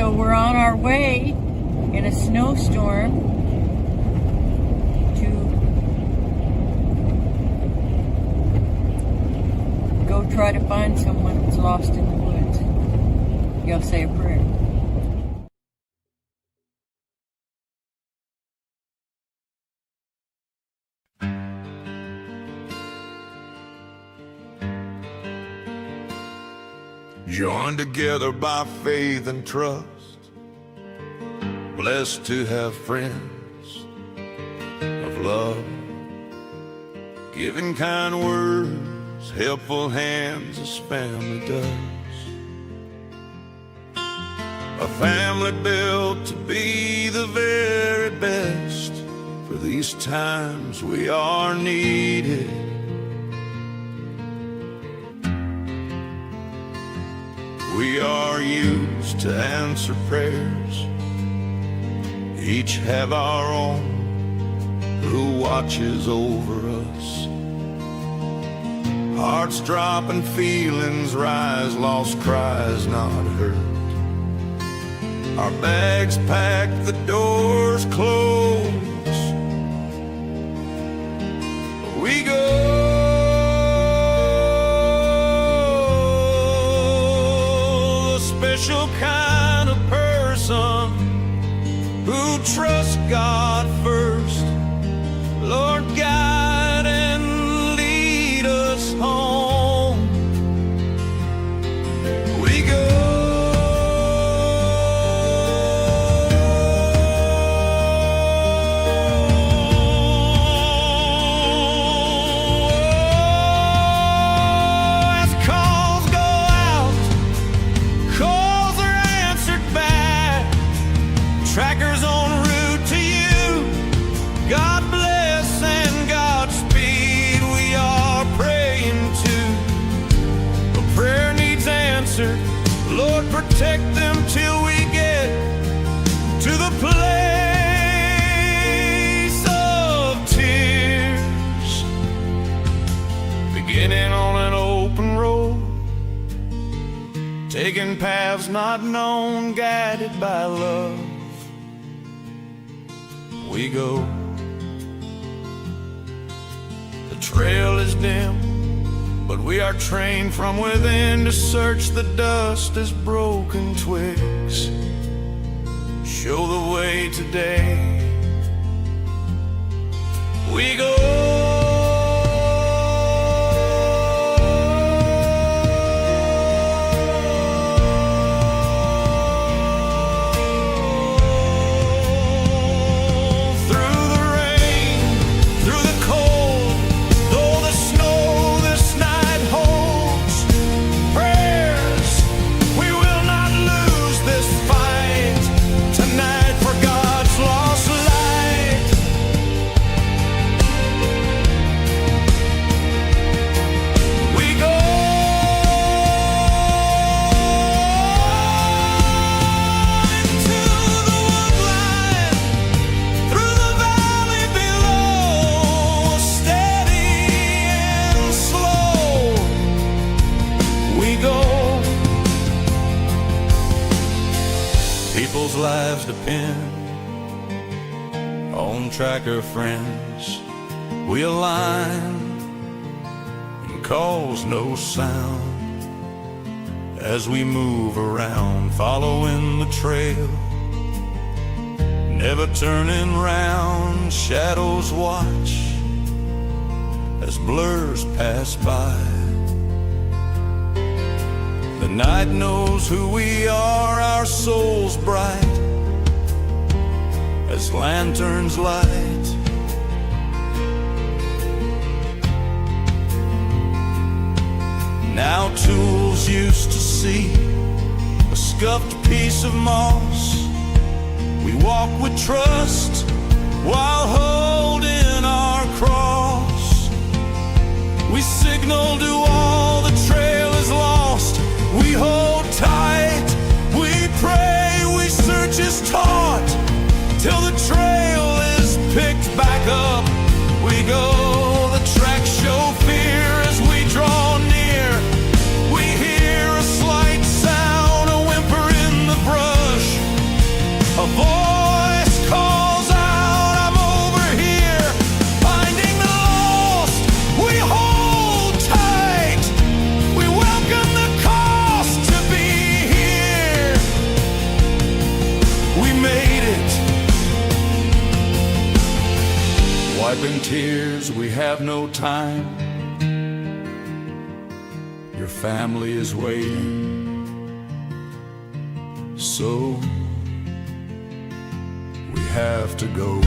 So we're on our way in a snowstorm to go try to find someone that's lost in the woods. Y'all say a prayer. Joined together by faith and trust, blessed to have friends of love, giving kind words, helpful hands as family does. A family built to be the very best. For these times we are needed. We are used to answer prayers. Each have our own who watches over us. Hearts drop and feelings rise, lost cries not heard. Our bags packed, the doors closed. We go. Special kind of person who trusts God first. Lord, guide and lead us home. We go. As calls go out, trackers en route to you. God bless and Godspeed. We are praying too. A prayer needs answered. Lord, protect them till we get to the place of tears. Beginning on an open road, taking paths not known, guided by love. We go. The trail is dim, but we are trained from within to search the dust as broken twigs. Show the way today. We go. People's lives depend on tracker friends. We align and cause no sound as we move around, following the trail, never turning round. Shadows watch as blurs pass by. The night knows who we are, our souls bright as lanterns light. Now tools used to see, a scuffed piece of moss. We walk with trust while holding our cross. We signal to all the trail is lost. We hold tight, we pray, we search as taught, till the trail is picked back up. We go, the tracks show fear as we draw near. We hear a slight sound, a whimper in the brush. tears, we have no time. Your family is waiting, so we have to go.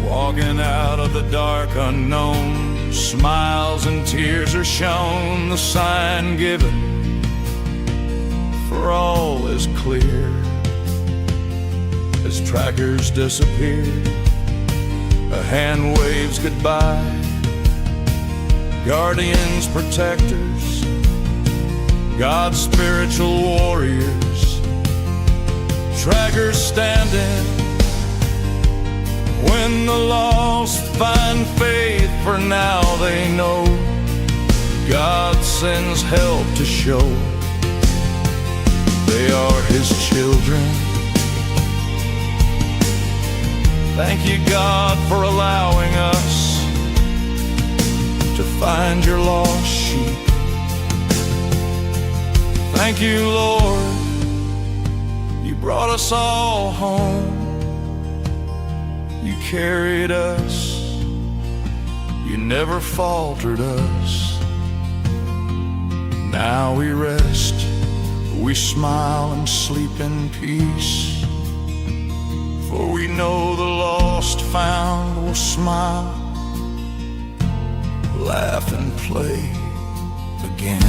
Walking out of the dark unknown, smiles and tears are shown, the sign given for all is clear. As trackers disappear, a hand waves goodbye. Guardians, protectors, God's spiritual warriors, trackers standing. When the lost find faith, for now they know God sends help to show they are His children. Thank you, God, for allowing us to find your lost sheep. Thank you, Lord, you brought us all home. You carried us, you never faltered us. Now we rest, we smile and sleep in peace, for we know the lost found will smile, laugh and play again.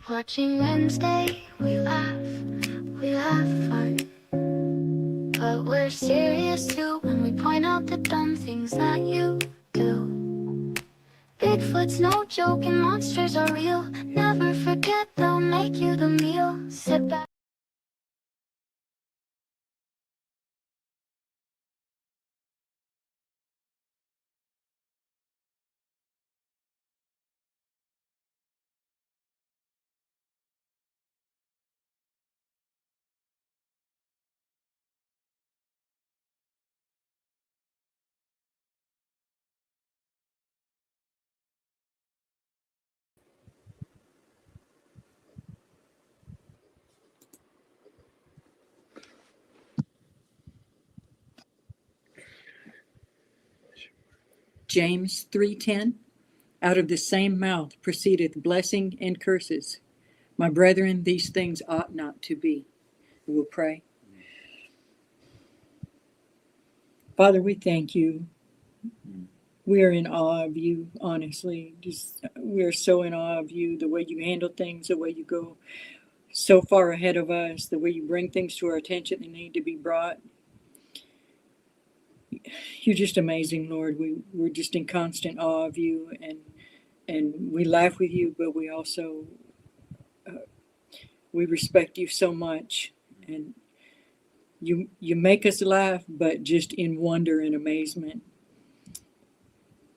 Watching Wednesday, we laugh fun. But we're serious too when we point out the dumb things that you do. Bigfoot's no joke and monsters are real. Never forget, they'll make you the meal. Sit back. James 3:10, out of the same mouth proceedeth blessing and curses. My brethren, these things ought not to be. We'll pray. Father, we thank you. We are in awe of you, honestly. We are so in awe of you, the way you handle things, the way you go so far ahead of us, the way you bring things to our attention that need to be brought. You're just amazing, Lord. We're just in constant awe of you, and we laugh with you, but we also we respect you so much, and you make us laugh, but just in wonder and amazement.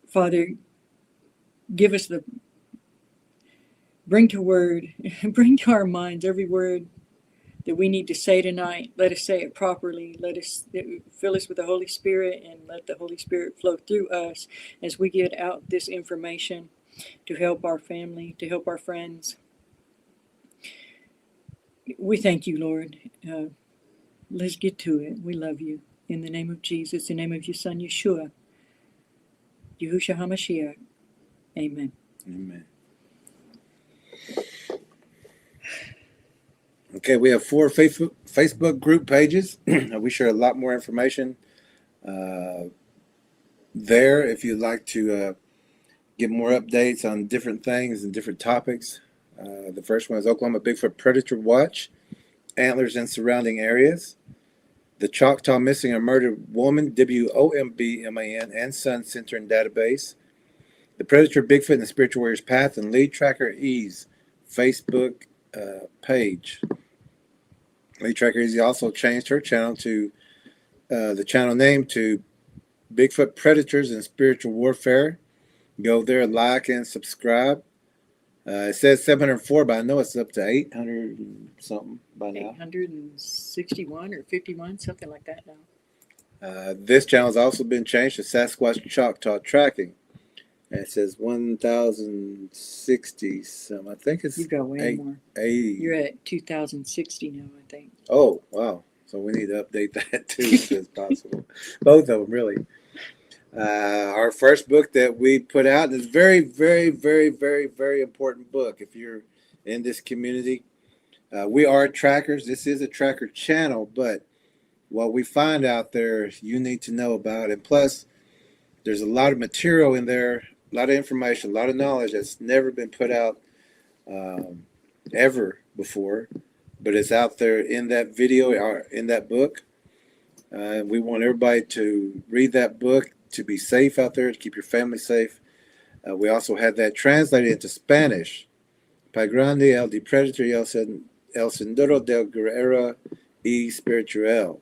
Father, give us bring to our minds every word that we need to say tonight. Let us say it properly. Fill us with the Holy Spirit, and let the Holy Spirit flow through us as we get out this information to help our family, to help our friends. We thank you, Lord. Let's get to it. We love you. In the name of Jesus, in the name of your Son, Yeshua, Yahushua HaMashiach. Amen. Amen. Okay, we have 4 Facebook group pages. We share a lot more information there if you'd like to get more updates on different things and different topics. The first one is Oklahoma Bigfoot Predator Watch, Antlers and Surrounding Areas, the Choctaw Missing or Murdered Woman, WOMBMAN, and Son Center and Database, the Predator Bigfoot and the Spiritual Warrior's Path, and Lead Tracker Ease Facebook page. Lead Tracker Ease also changed her channel to the channel name to Bigfoot Predators and Spiritual Warfare. Go there, like, and subscribe. It says 704, but I know it's up to 800 and something by now. 861 or 51, something like that now. This channel has also been changed to Sasquatch Choctaw Tracking. And it says 1,060 some. I think it's You've got way more. 80. You're at 2,060 now, I think. Oh, wow. So we need to update that too as soon as possible. Both of them, really. Our first book that we put out is very, very, very, very, very important book. If you're in this community, we are trackers. This is a tracker channel, but what we find out there, you need to know about. And plus, there's a lot of material in there, a lot of information, a lot of knowledge that's never been put out ever before, but it's out there in that video or in that book. We want everybody to read that book, to be safe out there, to keep your family safe. We also had that translated into Spanish. Pa grande el DEPREDADOR el SENDERO del GUERRERO ESPIRITUAL.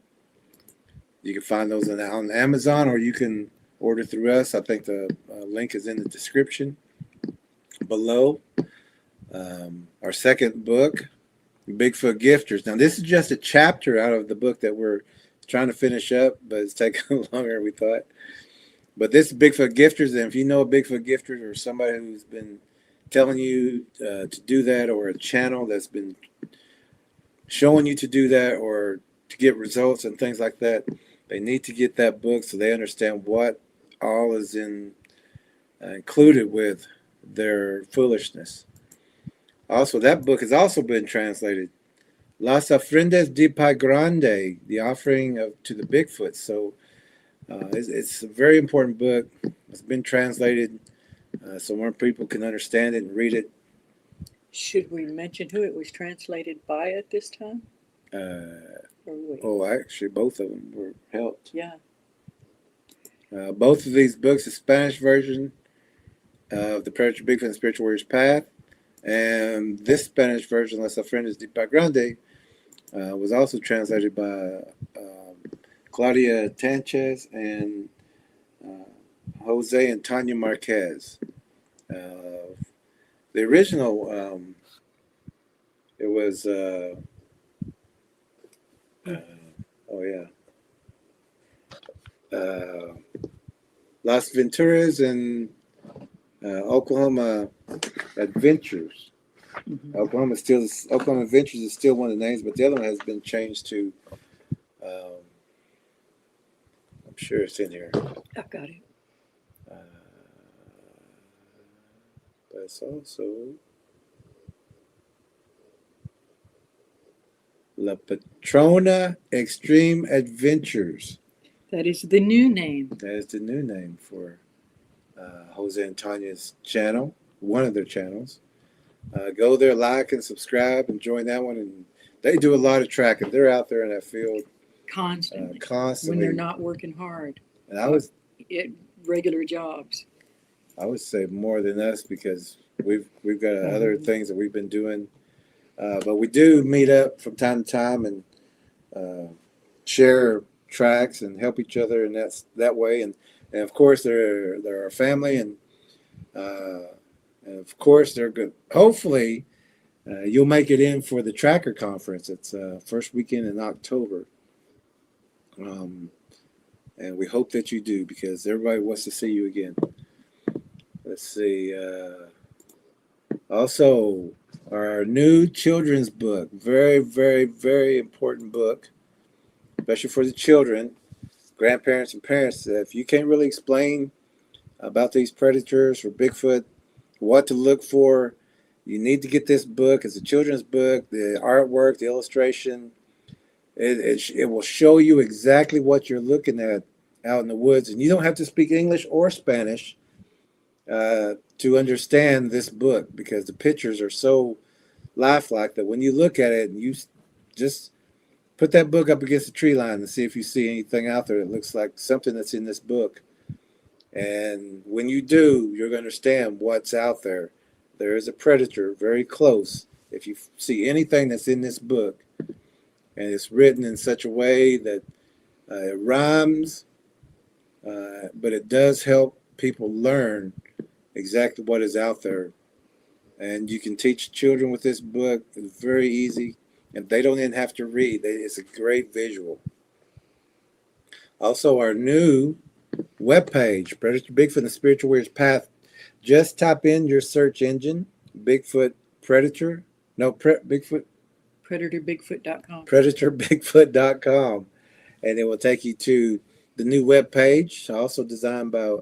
You can find those on Amazon, or you can order through us. I think the link is in the description below. Our second book, Bigfoot Gifters. Now, this is just a chapter out of the book that we're trying to finish up, but it's taking longer than we thought. But this is Bigfoot Gifters, and if you know a Bigfoot Gifters or somebody who's been telling you to do that, or a channel that's been showing you to do that or to get results and things like that, they need to get that book so they understand what all is included with their foolishness. Also, that book has also been translated. Las Ofrendas de Pa Grande, the offering to the Bigfoot. So it's a very important book. It's been translated so more people can understand it and read it. Should we mention who it was translated by at this time? Oh, actually, both of them were helped. Yeah. Both of these books, the Spanish version of The Predator Bigfoot and Spiritual Warrior's Path, and this Spanish version, Las Ofrendas de Pa Grande, was also translated by Claudia Tanchez and Jose and Tanya Marquez. The original, it was, Las Venturas and Oklahoma Adventures. Mm-hmm. Oklahoma Adventures is still one of the names, but the other one has been changed to. I'm sure it's in here. I've got it. But it's also La Patrona Extreme Adventures. That is the new name. That is the new name for Jose and Tanya's channel, one of their channels. Go there, like and subscribe, and join that one. And they do a lot of tracking. They're out there in that field Constantly. constantly. When they're not working hard. And I was At regular jobs. I would say more than us, because we've got other things that we've been doing. But we do meet up from time to time and share tracks and help each other, and that's that way. And of course they're our family, and of course they're good. Hopefully you'll make it in for the Tracker Conference. It's first weekend in October. And we hope that you do, because everybody wants to see you again. Let's see. Also, our new children's book. Very, very, very important book, especially for the children, grandparents, and parents. If you can't really explain about these predators or Bigfoot, what to look for, you need to get this book. It's a children's book. The artwork, the illustration, it will show you exactly what you're looking at out in the woods, and you don't have to speak English or Spanish to understand this book, because the pictures are so lifelike that when you look at it and you just put that book up against the tree line and see if you see anything out there that looks like something that's in this book. And when you do, you're going to understand what's out there. There is a predator very close. If you see anything that's in this book, and it's written in such a way that it rhymes, but it does help people learn exactly what is out there. And you can teach children with this book. It's very easy, and they don't even have to read. It's a great visual. Also, our new webpage, Predator Bigfoot and the Spiritual Warrior's Path. Just type in your search engine, Bigfoot Predator. No, Bigfoot. PredatorBigfoot.com. PredatorBigfoot.com. And it will take you to the new webpage, also designed by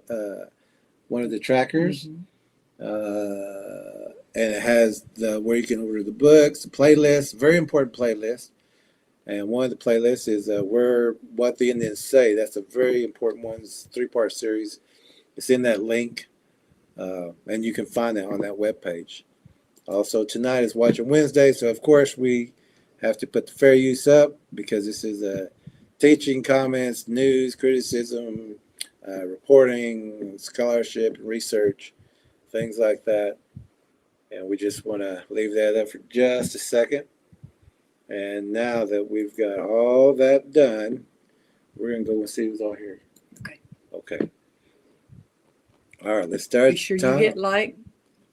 one of the trackers. And it has where you can order the books, the playlist, very important playlist. And one of the playlists is What the Indians Say. That's a very important one. It's a 3-part series. It's in that link. And you can find it on that webpage. Also, tonight is Watching Wednesday. So, of course, we have to put the fair use up, because this is teaching, comments, news, criticism, reporting, scholarship, research, things like that. And we just want to leave that up for just a second. And now that we've got all that done, we're going to go and see who's all here. Okay. All right, let's start. Be sure you hit like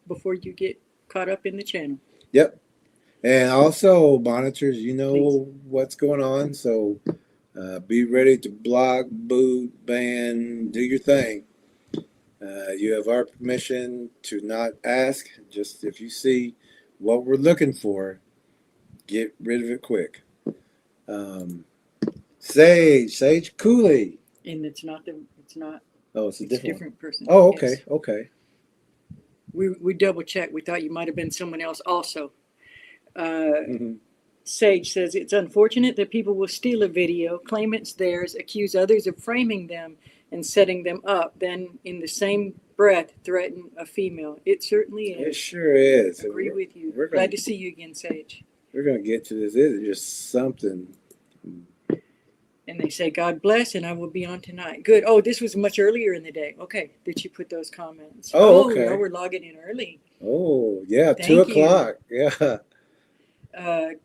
before you get caught up in the channel. Yep. And also, monitors, you know Please. what's going on. So be ready to block, boot, ban, do your thing. You have our permission to not ask. Just if you see what we're looking for, get rid of it quick. Sage Cooley. And it's not. Oh, it's a It's a different different person. Oh, okay, Yes. okay. We double checked. We thought you might have been someone else also. Mm-hmm. Sage says it's unfortunate that people will steal a video, claim it's theirs, accuse others of framing them and setting them up, then in the same breath threaten a female. It certainly It is. sure is. Agree with you. we're Glad gonna- to see you again, Sage. We're going to get to this. This is just something. And they say, God bless, and I will be on tonight. Good. Oh, this was much earlier in the day. Okay, that you put those comments. Oh, okay. No, we're logging in early. Oh, yeah, Thank 2 you. o'clock. Yeah.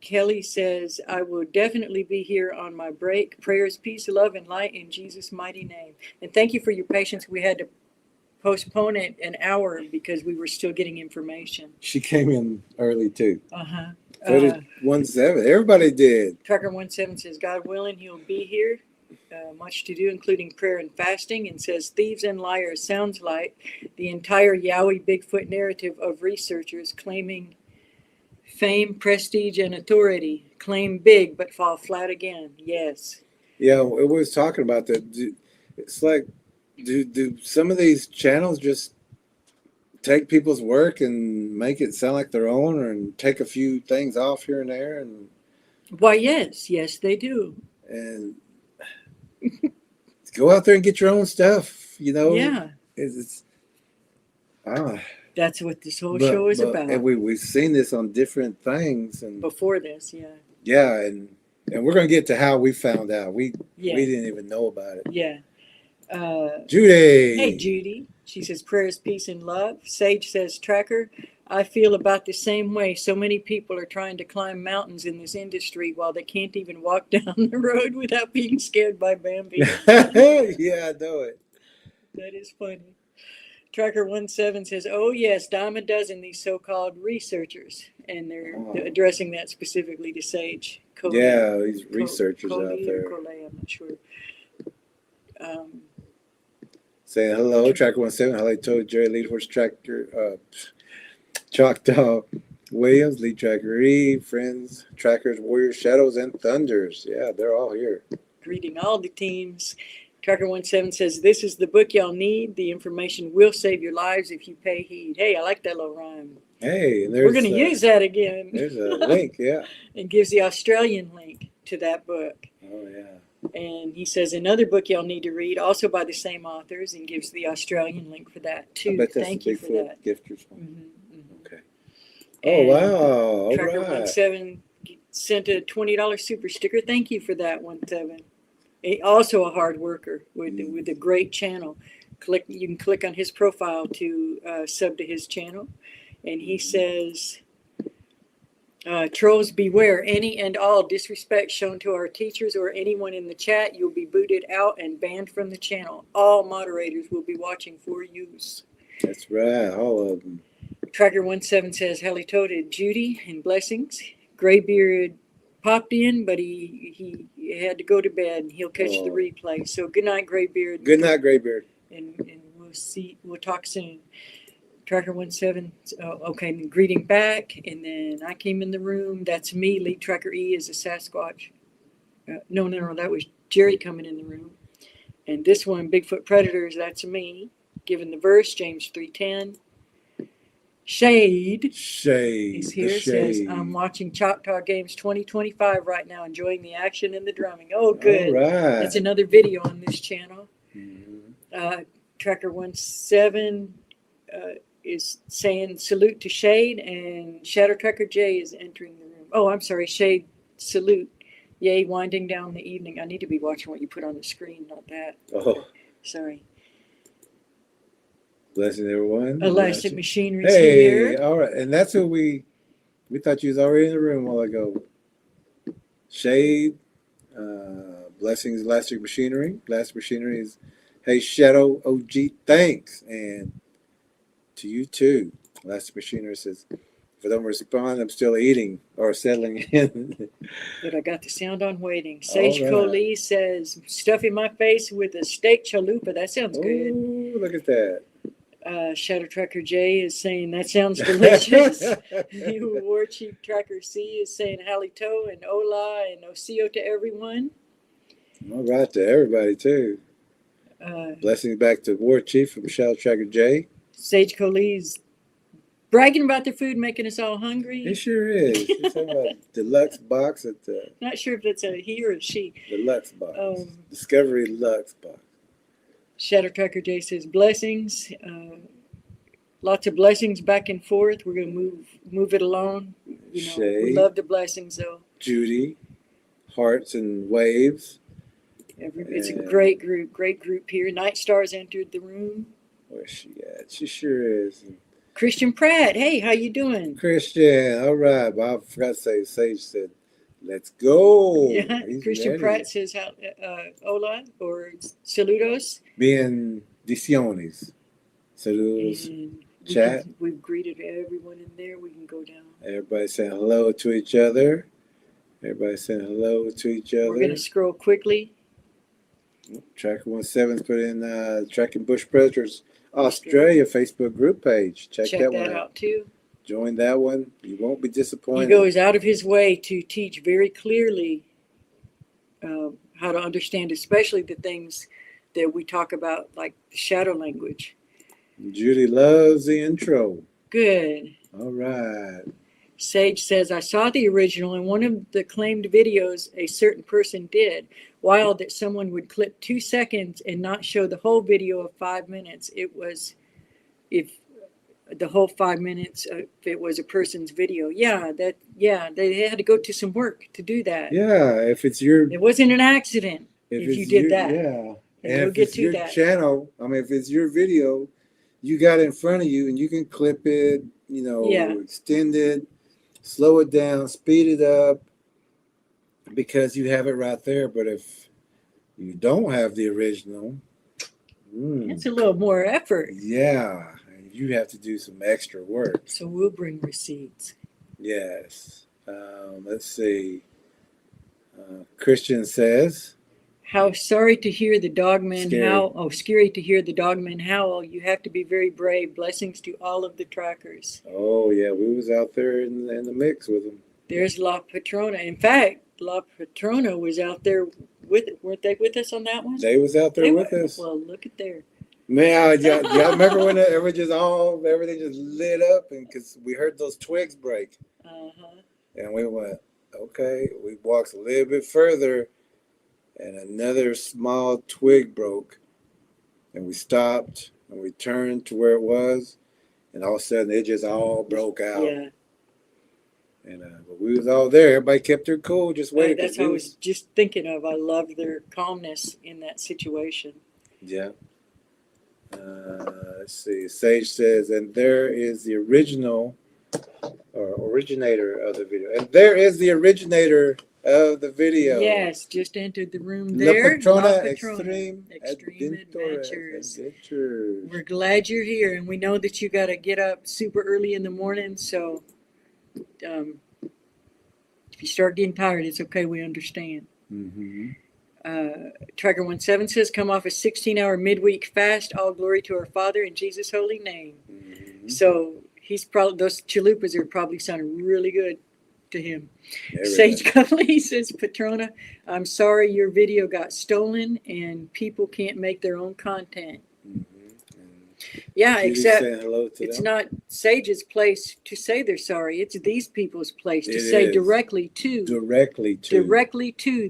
Kelly says, I will definitely be here on my break. Prayers, peace, love, and light in Jesus' mighty name. And thank you for your patience. We had to postpone it an hour because we were still getting information. She came in early, too. Uh-huh. So did 1-7. Everybody did. Tracker 17 says, God willing, he'll be here. Much to do, including prayer and fasting, and says, thieves and liars sounds like the entire Yowie Bigfoot narrative of researchers claiming fame, prestige, and authority. Claim big, but fall flat again. Yes. Yeah, we was talking about that. It's like, do some of these channels just take people's work and make it sound like their own, and take a few things off here and there, and Why, yes. Yes, they do. go out there and get your own stuff, you know? Yeah. It's That's what this whole show is about. And we've seen this on different things, and Before this, yeah. yeah, and we're gonna get to how we found out. We Yeah. didn't even know about it. Yeah. Judy. Hey, Judy. She says, prayers, peace, and love. Sage says, Tracker, I feel about the same way. So many people are trying to climb mountains in this industry while they can't even walk down the road without being scared by Bambi. Yeah, I know it. That is funny. Tracker 17 says, oh, yes, dime a dozen, these so-called researchers. And they're addressing that specifically to Sage. Coley. Yeah, these researchers Coley out or there Coley, I'm not sure. saying hello. Tracker 17. Hello, told Jerry Lead Horse Tracker, Choctaw Williams, Lead Tracker E, Friends, Trackers, Warriors, Shadows, and Thunders. Yeah, they're all here. Greeting all the teams. Tracker 17 says, this is the book y'all need. The information will save your lives if you pay heed. Hey, I like that little rhyme. Hey, and there's We're going to use that again. There's a link, yeah. And gives the Australian link to that book. Oh, yeah. And he says another book y'all need to read, also by the same authors, and gives the Australian link for that I too. bet that's Thank the you for Bigfoot that. Gifters one. Mhm. Okay. Oh, And wow. All Tracker right. 17 sent a $20 super sticker. Thank you for that, 17. Also a hard worker with a great channel. You can click on his profile to sub to his channel, and he says, "Trolls beware! Any and all disrespect shown to our teachers or anyone in the chat, you'll be booted out and banned from the channel. All moderators will be watching for use." That's right. All of them. Tracker 17 says, "Halitoted Judy and blessings. Graybeard popped in, but he had to go to bed. He'll catch the replay. So good night, Graybeard. Good night, Graybeard. And we'll talk soon." Tracker 17, okay, greeting back. And then I came in the room. That's me. Lead Tracker E is a Sasquatch. No, that was Jerry coming in the room. And this one, Bigfoot Predators, that's me. Giving the verse, James 3:10. Shade is here. Says, "I'm watching Choctaw Games 2025 right now, enjoying the action and the drumming." Oh, good. All right. That's another video on this channel. Mhm. Tracker 17 is saying salute to Shade, and Shadow Tracker J is entering the room. Oh, I'm sorry, Shade, salute. Yay, winding down the evening. I need to be watching what you put on the screen, not that. Oh, Sorry. blessing everyone. Elastic Machinery's Hey, here. all right. And that's who we thought you was already in the room a while ago. Shade, blessings, Elastic Machinery. Elastic Machinery is, hey, Shadow OG, thanks. And to you too. Elastic Machinery says, if I don't respond, I'm still eating or settling in. But I got the sound on waiting. Sage All right. Coley says, "Stuffing my face with a steak chalupa." That sounds good. Ooh, look at that. Shadow Tracker J is saying, "That sounds delicious." War Chief Tracker C is saying, "Halito and hola and osio to everyone." All right, to everybody too. Blessings back to War Chief from Shadow Tracker J. Sage Coley's bragging about their food, making us all hungry. It sure is. He's talking about deluxe box at the Not sure if that's a he or a she. deluxe box. Discovery Deluxe box. Shadow Tracker J says, "Blessings. Lots of blessings back and forth. We're going to move it along. You know, we love the blessings, though." Judy, Hearts and Waves. It's a great group here. Night Star's entered the room. Where's she at? She sure is. Christian Pratt, hey, how you doing? Christian, all right. But I forgot to say, Sage said, let's go. Yeah, He's Christian ready. Pratt says, hola, or saludos. Bendiciones. Saludos. And Chat. We've greeted everyone in there. We can go down. Everybody saying hello to each other. Everybody saying hello to each other. We're going to scroll quickly. Tracker 17's put in Tracking Bush Predators Australia Facebook group page. Check that one out too. Join that one. You won't be disappointed. He goes out of his way to teach very clearly how to understand, especially the things that we talk about, like the shadow language. Judy loves the intro. Good. All right. Sage says, "I saw the original in one of the claimed videos a certain person did. Wild that someone would clip 2 seconds and not show the whole video of 5 minutes. It was, if the whole 5 minutes, if it was a person's video." Yeah, they had to go to some work to do that. Yeah, if it's your... It wasn't an accident if you did that. Yeah. And if it's your channel, I mean, if it's your video, you got it in front of you and you can clip it, you know, extend it, slow it down, speed it up, because you have it right there. But if you don't have the original, it's a little more effort. Yeah, you have to do some extra work. So we'll bring receipts. Yes. Let's see. Christian says, "How sorry to hear the dogman howl. Oh, scary to hear the dogman howl. You have to be very brave. Blessings to all of the trackers." Oh, yeah, we was out there in the mix with them. There's La Patrona. In fact, La Patrona was out there weren't they with us on that one? They was out there with us. Well, look at there. Man, y'all remember when everything just lit up, and because we heard those twigs break. And we went, okay. We walked a little bit further, and another small twig broke, and we stopped and we turned to where it was, and all of a sudden it just all broke out. Yeah. And but we was all there. Everybody kept their cool, just waiting. That's what I was just thinking of. I love their calmness in that situation. Yeah. Let's see. Sage says, and there is the original or originator of the video. And there is the originator of the video. Yes, just entered the room La there. Patrona Extreme Adventures. Adventures. We're glad you're here, and we know that you got to get up super early in the morning. So, if you start getting tired, it's okay. We understand. Mm-hmm. Tracker 17 says, "Come off a 16-hour midweek fast. All glory to our Father in Jesus' holy name." Mm-hmm. So he's probably, those chalupas are probably sounding really good to him. Everything. Sage Cutley says, "Patrona, I'm sorry your video got stolen and people can't make their own content." Mm-hmm. Yeah, except hello to it's them. not Sage's place to say they're sorry. It's these people's place to It say is. directly to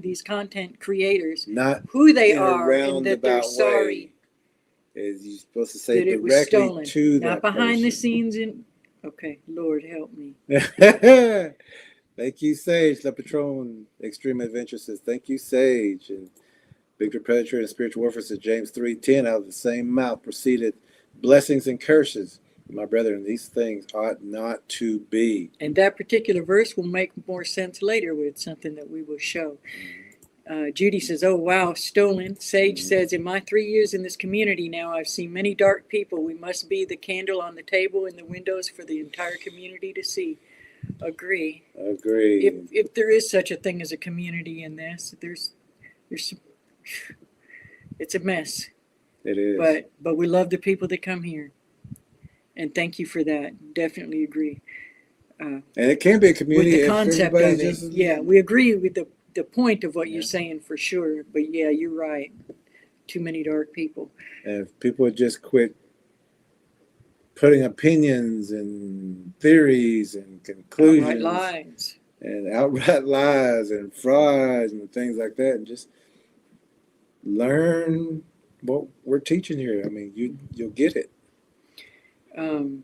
these content creators not who they in a are and that they're roundabout sorry way. Is you supposed to say that it was directly stolen, to not that behind the person. scenes. Okay, Lord help me. Thank you, Sage. La Patron Extreme Adventure says, thank you, Sage. And Victor Predator and Spiritual Warfare says, James 3:10, out of the same mouth proceeded blessings and curses. My brethren, these things ought not to be. And that particular verse will make more sense later with something that we will show. Judy says, "Oh, wow, stolen." Sage says, "In my 3 years in this community now, I've seen many dark people. We must be the candle on the table in the windows for the entire community to see." Agree. If there is such a thing as a community in this, there's it's a mess. It is. But we love the people that come here. And thank you for that. Definitely agree. And it can be a community With the if concept of everybody it. just Yeah, we agree with the point of what you're saying for sure. But yeah, you're right. Too many dark people. And if people would just quit putting opinions and theories and conclusions outright lies and frauds and things like that, and just learn what we're teaching here. I mean, you'll get it.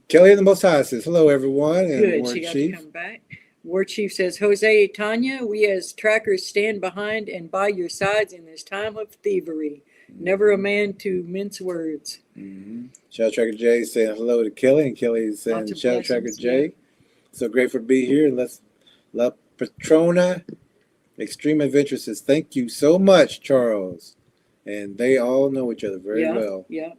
Kelly in the Most High says, hello, everyone. And Good, War she got Chief. to come back. War Chief says, Jose Tanya, we as trackers stand behind and by your sides in this time of thievery. Never a man to mince words. Mm-hmm. Shadow Tracker J saying hello to Kelly, and Kelly is saying Shadow Tracker J. Yeah. So grateful to be here. And let's La Patrona Extreme Adventure says, thank you so much, Charles. And they all know each other very well. Yeah.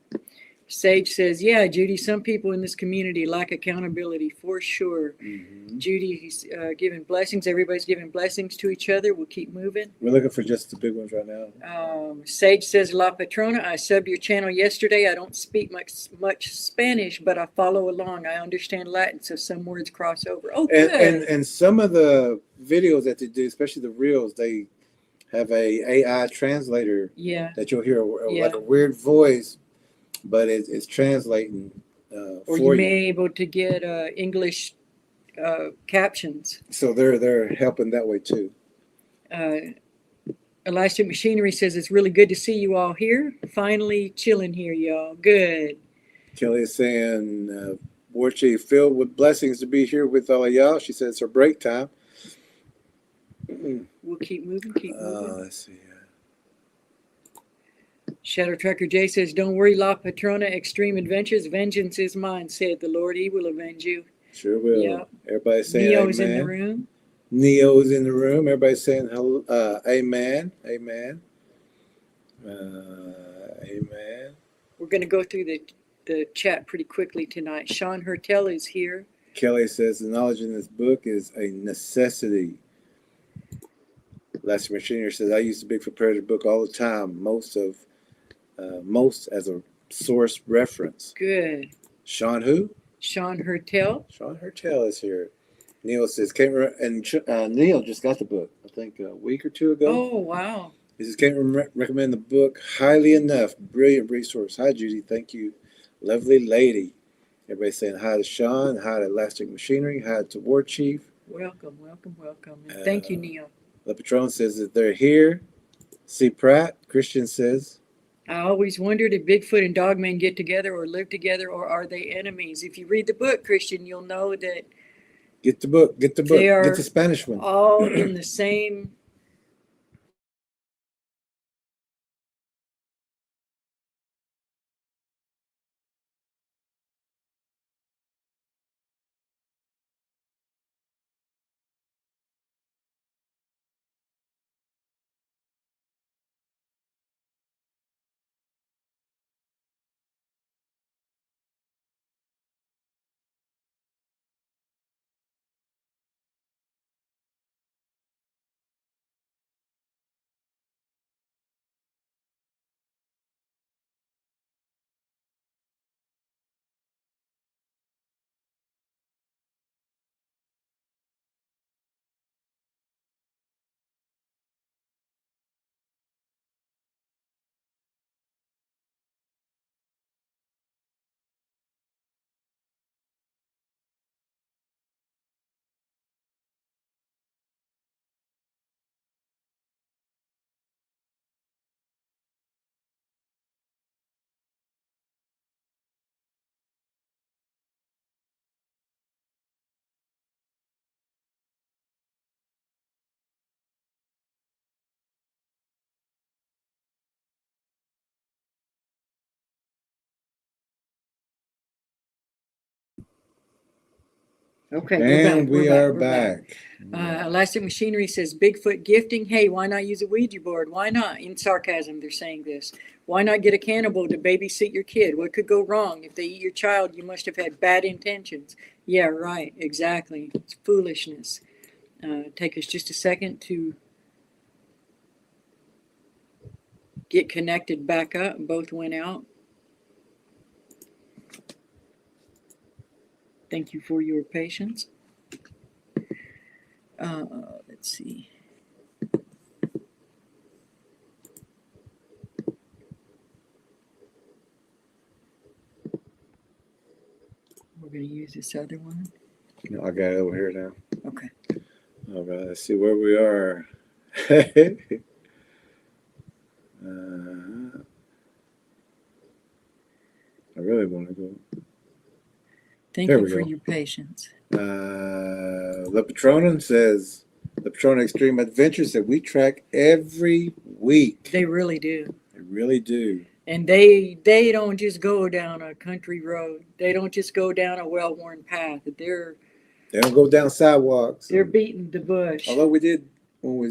Sage says, yeah, Judy, some people in this community lack accountability for sure. Mm-hmm. Judy's giving blessings. Everybody's giving blessings to each other. We'll keep moving. We're looking for just the big ones right now. Sage says, La Patrona, I subbed your channel yesterday. I don't speak much Spanish, but I follow along. I understand Latin, so some words cross over. Oh, good. And some of the videos that they do, especially the reels, they have a AI translator that you'll hear like a weird voice, but it's translating or you may be able to get English captions. So they're helping that way too. Elastic Machinery says it's really good to see you all here. Finally chilling here, y'all. Good. Kelly is saying, War Chief, filled with blessings to be here with all of y'all. She says it's her break time. We'll keep moving. Let's see. Shadow Tracker J says, don't worry, La Patrona, Extreme Adventures, vengeance is mine, said the Lord. He will avenge you. Sure will. Yep. Everybody's saying Neo's amen. in the room. Neo's in the room. Everybody's saying hello, amen. Amen. Amen. We're going to go through the chat pretty quickly tonight. Sean Hertel is here. Kelly says the knowledge in this book is a necessity. Elastic Machinery says I use the Bigfoot Predator book all the time. Most as a source reference. Good. Sean who? Sean Hertel. Sean Hertel is here. Neil says, Neil just got the book, I think a week or two ago. Oh, wow. He says, can't recommend the book highly enough. Brilliant resource. Hi, Judy. Thank you. Lovely lady. Everybody saying hi to Sean, hi to Elastic Machinery, hi to War Chief. Welcome. And thank you, Neil. The Patron says that they're here. C. Pratt, Christian says, I always wondered if Bigfoot and Dogman get together or live together, or are they enemies? If you read the book, Christian, you'll know that get the book, get the book, they are get the Spanish one. all in the same. Okay, we're back. And we are back. Elastic Machinery says Bigfoot gifting. Hey, why not use a Ouija board? Why not? In sarcasm, they're saying this. Why not get a cannibal to babysit your kid? What could go wrong? If they eat your child, you must have had bad intentions. Yeah, right. Exactly. It's foolishness. Take us just a second to get connected back up. Both went out. Thank you for your patience. Let's see. We're going to use this other one. No, I got it over here now. Okay. All right, let's see where we are. I really want to go. Thank There you we for go. your patience. The Patronin says, the Patronin Extreme Adventures that we track every week. They really do. They really do. And they don't just go down a country road. They don't just go down a well-worn path. They don't go down sidewalks. They're beating the bush. Although we did when we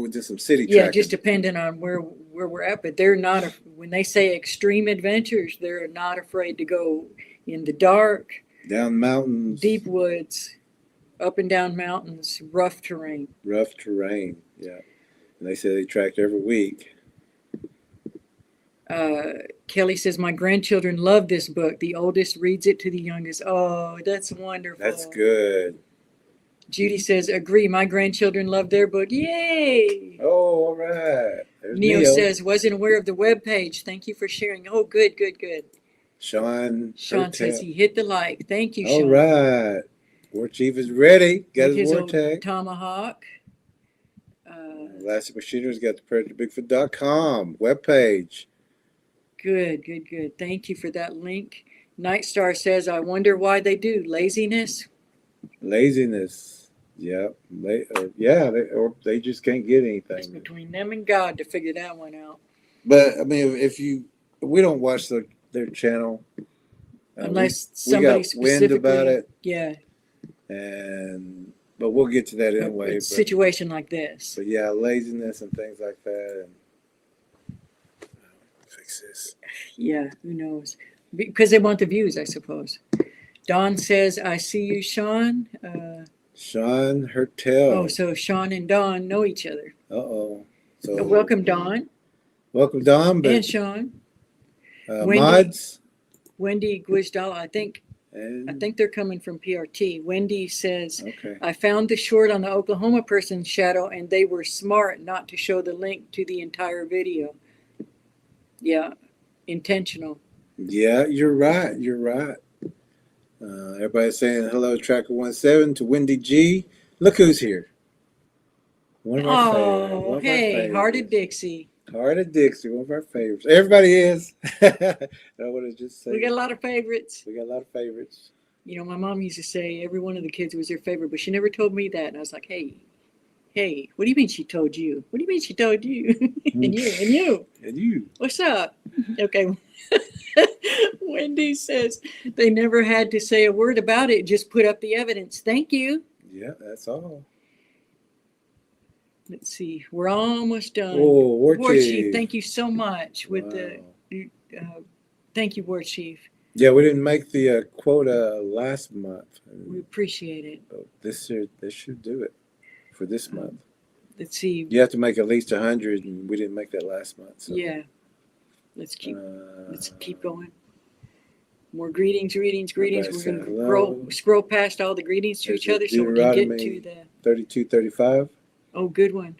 did some city Yeah, tracking. just depending on where we're at. But they're not, when they say extreme adventures, they're not afraid to go in the dark, down mountains, deep woods, up and down mountains, rough terrain. Rough terrain, yeah. And they say they tracked every week. Kelly says, my grandchildren love this book. The oldest reads it to the youngest. Oh, that's wonderful. That's good. Judy says, agree. My grandchildren love their book. Yay! Oh, all right. There's Neo Neo says, wasn't aware of the webpage. Thank you for sharing. Oh, good. Sean says he hit the like. Thank you, Sean. All right. War Chief is ready. Got With his war old tag. tomahawk. Elastic Machinery's got the PredatorBigfoot.com webpage. Good. Thank you for that link. Night Star says, I wonder why they do. Laziness? Laziness. Yep. They just can't get anything. It's between them and God to figure that one out. But I mean, if we don't watch their channel, Unless we somebody got wind specifically. about it. Yeah. But we'll get to that A anyway. situation like this. But yeah, laziness and things like that. And fix this. Yeah, who knows? Because they want the views, I suppose. Dawn says, I see you, Sean. Sean Hertel. Oh, so Sean and Dawn know each other. Uh-oh. So Welcome, Dawn. Welcome, Dawn. And Sean. Wendy. Mods. Wendy Guizdala, I think they're coming from PRT. Wendy says, Okay. I found the short on the Oklahoma person's shadow, and they were smart not to show the link to the entire video. Yeah, intentional. Yeah, you're right. Everybody's saying hello, Tracker 17 to Wendy G. Look who's here. One of our favorites. Oh, One of our hey, Heart of favorites. Dixie. Heart of Dixie, one of our favorites. Everybody is. I want to just say We got a lot of favorites. we got a lot of favorites. You know, my mom used to say every one of the kids was their favorite, but she never told me that. And I was like, hey, what do you mean she told you? What do you mean she told you? and you. And you. What's up? Okay. Wendy says they never had to say a word about it, just put up the evidence. Thank you. Yeah, that's all. Let's see. We're almost done. Oh, War War Chief. Chief, thank you so much with Wow. the thank you, War Chief. Yeah, we didn't make the quota last month. We appreciate it. But this should do it for this month. Let's see. You have to make at least 100, and we didn't make that last month. So. Yeah. Let's keep going. More greetings. We're Everybody going say to scroll past all the greetings to There's each other so we can get Deuteronomy to the 32:35. oh, good one.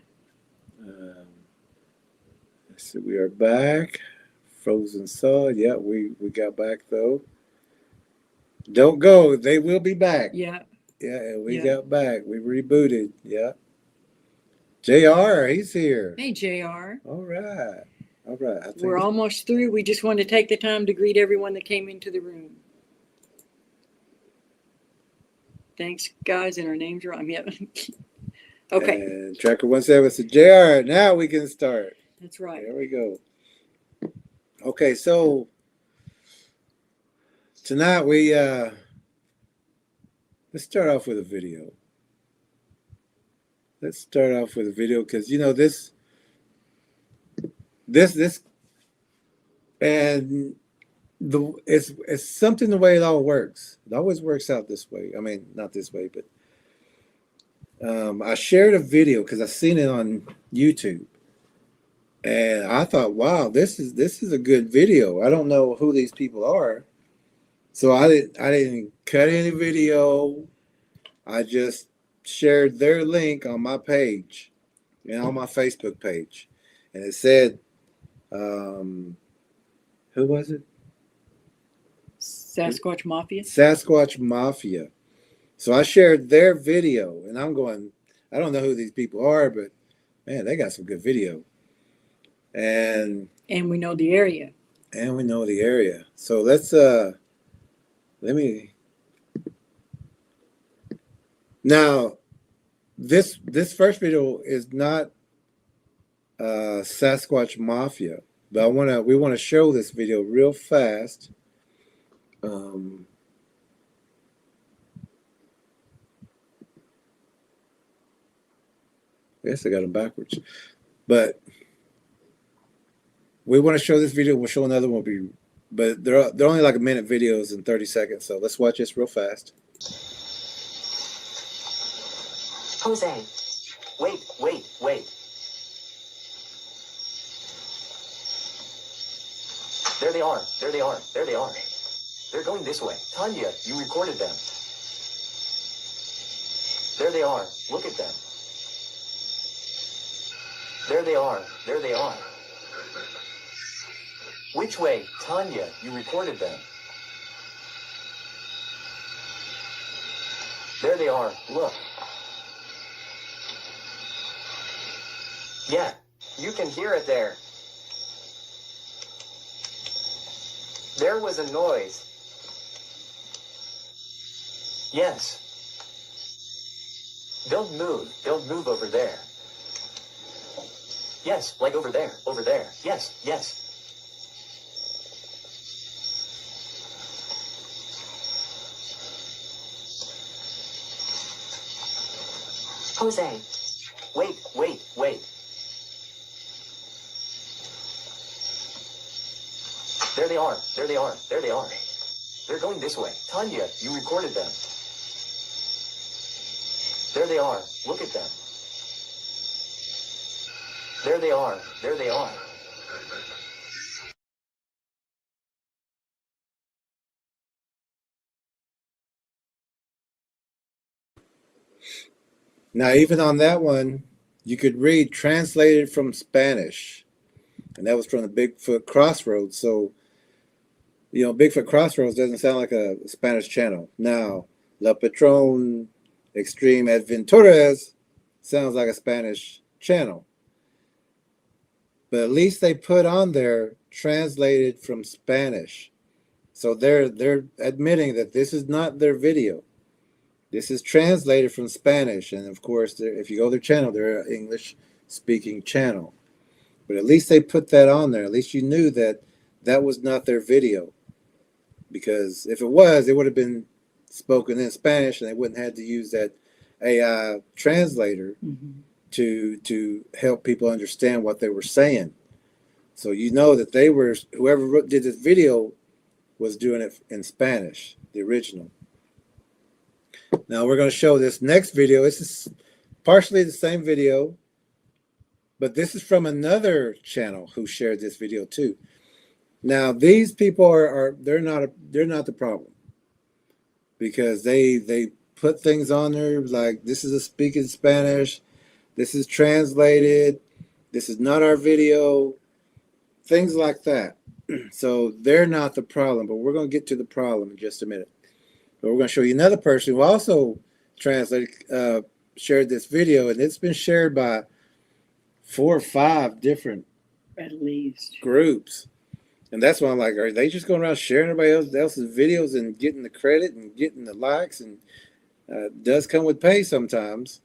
Let's see, we are back. Frozen Solid. Yeah, we got back though. Don't go. They will be back. Yeah. Yeah, we Yeah. got back. We rebooted. Yeah. JR, he's here. Hey, JR. All right. All right. I think We're almost through. We just wanted to take the time to greet everyone that came into the room. Thanks, guys, and our names are on. Yeah. Okay, And Tracker 17 said, JR, now we can start. that's right. There we go. Okay, so tonight let's start off with a video. Let's start off with a video because you know this and it's something the way it all works. It always works out this way. I mean, not this way, but I shared a video because I seen it on YouTube. And I thought, wow, this is a good video. I don't know who these people are. So I didn't cut any video. I just shared their link on my page and on my Facebook page. And it said, who was it? Sasquatch Mafia. Sasquatch Mafia. So I shared their video and I'm going, I don't know who these people are, but man, they got some good video. And we know the area. we know the area. So let's let me now this first video is not Sasquatch Mafia, but we want to show this video real fast. I guess I got them backwards, but we want to show this video. We'll show another one. But they're only like a minute videos and 30 seconds. So let's watch this real fast. Jose, wait. There they are. They're going this way. Tanya, you recorded them. There they are. Look at them. There they are. Which way? Tanya, you recorded them. There they are. Look. Yeah, you can hear it there. There was a noise. Yes. Don't move over there. Yes, like over there. Yes. Jose, wait. There they are. They're going this way. Tanya, you recorded them. There they are. Look at them. There they are. Now, even on that one, you could read translated from Spanish, and that was from the Bigfoot Crossroads. So, you know, Bigfoot Crossroads doesn't sound like a Spanish channel. Now, La Patron Extreme Adventures sounds like a Spanish channel. But at least they put on there translated from Spanish. So they're admitting that this is not their video. This is translated from Spanish. And of course, if you go to their channel, they're an English speaking channel. But at least they put that on there. At least you knew that that was not their video. Because if it was, it would have been spoken in Spanish and they wouldn't have had to use that AI translator to help people understand what they were saying. So you know that they were, whoever did this video was doing it in Spanish, the original. Now we're going to show this next video. This is partially the same video, but this is from another channel who shared this video too. Now these people they're not the problem, because they put things on there like this is a speaking Spanish, this is translated, this is not our video, things like that. So they're not the problem, but we're going to get to the problem in just a minute. But we're going to show you another person who also shared this video, and it's been shared by 4 or 5 different At least. groups. And that's why I'm like, are they just going around sharing everybody else's videos and getting the credit and getting the likes? And it does come with pay sometimes.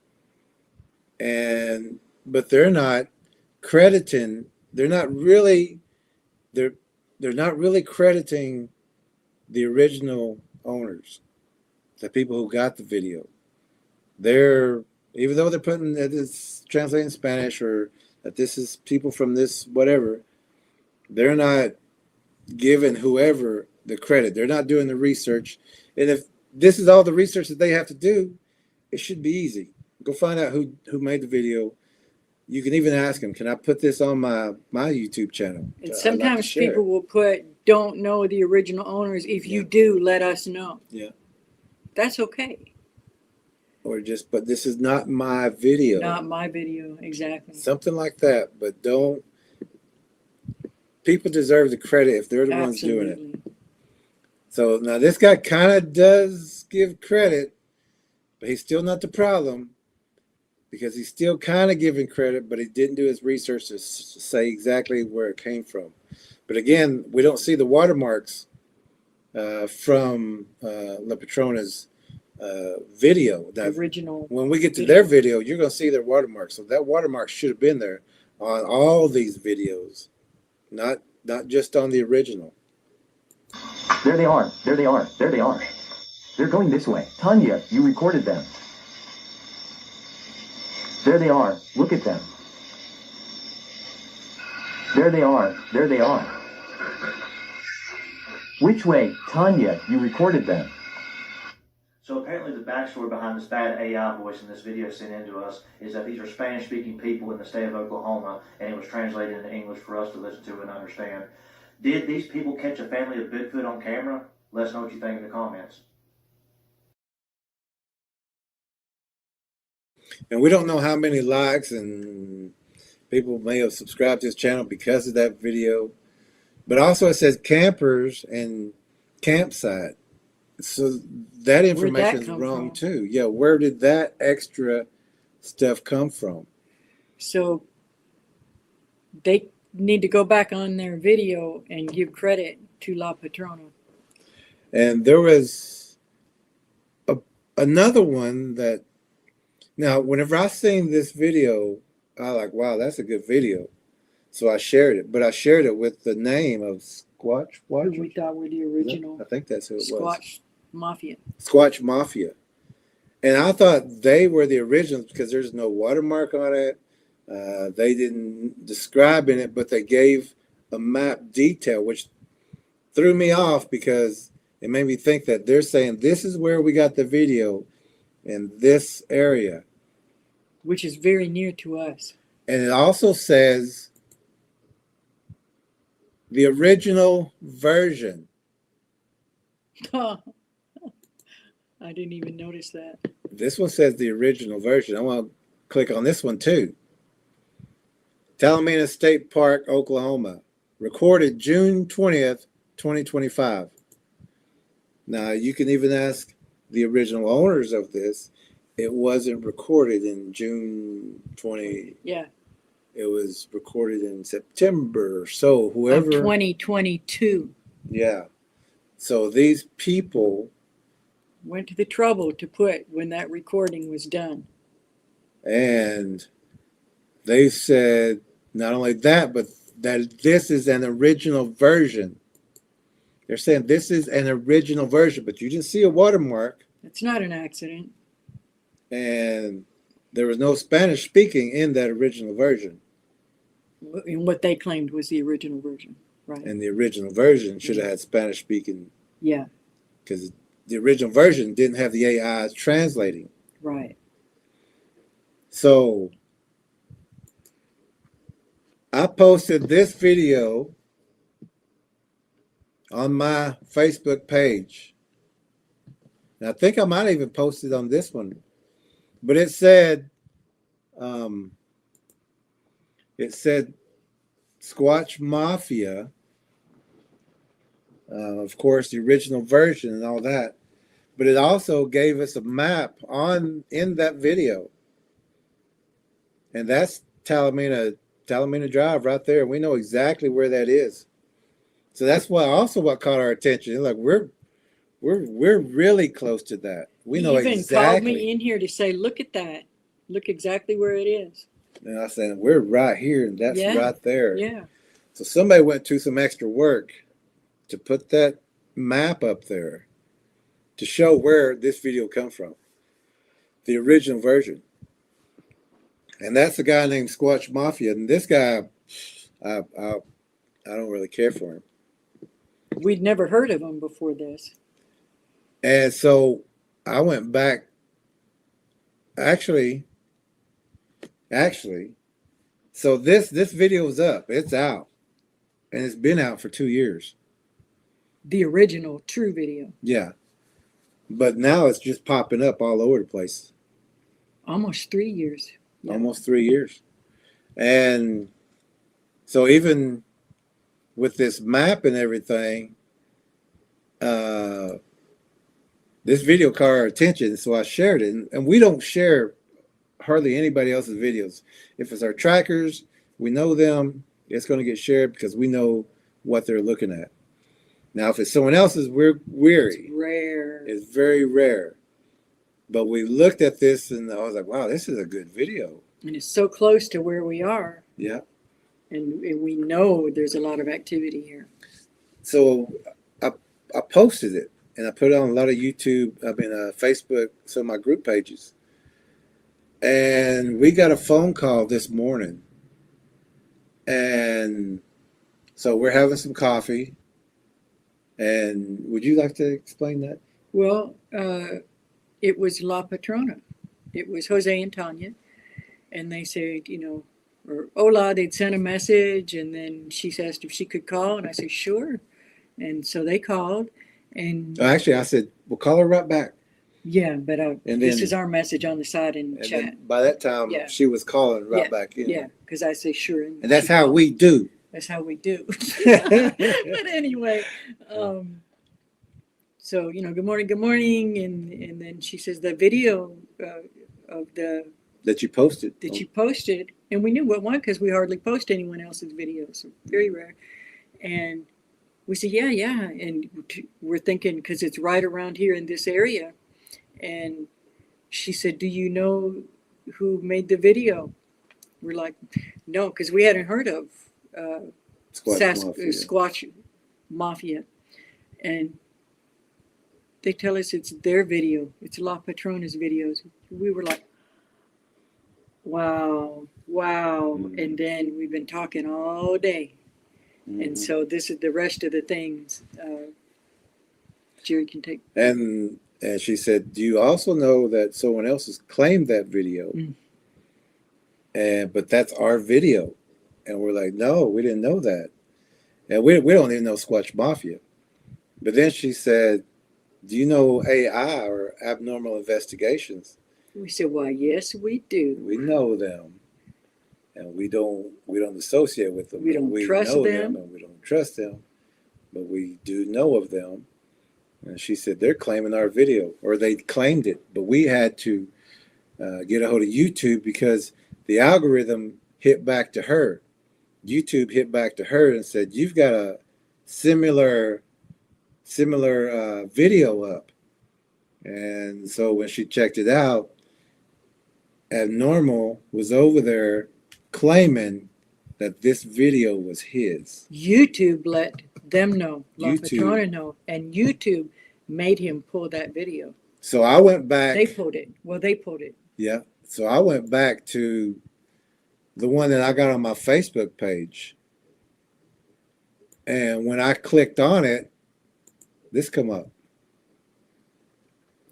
But they're not crediting. They're not really crediting the original owners, the people who got the video. Even though they're putting that it's translated in Spanish or that this is people from this whatever, they're not giving whoever the credit. They're not doing the research. And if this is all the research that they have to do, it should be easy. Go find out who made the video. You can even ask them, can I put this on my YouTube channel? And sometimes people will put, don't know the original owners. If you do, let us know. Yeah. That's okay. Or just, but this is not my video. Not my video, exactly. Something like that. But don't, people deserve the credit if they're the ones doing it. So now this guy kind of does give credit, but he's still not the problem, because he's still kind of giving credit, but he didn't do his research to say exactly where it came from. But again, we don't see the watermarks from La Patrona's video. That original. When we get to their video, you're going to see their watermark. So that watermark should have been there on all these videos, not just on the original. There they are. There they are. There they are. They're going this way. Tanya, you recorded them. There they are. Look at them. There they are. There they are. Which way? Tanya, you recorded them. So apparently the backstory behind this bad AI voice in this video sent in to us is that these are Spanish-speaking people in the state of Oklahoma, and it was translated into English for us to listen to and understand. Did these people catch a family of Bigfoot on camera? Let us know what you think in the comments. And we don't know how many likes and people may have subscribed to this channel because of that video. But also it says campers and campsite. So that information is wrong too. Yeah, where did that extra stuff come from? So they need to go back on their video and give credit to La Patrona. And there was another one that, now whenever I seen this video, I like, wow, that's a good video. So I shared it, but I shared it with the name of Squatch Watch. We thought were the original. I think that's who it was. Squatch Mafia. Squatch Mafia. And I thought they were the originals because there's no watermark on it. They didn't describe in it, but they gave a map detail, which threw me off because it made me think that they're saying this is where we got the video in this area. Which is very near to us. And it also says the original version. I didn't even notice that. This one says the original version. I want to click on this one too. Talamina State Park, Oklahoma. Recorded June 20th, 2025. Now, you can even ask the original owners of this it wasn't recorded in June 20. Yeah. It was recorded in September. So Of whoever, 2022 yeah. So these people, went to the trouble to put when that recording was done. and they said not only that, but that this is an original version. They're saying this is an original version, but you didn't see a watermark, It's not an accident. and there was no Spanish speaking in that original version. And what they claimed was the original version, right? And the original version should have had Spanish speaking, Yeah, because the original version didn't have the AI translating. right. So I posted this video on my Facebook page. And I think I might have even posted on this one. But it said Squatch Mafia, of course, the original version and all that. But it also gave us a map in that video. And that's Talamina Drive right there. We know exactly where that is. So that's what caught our attention. Like we're really close to that. We know He even exactly. called me in here to say, look at that. Look exactly where it is. And I said, we're right here, and that's Yeah. right there. Yeah. So somebody went to some extra work to put that map up there to show where this video come from, the original version. And that's a guy named Squatch Mafia. And this guy, I don't really care for him. We'd never heard of him before this. And so I went back. Actually, so this video is up. It's out. And it's been out for 2 years. The original true video. Yeah. But now it's just popping up all over the place. Almost 3 years. Yeah. Almost 3 years. And so even with this map and everything, this video caught our attention, so I shared it. And we don't share hardly anybody else's videos. If it's our trackers, we know them, it's going to get shared because we know what they're looking at. Now, if it's someone else's, we're weary. It's rare. It's very rare. But we looked at this and I was like, wow, this is a good video. And it's so close to where we are. Yeah. And we know there's a lot of activity here. So I posted it and I put it on a lot of YouTube, Facebook, some of my group pages. And we got a phone call this morning. And so we're having some coffee. And would you like to explain that? Well, it was La Patrona. It was Jose and Tanya. And they said, or hola, they'd sent a message. And then she asked if she could call. And I said, sure. And so they called. And Actually, I said, we'll call her right back. yeah, but this is our message on the side in And chat. then by that time, Yeah. she was calling right back in. Yeah, because I say sure. And that's how we do. That's how we do. But anyway, so, good morning. And then she says the video of That you posted. that you posted, and we knew what one because we hardly post anyone else's videos, so very rare. And we said, yeah. And we're thinking, because it's right around here in this area. And she said, do you know who made the video? We're like, no, because we hadn't heard of Squatch Mafia. And they tell us it's their video. It's La Patrona's videos. We were like, wow. Mm-hmm. And then we've been talking all day. Mm-hmm. And so this is the rest of the things Jerry can take. And she said, do you also know that someone else has claimed that video? But that's our video. And we're like, no, we didn't know that. And we don't even know Squatch Mafia. But then she said, do you know AI or abnormal investigations? We said, why, yes, we do. We know them. And we don't associate with them. We don't trust know them. And we don't trust them. But we do know of them. And she said, they're claiming our video, or they claimed it, but we had to get a hold of YouTube because the algorithm hit back to her. YouTube hit back to her and said, "You've got a similar video up." And so when she checked it out, Abnormal was over there claiming that this video was his. YouTube let them know, La YouTube. Patrona know, and YouTube made him pull that video. So I went back. They pulled it. Well, they pulled it. Yeah. So I went back to the one that I got on my Facebook page. And when I clicked on it, this come up.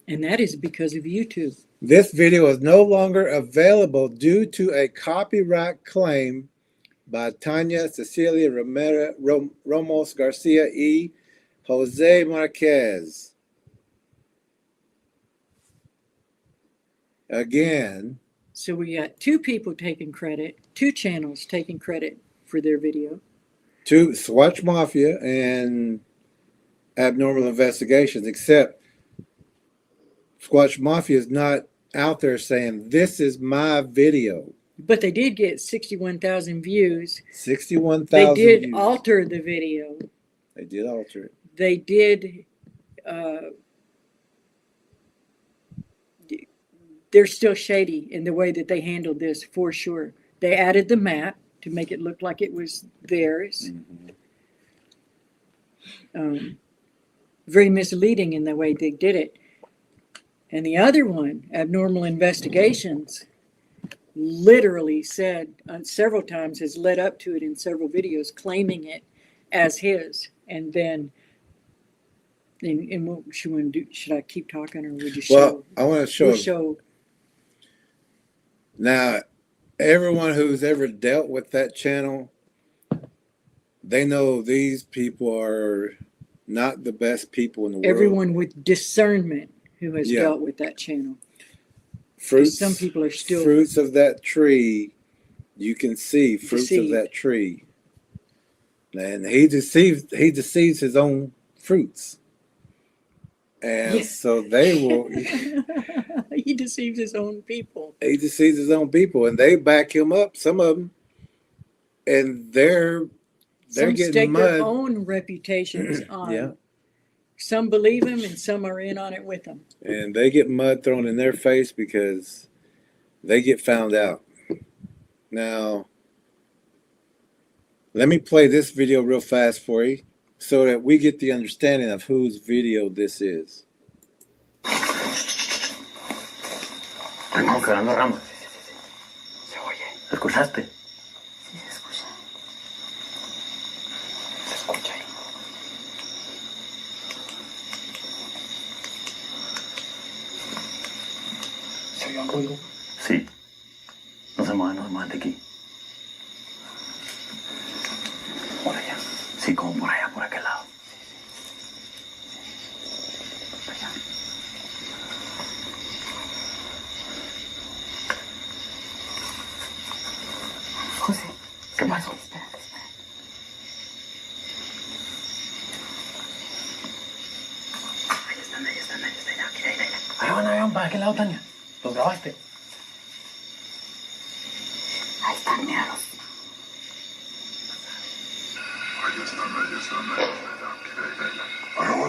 And that is because of YouTube. This video is no longer available due to a copyright claim by Tanya Cecilia Ramos Garcia y Jose Marquez. Again. So we got two people taking credit, two channels taking credit for their video. Two, Swatch Mafia and Abnormal Investigations, except Squatch Mafia is not out there saying, "This is my video." But they did get 61,000 views. 61,000 They did views. alter the video. They did alter it. They did. They're still shady in the way that they handled this, for sure. They added the map to make it look like it was theirs. Very misleading in the way they did it. And the other one, Abnormal Investigations, literally said several times, has led up to it in several videos, claiming it as his. And then, and what should we do? Should I keep talking, or would you show? Well, I want to show. We'll show. Now, everyone who's ever dealt with that channel, they know these people are not the best people in the world. Everyone with discernment who has dealt with that channel. Fruits. Some people are still fruits of that tree. You can see fruits of Deceived. that tree, and he deceives his own fruits, and so they will. He deceives his own people. He deceives his own people, and they back him up. Some of them, and they're Some getting stake their mud. own reputations on. Yeah. Some believe him, and some are in on it with him. And they get mud thrown in their face because they get found out. Now, let me play this video real fast for you so that we get the understanding of whose video this is. Estamos quebrando ramas. Se oye. ¿Escuchaste? Sí, se escucha. Se escucha ahí. ¿Se oye un ruido? Sí. No se mueve de aquí. Por allá. Sí, como por allá, por aquel lado. Por allá. José. ¿Qué pasó? Espera, espera. Ahí están, ahí están, ahí están. Ahí van, para aquel lado, Tania. ¿Los grabaste? Ahí están, míralos.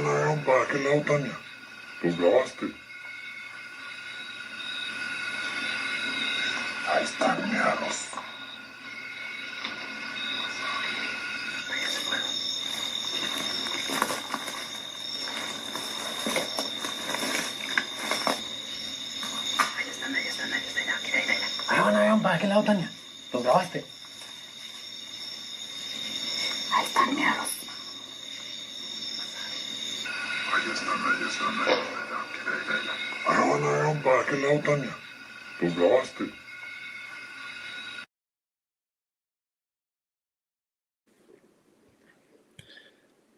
Ahí van para aquel lado, Tania. ¿Los grabaste? Ahí están, míralos. Ahí van, para aquel lado, Tania. ¿Los grabaste? Ahí están, míralos. Ahí van para aquel lado, Tania. ¿Los grabaste?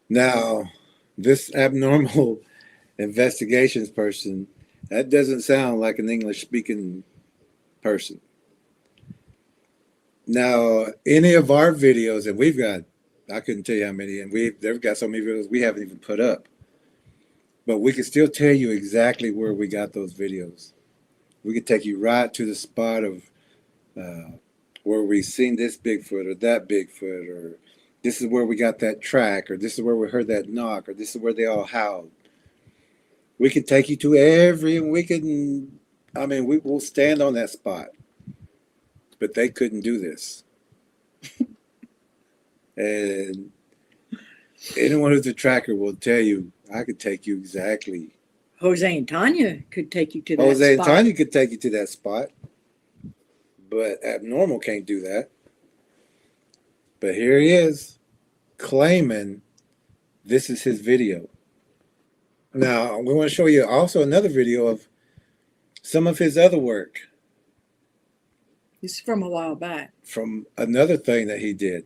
Now, this Abnormal Investigations person, that doesn't sound like an English-speaking person. Now, any of our videos, and we've got, I couldn't tell you how many, and they've got so many videos we haven't even put up. But we can still tell you exactly where we got those videos. We could take you right to the spot of where we seen this Bigfoot or that Bigfoot, or this is where we got that track, or this is where we heard that knock, or this is where they all howled. We could take you to we will stand on that spot. But they couldn't do this. And anyone who's a tracker will tell you, I could take you exactly. Jose and Tanya could take you to that Jose spot. and Tanya could take you to that spot. But abnormal can't do that. But here he is claiming this is his video. Now, we want to show you also another video of some of his other work. This is from a while back. From another thing that he did.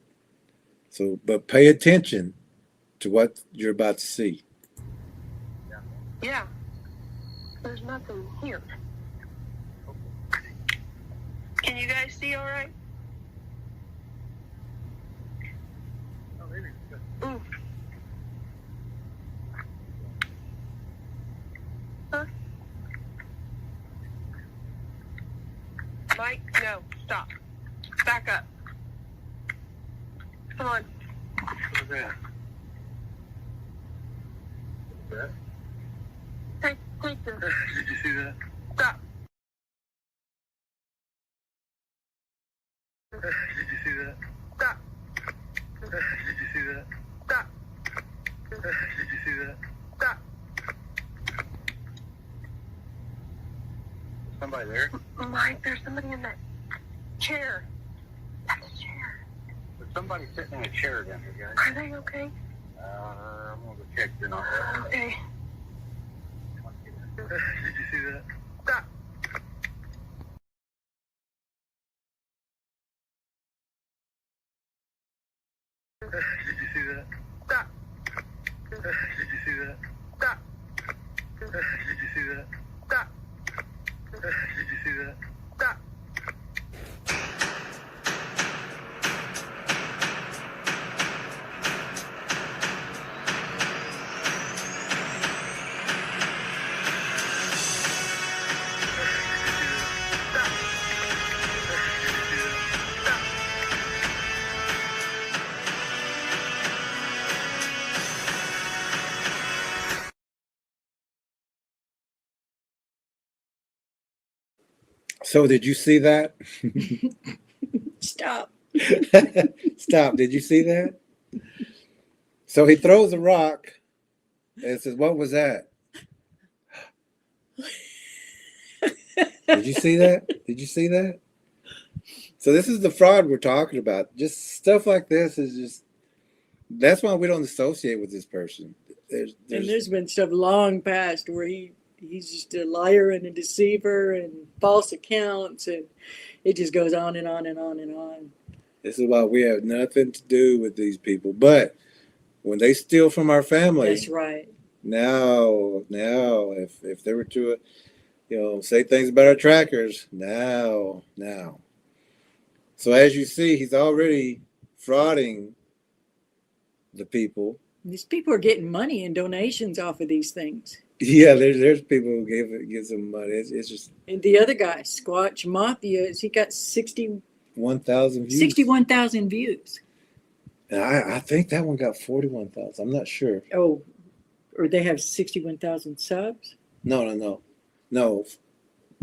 So, but pay attention to what you're about to see. Yeah. There's nothing here. Can you guys see all right? Ooh. Huh? Mike, no, stop. Back up. Come on. What's that? That? Take this. Did you see that? Stop. Did you see that? Stop. Did you see that? Stop. Did you see that? Stop. Somebody there? Mike, there's somebody in that chair. That's a chair. There's somebody sitting in a chair down here, guys. Are they okay? I'm gonna go check. They're not. Okay. Did you see that? Stop. Did you see that? Stop. Did you see that? Stop. Did you see that? Stop. Did you see that? Stop. So did you see that? Stop. Stop. Did you see that? So he throws a rock and says, what was that? Did you see that? Did you see that? So this is the fraud we're talking about. Just stuff like this is just, that's why we don't associate with this person. And there's been stuff long past where he's just a liar and a deceiver and false accounts, and it just goes on and on and on and on. This is why we have nothing to do with these people. But when they steal from our family, That's right. now, if they were to, say things about our trackers, now. So as you see, he's already frauding the people. These people are getting money and donations off of these things. Yeah, there's people who give some money. It's just And the other guy, Squatch Mafia, he got 61,000 views. 61,000 views. And I think that one got 41,000. I'm not sure. Oh, or they have 61,000 subs? No.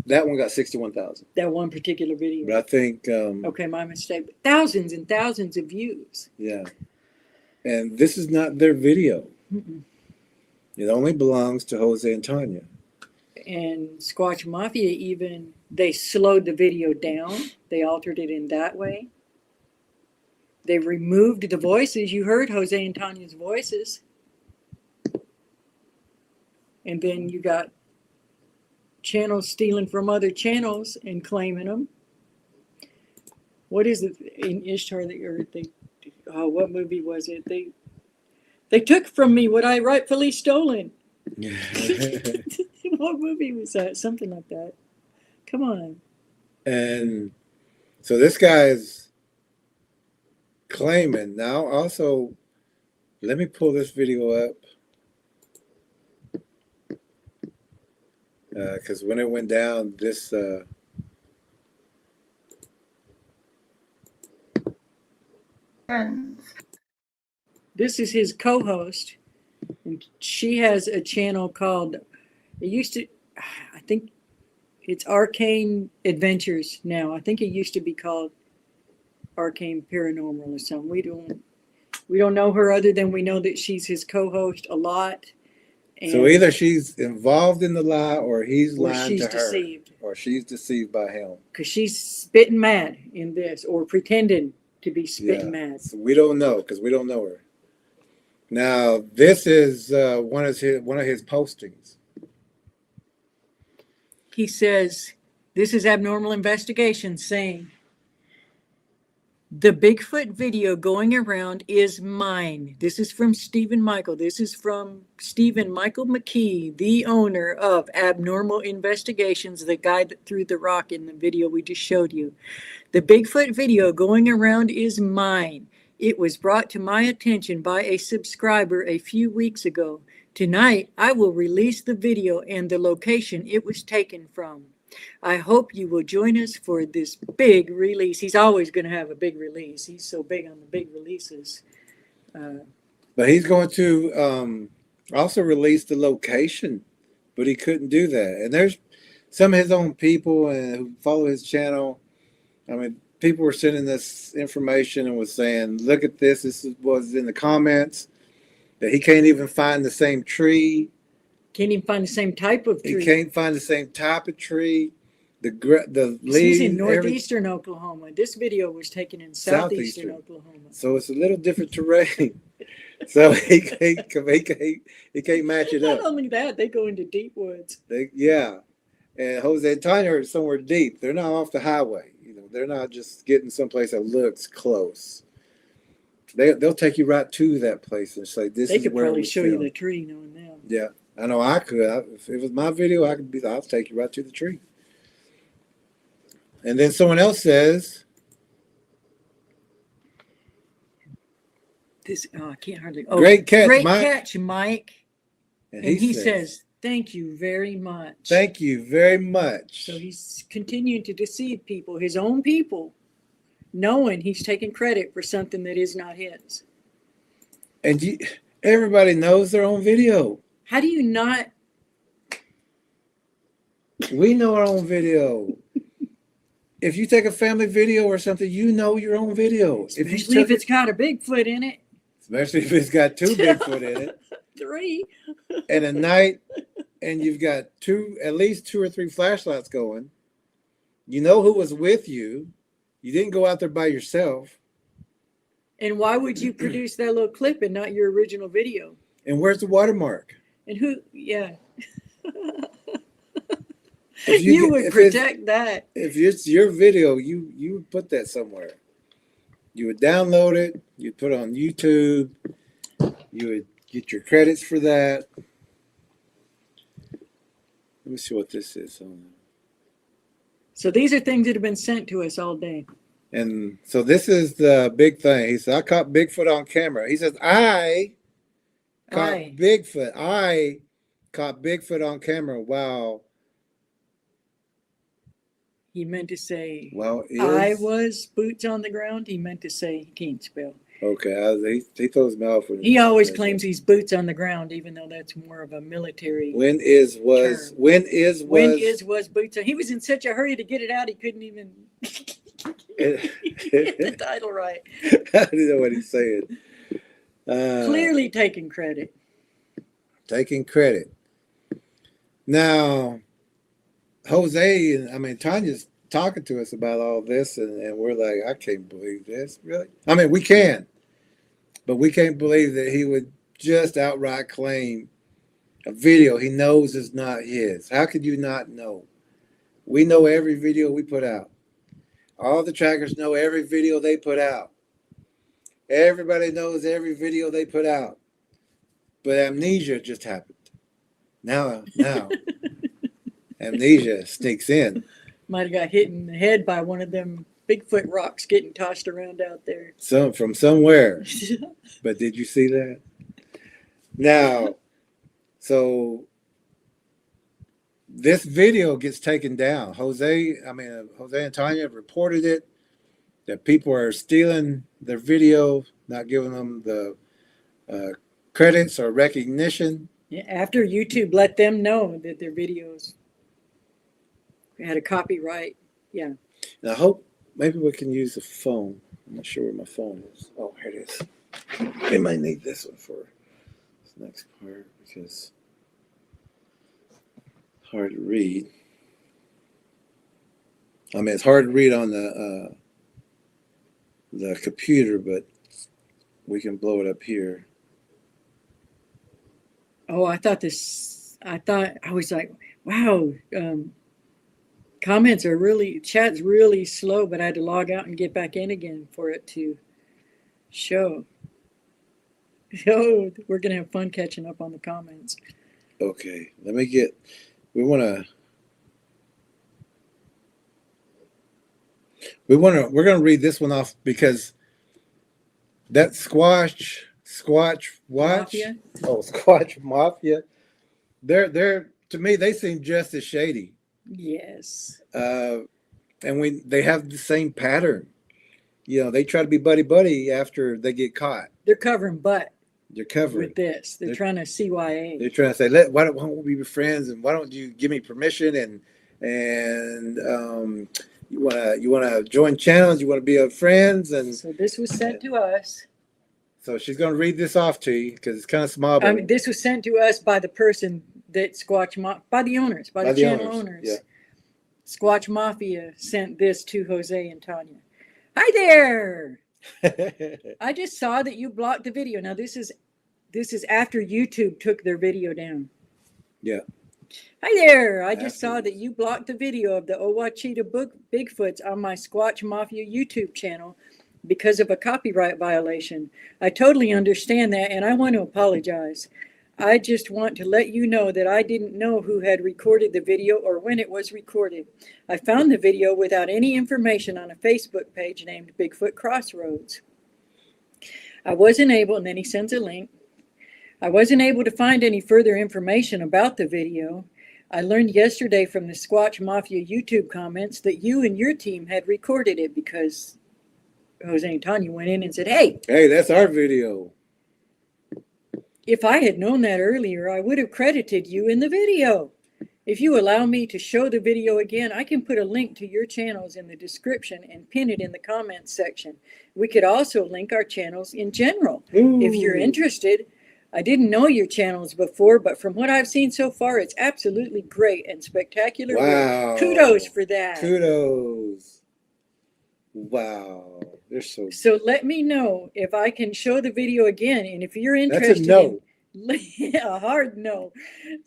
That one got 61,000. That one particular video. But I think Okay, my mistake. But thousands and thousands of views. yeah. And this is not their video. Mm-mm. It only belongs to Jose and Tanya. And Squatch Mafia even, they slowed the video down. They altered it in that way. They removed the voices. You heard Jose and Tanya's voices. And then you got channels stealing from other channels and claiming them. What is it in Ishtar that you're what movie was it? They took from me what I rightfully stolen. What movie was that? Something like that. Come on. And so this guy's claiming now. Also, let me pull this video up. Because when it went down, this This is his co-host, and she has a channel called, it used to, I think it's Arcane Adventures now. I think it used to be called Arcane Paranormal or something. We don't know her other than we know that she's his co-host a lot. so either she's involved in the lie, or he's or lying she's to her, deceived, or she's deceived by him. because she's spitting mad in this, or pretending to be spitting mad. So we don't know, because we don't know her. Now this is one of his postings. He says, this is Abnormal Investigation saying, the Bigfoot video going around is mine. This is from Stephen Michael. This is from Stephen Michael McKee, the owner of Abnormal Investigations, the guy that threw the rock in the video we just showed you. The Bigfoot video going around is mine. It was brought to my attention by a subscriber a few weeks ago. Tonight, I will release the video and the location it was taken from. I hope you will join us for this big release. He's always going to have a big release. He's so big on the big releases. But he's going to also release the location, but he couldn't do that. And there's some of his own people who follow his channel. I mean, people were sending this information and was saying, look at this. This was in the comments, that he can't even find the same tree. Can't even find the same type of tree. He can't find the same type of tree. The leaves. He's in northeastern Oklahoma. This video was taken in southeastern Oklahoma. So it's a little different terrain. So he can't match it up. Not only that, they go into deep woods. Yeah. And Jose and Tanya are somewhere deep. They're not off the highway. You know, they're not just getting someplace that looks close. They'll take you right to that place and say, this is where they could probably show you the tree knowing them. Yeah. I know I could. If it was my video, I'll take you right to the tree. And then someone else says, "This I can't hardly." Great catch, great Mike. Catch, Mike. And he says, "Thank you very much." Thank you very much. So he's continuing to deceive people, his own people, knowing he's taking credit for something that is not his. And everybody knows their own video. How do you not? We know our own video. If you take a family video or something, you know your own video. Especially if it's got a Bigfoot in it. Especially if it's got 2 Bigfoot in it. 3. And a night, and you've got at least 2 or 3 flashlights going. You know who was with you. You didn't go out there by yourself. And why would you produce that little clip and not your original video? And where's the watermark? And who, yeah. If you would protect that. If it's your video, you would put that somewhere. You would download it. You'd put it on YouTube. You would get your credits for that. Let me see what this is. So these are things that have been sent to us all day. And so this is the big thing. He said, I caught Bigfoot on camera. He says, I caught Bigfoot. I caught Bigfoot on camera. Wow. He meant to say, well, I was boots on the ground. He meant to say, he can't spell. Okay, he throws me off. He always claims he's boots on the ground, even though that's more of a military When is was term. When is was boots on. He was in such a hurry to get it out, he couldn't even get the title right. I don't know what he's saying. Clearly taking credit. Taking credit. Now, Jose, I mean, Tanya's talking to us about all this, and we're like, I can't believe this, really. I mean, we can, but we can't believe that he would just outright claim a video he knows is not his. How could you not know? We know every video we put out. All the trackers know every video they put out. Everybody knows every video they put out. But amnesia just happened. Now, amnesia sneaks in. Might have got hit in the head by one of them Bigfoot rocks getting tossed around out there. From somewhere. But did you see that? Now, so this video gets taken down. Jose and Tanya reported it, that people are stealing their video, not giving them the credits or recognition. Yeah, after YouTube let them know that their videos had a copyright. Yeah. And I hope maybe we can use the phone. I'm not sure where my phone is. Oh, here it is. We might need this one for this next part because it's hard to read. I mean, it's hard to read on the computer, but we can blow it up here. Oh, I was like, wow, comments are really, chat's really slow, but I had to log out and get back in again for it to show. Oh, we're going to have fun catching up on the comments. Okay, we're going to read this one off because that Squatch Mafia? Oh, Squatch Mafia. They're to me, they seem just as shady. Yes. And they have the same pattern. You know, they try to be buddy after they get caught. They're covering butt. They're covering with this. They're trying to CYA. They're trying to say, why don't we be friends, and why don't you give me permission, and you wanna join channels, you want to be our friends, and so this was sent to us. So she's going to read this off to you because it's kind of small. But I mean, this was sent to us by the person that by the owners, by the channel owners. Yeah. Squatch Mafia sent this to Jose and Tanya. Hi there. I just saw that you blocked the video. Now this is after YouTube took their video down. Yeah. Hi there. I just saw that you blocked the video of the Owachita Bigfoots on my Squatch Mafia YouTube channel because of a copyright violation. I totally understand that, and I want to apologize. I just want to let you know that I didn't know who had recorded the video or when it was recorded. I found the video without any information on a Facebook page named Bigfoot Crossroads. I wasn't able, and then he sends a link. I wasn't able to find any further information about the video. I learned yesterday from the Squatch Mafia YouTube comments that you and your team had recorded it because Jose and Tanya went in and said, hey, that's our video. If I had known that earlier, I would have credited you in the video. If you allow me to show the video again, I can put a link to your channels in the description and pin it in the comments section. We could also link our channels in general. Ooh. If you're interested. I didn't know your channels before, but from what I've seen so far, it's absolutely great and spectacular. Wow. Kudos for that. Kudos. Wow. They're so. So let me know if I can show the video again, and if you're interested. That's a no. A hard no.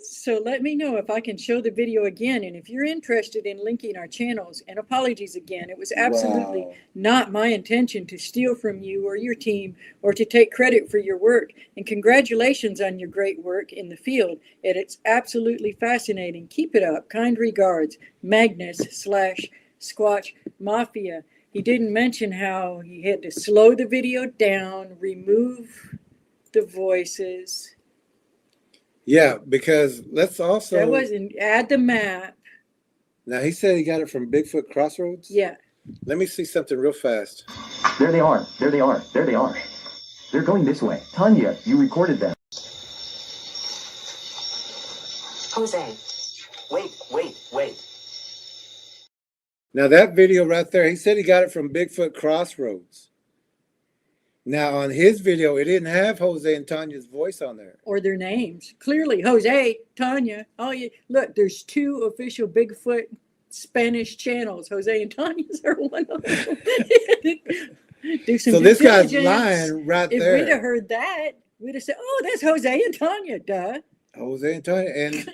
So let me know if I can show the video again, and if you're interested in linking our channels. And apologies again, it was absolutely not my intention to steal from you or your team or to take credit for your work. And congratulations on your great work in the field. It's absolutely fascinating. Keep it up. Kind regards, Magnus/Squatch Mafia. He didn't mention how he had to slow the video down, remove the voices. Yeah, because let's also. That wasn't add the map. Now he said he got it from Bigfoot Crossroads. Yeah. Let me see something real fast. There they are. There they are. There they are. They're going this way. Tanya, you recorded them. Jose, wait. Now that video right there, he said he got it from Bigfoot Crossroads. Now on his video, it didn't have Jose and Tanya's voice on there. Or their names. Clearly, Jose, Tanya. Oh, yeah. Look, there's 2 official Bigfoot Spanish channels. Jose and Tanya's are one of them. Do some so due this guy's diligence. lying right if there. If we'd have heard that, we'd have said, oh, that's Jose and Tanya, duh. Jose and Tanya. And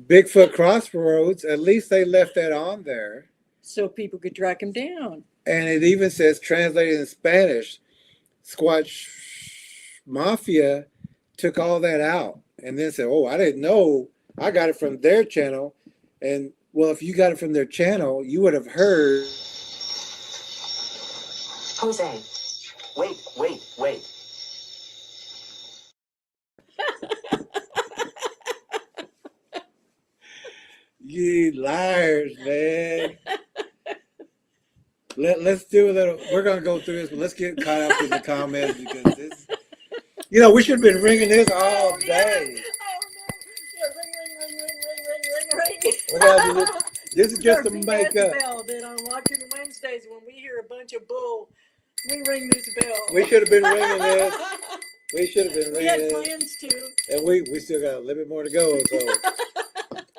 Bigfoot Crossroads, at least they left that on there. So people could track him down. And it even says translated in Spanish. Squatch Mafia took all that out and then said, oh, I didn't know. I got it from their channel. And, well, if you got it from their channel, you would have heard. Jose, wait. You liars, man. Let's do a little. We're gonna go through this, but let's get caught up in the comments because this. You know, we should have been ringing this all day. We gotta do this. This is just a makeup. Bell that on Watching Wednesdays, when we hear a bunch of bull, we ring this bell. We should have been ringing this. We should have been We had ringing this. plans to. And we still got a little bit more to go. So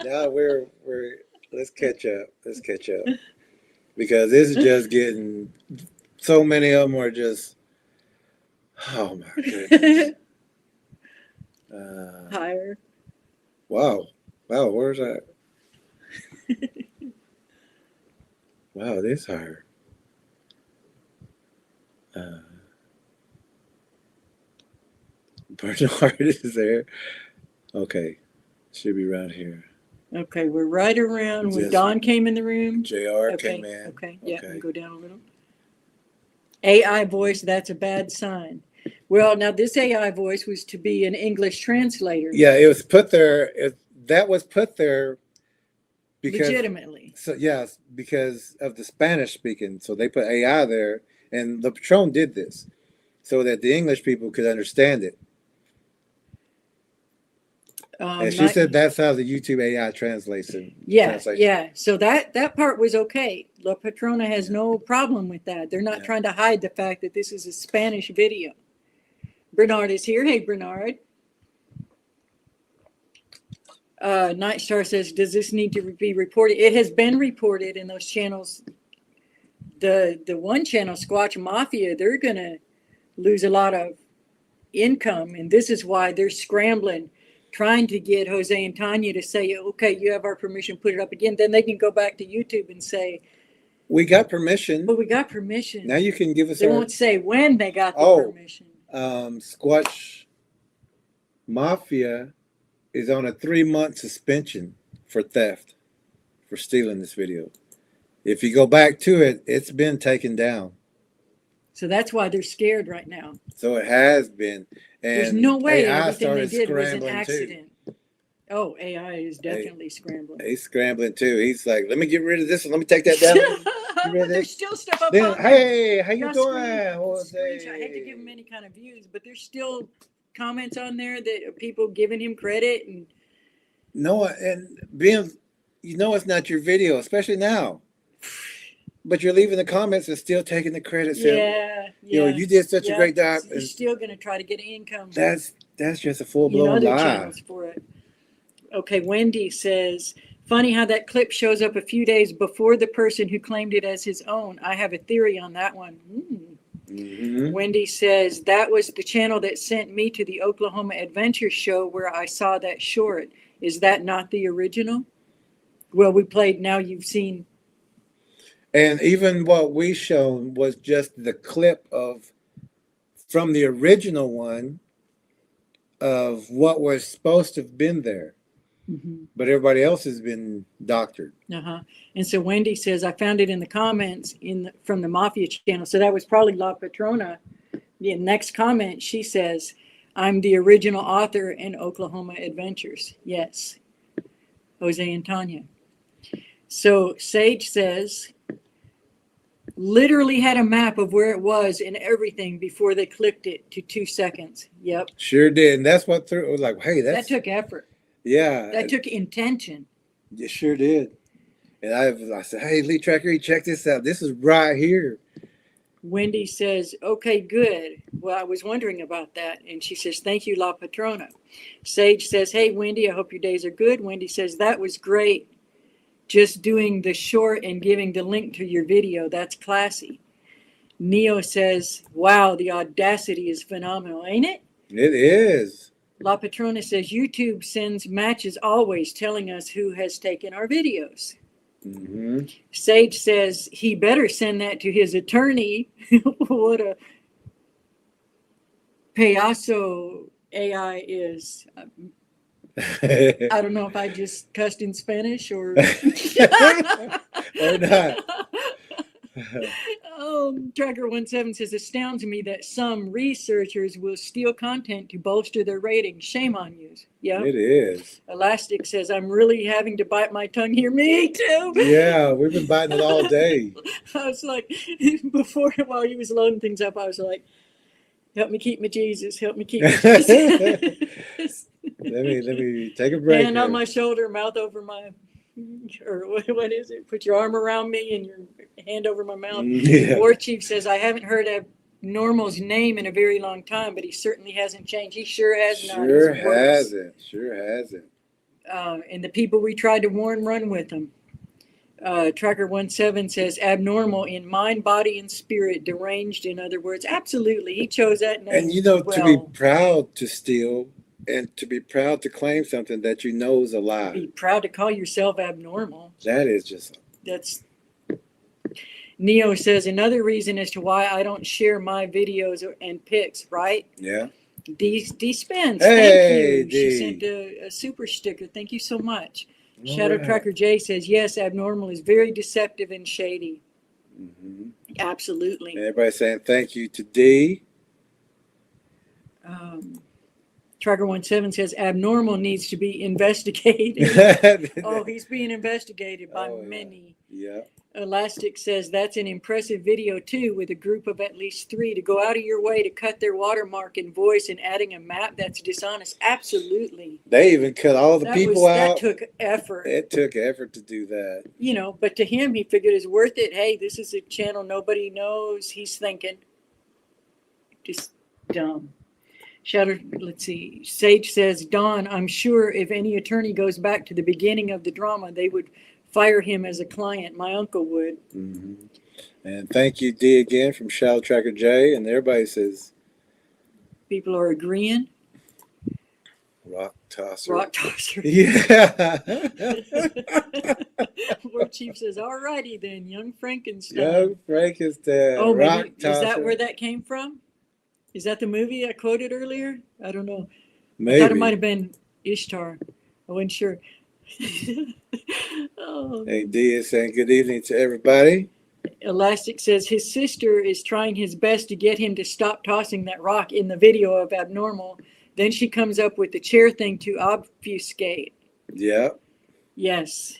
now we're let's catch up. Let's catch up. Because this is just getting, so many of them are just, oh my goodness. Higher. Wow. Wow, where's that? Wow, this higher. Bernard is there. Okay. Should be right here. Okay, we're right around when Just- Don came in the room. JR Okay, came in. okay, yeah, Okay. we go down a little. AI voice, that's a bad sign. Well, now this AI voice was to be an English translator. Yeah, it was put there. That was put there because Legitimately. So yes, because of the Spanish speaking. So they put AI there, and the Patron did this so that the English people could understand it. And she said that's how the YouTube AI translates it. Yeah. So that part was okay. La Patrona has no problem with that. They're not trying to hide the fact that this is a Spanish video. Bernard is here. Hey, Bernard. Night Star says, does this need to be reported? It has been reported in those channels. The one channel, Squatch Mafia, they're going to lose a lot of income. And this is why they're scrambling, trying to get Jose and Tanya to say, okay, you have our permission, put it up again. Then they can go back to YouTube and say, we got permission. but we got permission. Now you can give us They won't say when they got the permission. Squatch Mafia is on a 3-month suspension for theft, for stealing this video. If you go back to it, it's been taken down. So that's why they're scared right now. So it has been. And There's no way AI everything they started did was an scrambling, accident. Oh, AI is definitely scrambling. He's scrambling too. He's like, let me get rid of this and let me take that down. Get rid of There's this. still stuff up Then, on there. hey, how you Got doing? screenshot. I hate to give him any kind of views, but there's still comments on there that are people giving him credit. And No, and being, you know, it's not your video, especially now. But you're leaving the comments and still taking the credit. Saying, you know, you did such a great job. You're still going to try to get income. That's just a full blown lie. Channels for it. Okay, Wendy says, funny how that clip shows up a few days before the person who claimed it as his own. I have a theory on that one. Wendy says, that was the channel that sent me to the Oklahoma Adventure Show where I saw that short. Is that not the original? Well, we played Now You've Seen. And even what we shown was just the clip of from the original one of what was supposed to have been there. But everybody else has been doctored. And so Wendy says, I found it in the comments from the Mafia channel. So that was probably La Patrona. The next comment, she says, I'm the original author in Oklahoma Adventures. Yes. Jose and Tanya. So Sage says, literally had a map of where it was and everything before they clicked it to 2 seconds. Yep. Sure did. And that's what threw it was like, hey, that took effort. Yeah. That took intention. You sure did. And I said, hey, Lee Tracker, check this out. This is right here. Wendy says, okay, good. Well, I was wondering about that. And she says, thank you, La Patrona. Sage says, hey, Wendy, I hope your days are good. Wendy says, that was great. Just doing the short and giving the link to your video. That's classy. Neo says, wow, the audacity is phenomenal, ain't it? It is. La Patrona says, YouTube sends matches always telling us who has taken our videos. Sage says, he better send that to his attorney. What a payaso AI is. I don't know if I just cussed in Spanish or or not. Tracker 17 says, astounds me that some researchers will steal content to bolster their ratings. Shame on you. Yeah. It is. Elastic says, I'm really having to bite my tongue here. Me too. Yeah, we've been biting it all day. I was like, before, while he was loading things up, I was like, help me keep my Jesus. Help me keep my Jesus. Let me take a break. Hand on my shoulder, mouth over my, or what is it? Put your arm around me and your hand over my mouth. Yeah. War Chief says, I haven't heard Abnormal's name in a very long time, but he certainly hasn't changed. He sure has not. Sure He's worse. hasn't. And the people we tried to warn run with him. Tracker 17 says, abnormal in mind, body, and spirit, deranged, in other words. Absolutely. He chose that name. And you know, well. to be proud to steal and to be proud to claim something that you know is a lie. Be proud to call yourself abnormal. That is just. That's. Neo says, another reason as to why I don't share my videos and pics, right? Yeah. D Spence, Hey, thank you. D. She sent a super sticker. Thank you so much. All Shadow right. Tracker J says, yes, abnormal is very deceptive and shady. Mm-hmm. Absolutely. And everybody's saying thank you to D. Tracker 17 says, abnormal needs to be investigated. Oh, he's being investigated by Oh, yeah. many. Yeah. Elastic says, that's an impressive video too, with a group of at least 3 to go out of your way to cut their watermark and voice and adding a map that's dishonest. Absolutely. They even cut all the people out. That took effort. It took effort to do that. You know, but to him, he figured it's worth it. Hey, this is a channel nobody knows. He's thinking. Just dumb. Shadow, let's see. Sage says, Don, I'm sure if any attorney goes back to the beginning of the drama, they would fire him as a client. My uncle would. Mm-hmm. And thank you, D, again from Shadow Tracker J. And everybody says, People are agreeing. rock tosser. Rock tosser. Yeah. War Chief says, all righty then, young Frankenstein. Young Frankenstein. Oh, rock maybe, tosser. is that where that came from? Is that the movie I quoted earlier? I don't know. Maybe. I thought it might have been Ishtar. I wasn't sure. Oh. Hey, D is saying good evening to everybody. Elastic says his sister is trying his best to get him to stop tossing that rock in the video of Abnormal. Then she comes up with the chair thing to obfuscate. Yeah. Yes.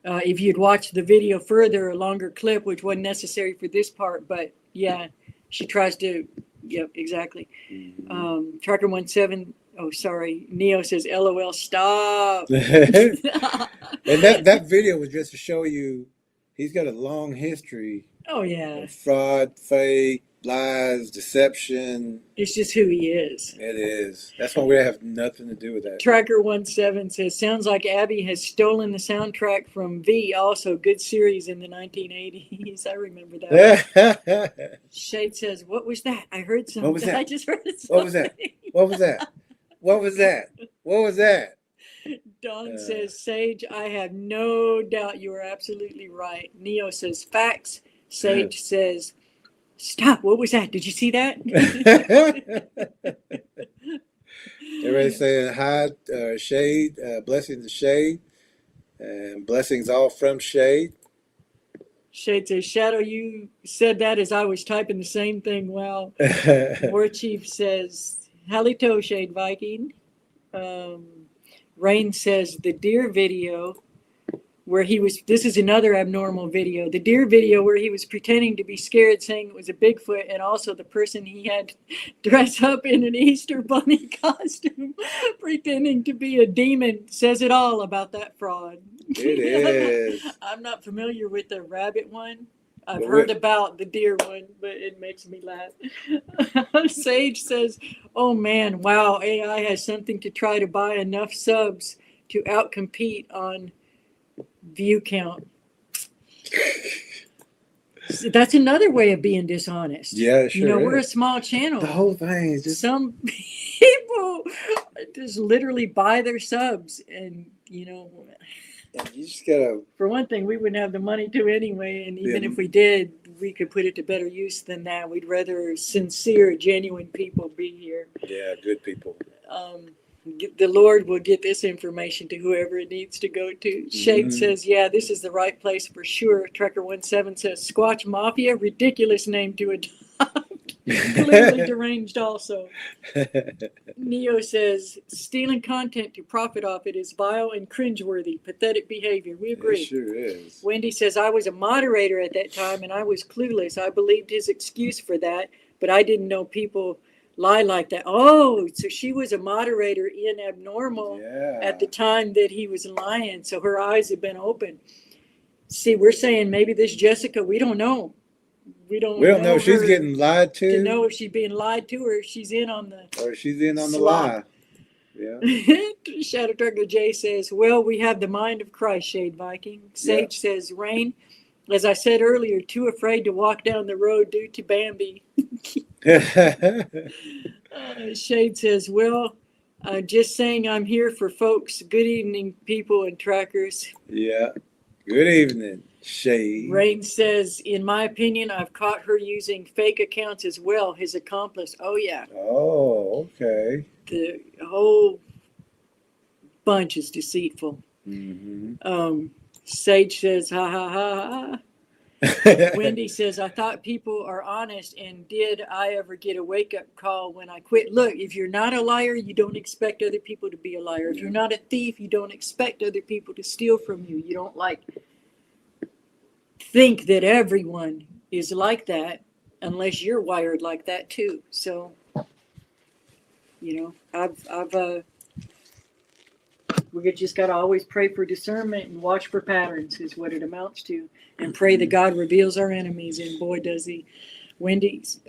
If you'd watched the video further, a longer clip, which wasn't necessary for this part, but yeah, she tries to, yep, exactly. Mm-hmm. Tracker 17, oh, sorry. Neo says, LOL, stop. And that video was just to show you he's got a long history Oh, yeah. of fraud, fake, lies, deception. It's just who he is. It is. That's why we have nothing to do with that. Tracker 17 says, sounds like Abby has stolen the soundtrack from V, also good series in the 1980s. I remember that. Shade says, what was that? I heard something. What was that? I just heard something. What was that? What was that? What was that? What was that? Don says, Sage, I have no doubt you are absolutely right. Neo says, facts. Sage says, stop. What was that? Did you see that? Everybody saying hi, Shade, blessings to Shade, and blessings all from Shade. Shade says, Shadow, you said that as I was typing the same thing. Wow. War Chief says, Halito, Shade Viking. Rain says, the deer video where he was, this is another abnormal video, the deer video where he was pretending to be scared, saying it was a Bigfoot, and also the person he had dressed up in an Easter bunny costume, pretending to be a demon, says it all about that fraud. It is. I'm not familiar with the rabbit one. I've Well, heard about the deer one, but it makes me laugh. Sage says, oh man, wow, AI has something to try to buy enough subs to outcompete on view count. So that's another way of being dishonest. Yeah, it sure You know, is. we're a small channel. The whole thing is just Some people just literally buy their subs, and you know, you just gotta. for one thing, we wouldn't have the money to anyway, and even Yeah. if we did, we could put it to better use than that. We'd rather sincere, genuine people be here. Yeah, good people. the Lord will get this information to whoever it needs to go to. Shade says, yeah, this is the right place for sure. Trekker17 says, Squatch Mafia, ridiculous name to adopt. Clearly deranged also. Neo says, stealing content to profit off it is vile and cringeworthy, pathetic behavior. We agree. It sure is. Wendy says, I was a moderator at that time and I was clueless. I believed his excuse for that, but I didn't know people lie like that. Oh, so she was a moderator in Abnormal at the time that he was lying. So her eyes have been open. See, we're saying maybe this Jessica, we don't know. We don't know if she's getting lied to know if she's being lied to or if she's in on the lie. Yeah. Shadow Trucker J says, well, we have the mind of Christ, Shade Viking. Sage says, Rain, as I said earlier, too afraid to walk down the road due to Bambi. Shade says, well, just saying I'm here for folks. Good evening, people and trackers. Yeah. Good evening, Shade. Rain says, in my opinion, I've caught her using fake accounts as well. His accomplice. Oh, yeah. Oh, okay. The whole bunch is deceitful. Sage says, ha, ha, ha, ha. Wendy says, I thought people are honest, and did I ever get a wake-up call when I quit? Look, if you're not a liar, you don't expect other people to be a liar. If you're not a thief, you don't expect other people to steal from you. You don't think that everyone is like that unless you're wired like that too. So, we just got to always pray for discernment and watch for patterns is what it amounts to. And pray that God reveals our enemies. And boy, does he. Wendy's,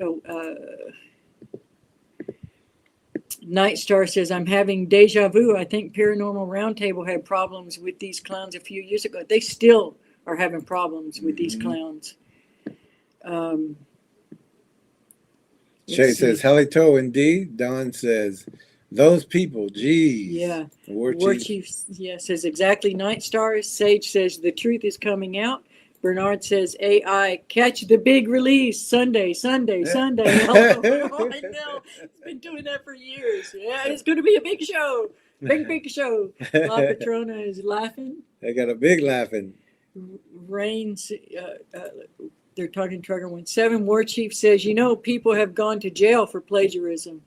Night Star says, I'm having deja vu. I think Paranormal Roundtable had problems with these clowns a few years ago. They still are having problems with these clowns. Shay says, Halito indeed. Don says, those people, geez. Yeah. War Chief says exactly. Night Star. Sage says the truth is coming out. Bernard says AI, catch the big release Sunday. Oh, I know. It's been doing that for years. Yeah, it's going to be a big show. Big show. La Patrona is laughing. They got a big laughing. Rains, they're talking Trucker17. War Chief says, people have gone to jail for plagiarism.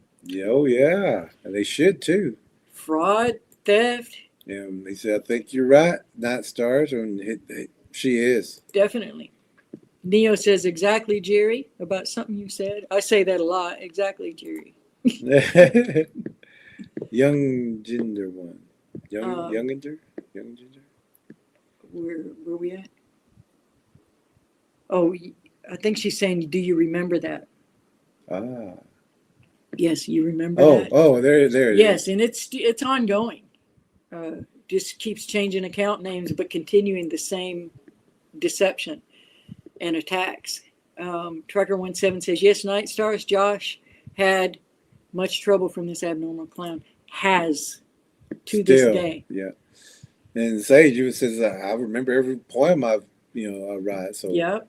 Oh, yeah. And they should, too. Fraud, theft. Yeah, he said, I think you're right, Night Stars. And she is. Definitely. Neo says, exactly, Jerry, about something you said. I say that a lot. Exactly, Jerry. Young Ginger one. Young Ginger? Where we at? Oh, I think she's saying, do you remember that? Ah. Yes, you remember that? Oh, there it is. Yes, and it's ongoing. Just keeps changing account names, but continuing the same deception and attacks. Trucker17 says, yes, Night Stars, Josh had much trouble from this abnormal clown. Has to this day. Yeah. And Sage says, I remember every poem I write. So Yeah.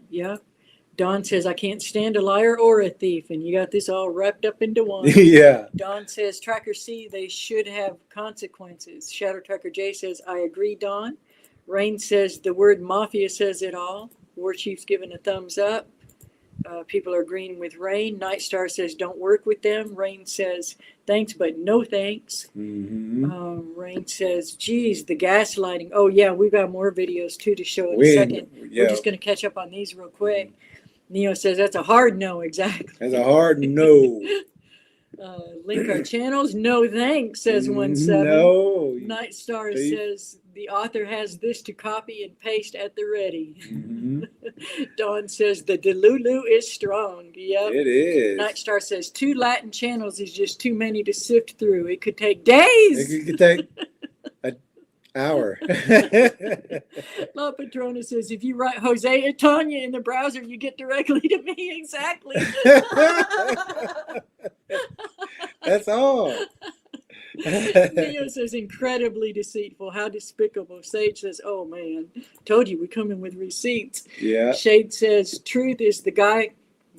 Don says, I can't stand a liar or a thief, and you got this all wrapped up into one. Yeah. Don says, Tracker C, they should have consequences. Shadow Tracker J says, I agree, Don. Rain says, the word mafia says it all. War Chief's giving a thumbs up. People are agreeing with Rain. Night Star says, don't work with them. Rain says, thanks, but no thanks. Rain says, geez, the gaslighting. Oh, yeah, we've got more videos, too, to show in a second. We're just going to catch up on these real quick. Neo says, that's a hard no, exactly. That's a hard no. Link our channels. No thanks, says 17. No. Night Star says, the author has this to copy and paste at the ready. Dawn says, the Delulu is strong. Yep. It is. Night Star says, 2 Latin channels is just too many to sift through. It could take days. It could take an hour. La Patrona says, if you write Jose and Tanya in the browser, you get directly to me. Exactly. That's all. Neo says, incredibly deceitful. How despicable. Sage says, oh, man. Told you we come in with receipts. Yeah. Shade says, truth is the guy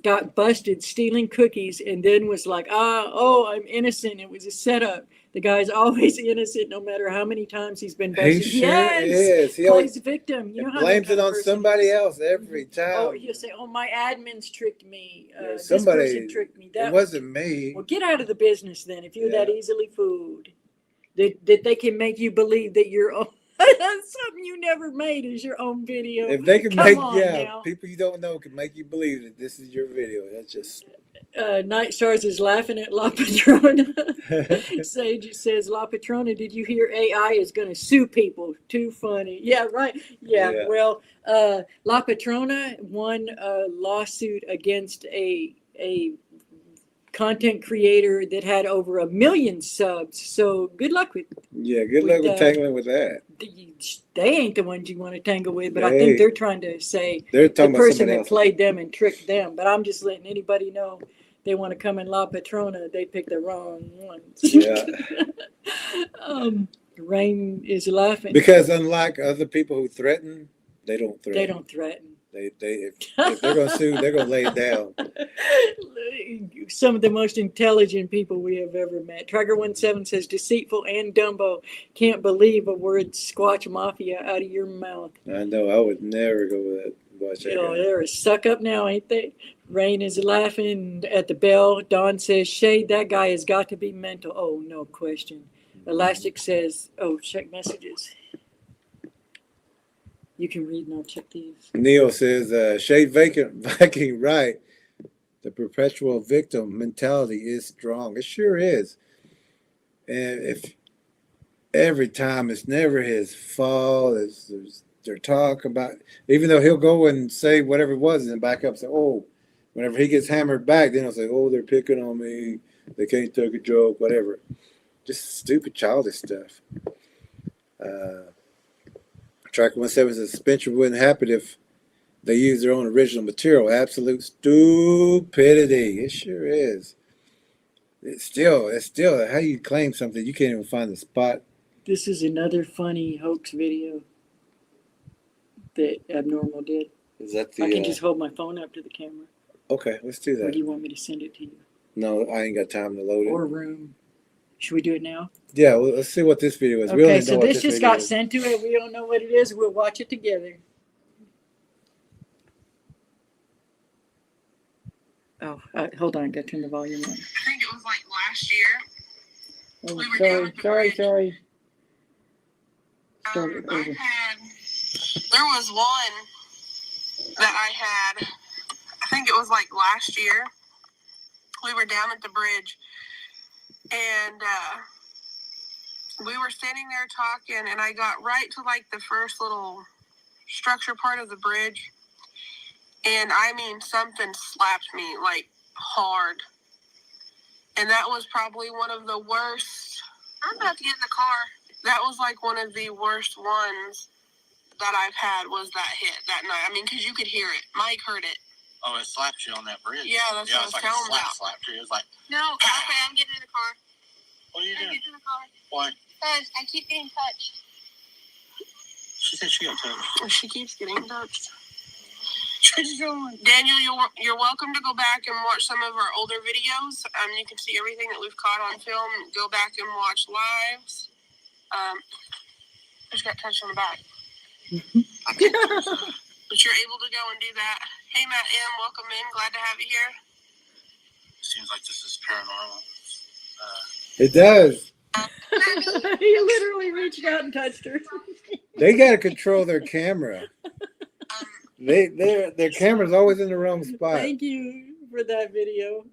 got busted stealing cookies and then was like, I'm innocent. It was a setup. The guy's always innocent, no matter how many times he's been He busted. sure Yes, is. He plays always victim. You know how that blames kind it of on person somebody is. else every Oh, time. he'll say, "Oh, my admins tricked me. Yeah, This person somebody. tricked me." It That wasn't me. Well, get out of the business then. If you're that Yeah. easily fooled, that they can make you believe that your own something you never made is your own video. If they can Come make, on now. people you don't know can make you believe that this is your video. That's just. Night Stars is laughing at La Patrona. Sage says, La Patrona, did you hear AI is going to sue people? Too funny. Yeah, right. Yeah. Well, La Patrona won a lawsuit against a content creator that had over 1 million subs. So good luck with Good luck with tangling with that. They ain't the ones you want to tangle with, but I They- think they're trying to say They're the talking about person somebody that else. played them and tricked them. But I'm just letting anybody know they want to come in La Patrona, they picked the wrong ones. Yeah. Rain is laughing. Because unlike other people who threaten, they don't threaten. They don't threaten. If they're gonna sue, they're gonna lay it down. Some of the most intelligent people we have ever met. Trigger17 says, deceitful and Dumbo. Can't believe a word Squatch Mafia out of your mouth. I know. I would never go with that. Watch that guy. They're a suck up now, ain't they? Rain is laughing at the bell. Dawn says, Shade, that guy has got to be mental. Oh, no question. Elastic says, oh, check messages. You can read and I'll check these. Neil says, Shade Viking, right. The perpetual victim mentality is strong. It sure is. And if every time it's never his fault, they're talking about, even though he'll go and say whatever it was and then back up and say, oh, whenever he gets hammered back, then he'll say, oh, they're picking on me. They can't take a joke, whatever. Just stupid, childish stuff. Tracker 17 says Spencer wouldn't happen if they use their own original material. Absolute stupidity. It sure is. It's still how you claim something you can't even find the spot. This is another funny hoax video that Abnormal did. Is that the? I can just hold my phone up to the camera. Okay, let's do Or that. do you want me to send it to you? No, I ain't got time to load it. Or room. Should we do it now? Yeah, well, let's see what this video is. Okay, so this just got sent to it. We don't know what it is. We'll watch it together. Oh, hold on. I got to turn the volume on. I think it was like last year. Oh, We were down at the sorry. bridge. Start it over. There was one that I had, I think it was like last year. We were down at the bridge and we were sitting there talking and I got right to like the first little structure part of the bridge. And I mean, something slapped me like hard. And that was probably one of the worst. I'm about to get in the car. That was like one of the worst ones that I've had was that hit that night. I mean, because you could hear it. Mike heard it. Oh, it slapped you on that bridge. Yeah, that's what I was like telling a slap about. slapped you. It was like, No, okay, I'm getting in the car. what are you I'm doing? getting in the car. Why? Because I keep getting touched. She said she got touched. She keeps getting touched. Daniel, you're welcome to go back and watch some of our older videos. You can see everything that we've caught on film. Go back and watch lives. I just got touched on the back. But you're able to go and do that. Hey, Matt M., welcome in. Glad to have you here. Seems like this is paranormal. It does. He literally reached out and touched her. They got to control their camera. Their camera's always in the wrong spot. Thank you for that video.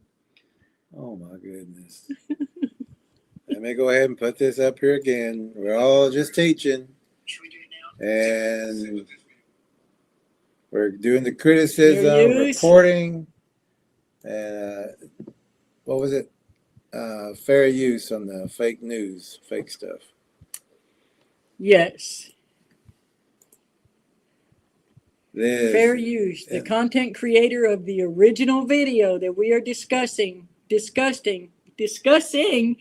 Oh my goodness. Let me go ahead and put this up here again. We're all just teaching. And we're doing the criticism, Fair use. reporting, and what was it? Fair use on the fake news, fake stuff. Yes. This, Fair use. The content creator of the original video that we are discussing the disgusting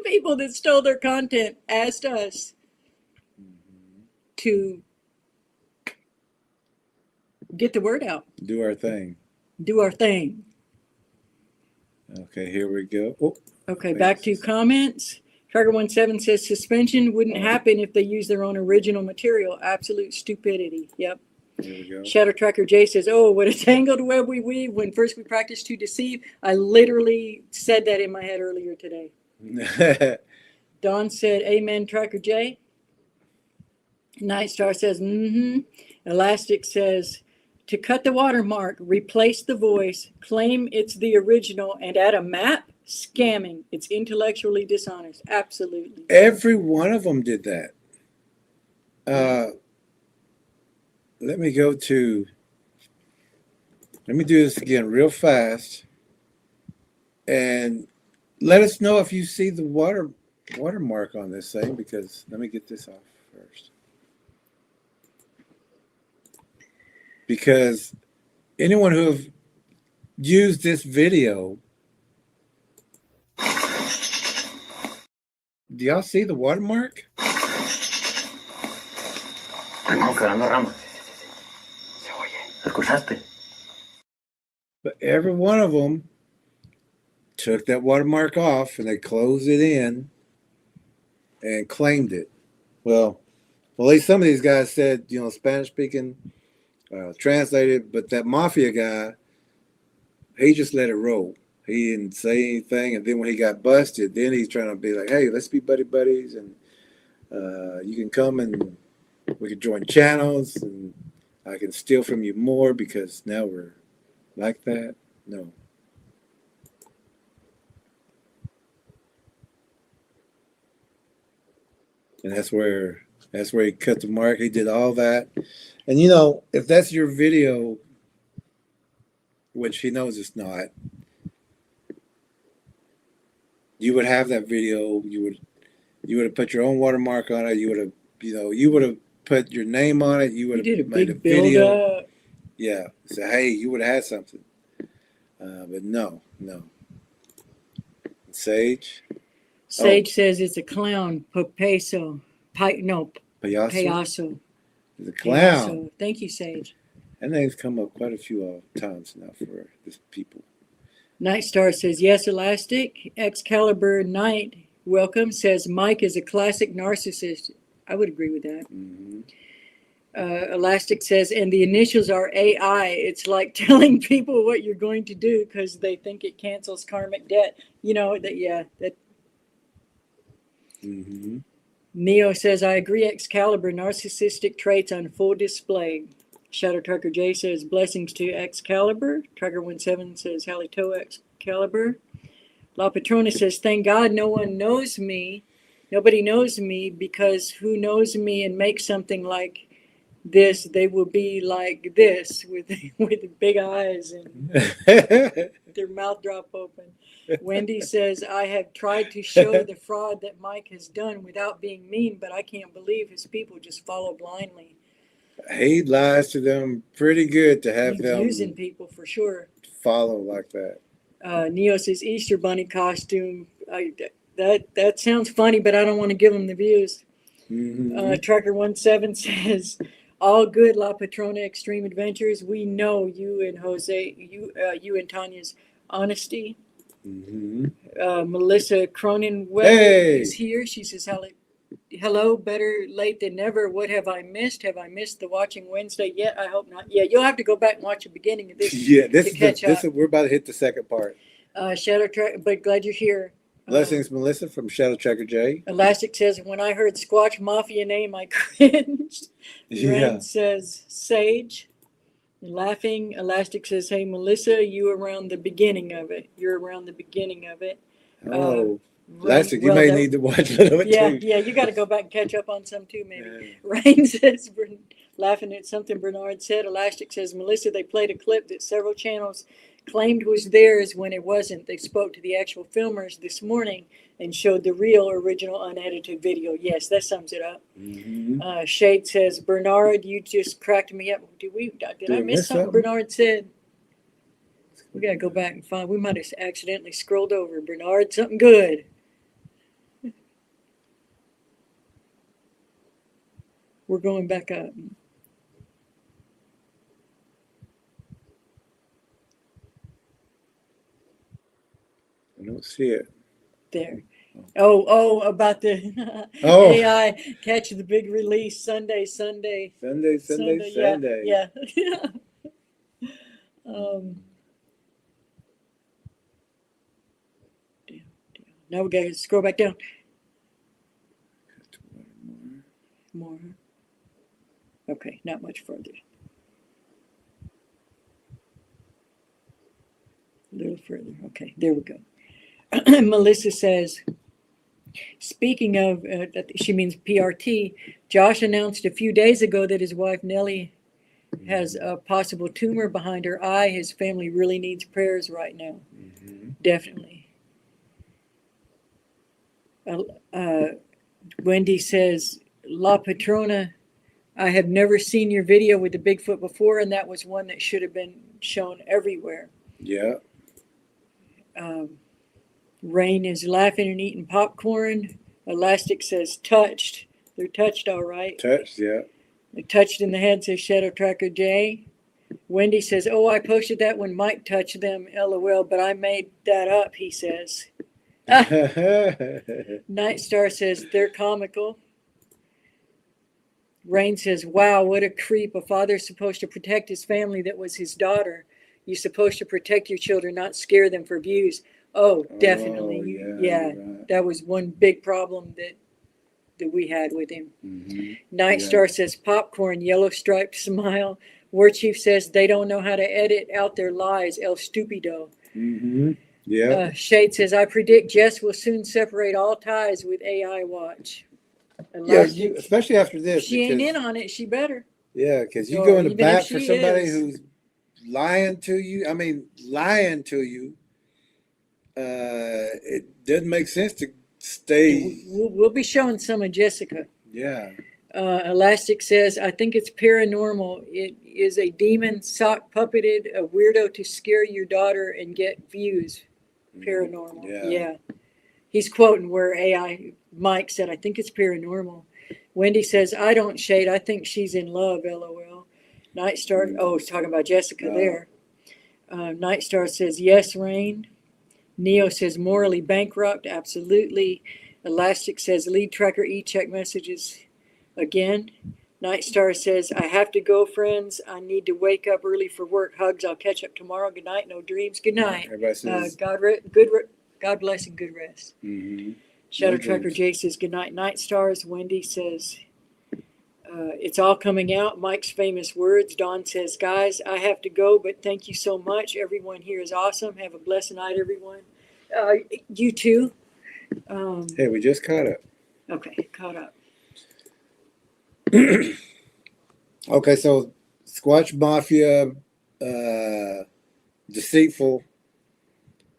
people that stole their content asked us to get the word out. do our thing. Do our thing. Okay, here we go. Oh, Okay, back to comments. Tracker17 says suspension wouldn't happen if they use their own original material. Absolute stupidity. Yep. here we go. Shadow Tracker J says, oh, what a tangled web we weave when first we practice to deceive. I literally said that in my head earlier today. Don said, amen, Tracker J. Nightstar says, mm-hmm. Elastic says, to cut the watermark, replace the voice, claim it's the original, and add a map? Scamming. It's intellectually dishonest. Absolutely. Every one of them did that. Let me do this again real fast. And let us know if you see the watermark on this thing, because let me get this off first. Because anyone who have used this video, do y'all see the watermark? Estamos quebrando ramas. Se oye. ¿Escuchaste? But every one of them took that watermark off and they closed it in and claimed it. Well, at least some of these guys said, you know, Spanish speaking, translated, but that mafia guy, he just let it roll. He didn't say anything, and then when he got busted, then he's trying to be like, hey, let's be buddies, and you can come and we can join channels, and I can steal from you more because now we're like that. No. And that's where he cut the mark. He did all that. And you know, if that's your video, which he knows it's not, you would have that video. You would have put your own watermark on it. You would have, you would have put your name on it. You would have made a video. Yeah. So hey, you would have had something. But no. Sage says it's a clown. Payaso. Payaso. The clown. Payaso. Thank you, Sage. That name's come up quite a few times now for this people. Nightstar says, yes, Elastic. Excalibur Knight, welcome, says Mike is a classic narcissist. I would agree with that. Mm-hmm. Elastic says, and the initials are AI. It's like telling people what you're going to do because they think it cancels karmic debt. You know, that. Mm-hmm. Neo says, I agree, Excalibur, narcissistic traits on full display. Shadow Tracker J says, blessings to Excalibur. Tracker17 says, Halito Excalibur. La Patrona says, thank God no one knows me. Nobody knows me, because who knows me and makes something like this, they will be like this with big eyes and their mouth drop open. Wendy says, I have tried to show the fraud that Mike has done without being mean, but I can't believe his people just follow blindly. He lies to them pretty good to have He's them using people for sure. follow like that. Neo says, Easter Bunny costume. That sounds funny, but I don't want to give him the views. Mm-hmm. Tracker17 says, all good, La Patrona Extreme Adventures. We know you and Jose, you and Tanya's honesty. Mm-hmm. Melissa Cronin is here. She says, hello, better late than never. What have I missed? Have I missed the watching Wednesday yet? I hope not. Yeah, you'll have to go back and watch the beginning of this. Yeah, we're about to hit the second part. Shadow Tracker, but glad you're here. Blessings, Melissa from Shadow Tracker J. Elastic says, when I heard Squatch Mafia name, I cringed. Ren says, Sage. Laughing. Elastic says, hey, Melissa, you're around the beginning of it. Oh, Elastic, you may need to watch a little bit too. Yeah, you got to go back and catch up on some too, maybe. Yeah. Rain says, laughing at something Bernard said. Elastic says, Melissa, they played a clip that several channels claimed was theirs when it wasn't. They spoke to the actual filmers this morning and showed the real original unedited video. Yes, that sums it up. Mm-hmm. Shade says, Bernard, you just cracked me up. Did I miss something Bernard said? We got to go back and find. We might have accidentally scrolled over. Bernard, something good. We're going back up. don't see it. There. Oh, about the Oh. AI catch the big release Sunday. Sunday. Yeah. Now we gotta scroll back down. More. Okay, not much further. A little further. Okay, there we go. Melissa says, speaking of, she means PRT, Josh announced a few days ago that his wife Nellie has a possible tumor behind her eye. His family really needs prayers right now. Definitely. Wendy says, La Patrona, I have never seen your video with the Bigfoot before, and that was one that should have been shown everywhere. Yeah. Rain is laughing and eating popcorn. Elastic says touched. They're touched all right. Touched, yeah. They're touched in the head, says Shadow Tracker J. Wendy says, oh, I posted that when Mike touched them, LOL, but I made that up, he says. Night Star says, they're comical. Rain says, wow, what a creep. A father's supposed to protect his family that was his daughter. You're supposed to protect your children, not scare them for views. Oh, definitely. Oh, yeah. Right. That was one big problem that we had with him. Night Star says, popcorn, yellow striped smile. War Chief says, they don't know how to edit out their lies, El Stupido. Yeah. Shade says, I predict Jess will soon separate all ties with AI Watch. Yeah, especially after this. She ain't in on it. She better. Yeah, because you Or go into even bat if for she somebody is. who's lying to you. I mean, lying to you. It doesn't make sense to stay. We'll be showing some of Jessica. Yeah. Elastic says, I think it's paranormal. It is a demon sock puppeted a weirdo to scare your daughter and get views. Paranormal. Yeah. He's quoting where AI Mike said, I think it's paranormal. Wendy says, I don't shade. I think she's in love, LOL. Night Star, oh, he's talking about Jessica there. Night Star says, yes, Rain. Neo says, morally bankrupt. Absolutely. Elastic says, lead tracker, e-check messages again. Night Star says, I have to go, friends. I need to wake up early for work. Hugs. I'll catch up tomorrow. Good night. No dreams. Good night. Everybody says, God bless and good rest. Shadow No Tracker dreams. J says, good night, Night Stars. Wendy says, it's all coming out. Mike's famous words. Dawn says, guys, I have to go, but thank you so much. Everyone here is awesome. Have a blessed night, everyone. You too. hey, we just caught up. Okay, caught up. Okay, so Squatch Mafia, Deceitful.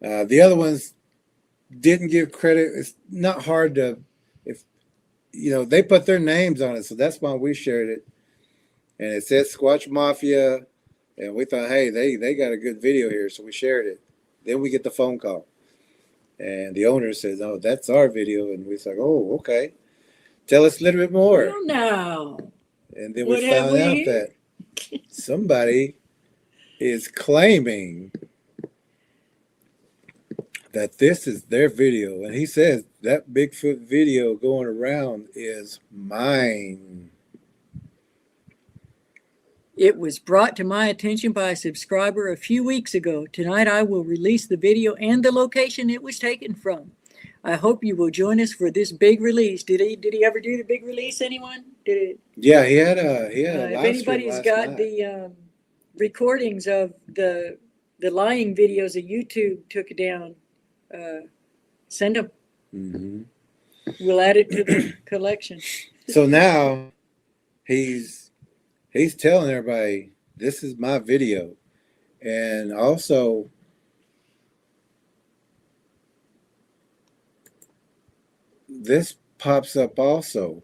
The other ones didn't give credit. It's not hard to, if you know, they put their names on it, so that's why we shared it. And it says Squatch Mafia, and we thought, hey, they got a good video here, so we shared it. Then we get the phone call, and the owner says, oh, that's our video, and we're like, oh, okay. Tell us a little bit more. Well, now. And then What we have found we out here? that somebody is claiming that this is their video. And he says that Bigfoot video going around is mine. It was brought to my attention by a subscriber a few weeks ago. Tonight I will release the video and the location it was taken from. I hope you will join us for this big release. Did he ever do the big release, anyone? Did it? Yeah, he had a If live stream anybody's last got night. the recordings of the lying videos that YouTube took down, send them. We'll add it to the collection. So now he's telling everybody, this is my video. And also, this pops up also.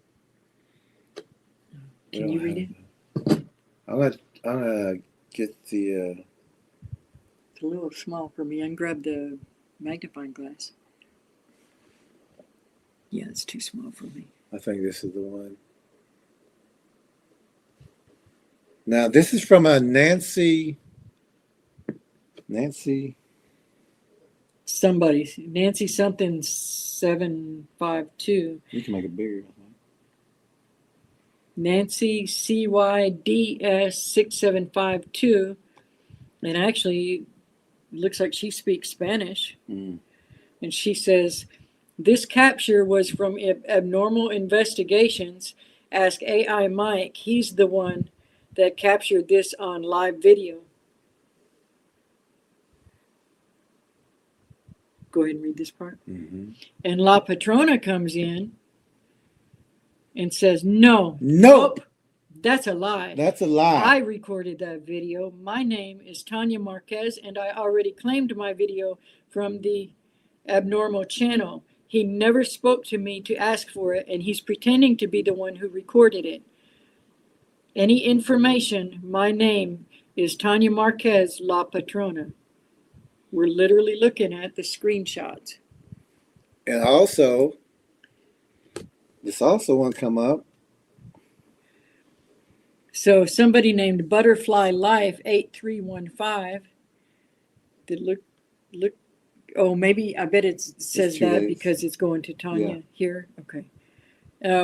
Can you read it? I'm gonna get the It's a little small for me. I can grab the magnifying glass. Yeah, it's too small for me. I think this is the one. Now this is from a Nancy somebody, Nancy something 752. You can make it bigger. Nancy CYDS 6752, and actually looks like she speaks Spanish. Mm. And she says, this capture was from Abnormal Investigations. Ask AI Mike. He's the one that captured this on live video. Go ahead and read this part. Mm-hmm. And La Patrona comes in and says, no. Nope. That's a lie. That's a lie. I recorded that video. My name is Tanya Marquez, and I already claimed my video from the Abnormal channel. He never spoke to me to ask for it, and he's pretending to be the one who recorded it. Any information, my name is Tanya Marquez, La Patrona. We're literally looking at the screenshots. And also, this also won't come up. So somebody named Butterfly Life 8315 that look, oh, maybe, I bet it says two that days. because it's going to Tanya Yeah. here. Okay.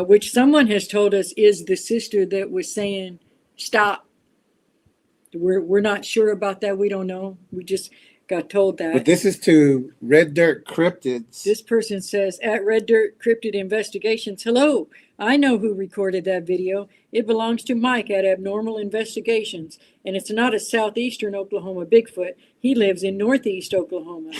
Which someone has told us is the sister that was saying, stop. We're not sure about that. We don't know. We just got told that. But this is to Red Dirt Cryptids. This person says, at Red Dirt Cryptid Investigations, hello, I know who recorded that video. It belongs to Mike at Abnormal Investigations, and it's not a southeastern Oklahoma Bigfoot. He lives in northeast Oklahoma.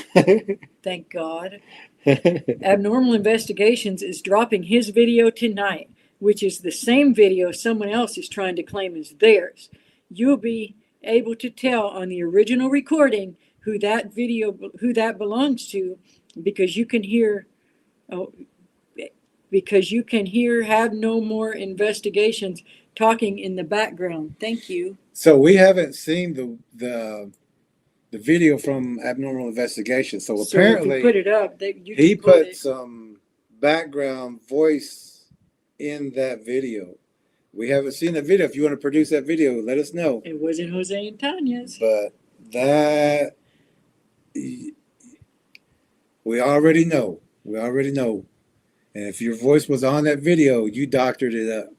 Thank God. Abnormal Investigations is dropping his video tonight, which is the same video someone else is trying to claim as theirs. You'll be able to tell on the original recording who that belongs to, because you can hear have no more investigations talking in the background. Thank you. So we haven't seen the video from Abnormal Investigation. So apparently, if you put it up, he put some background voice in that video. We haven't seen the video. If you want to produce that video, let us know. It wasn't Jose and Tanya's. But that we already know. We already know. And if your voice was on that video, you doctored it up.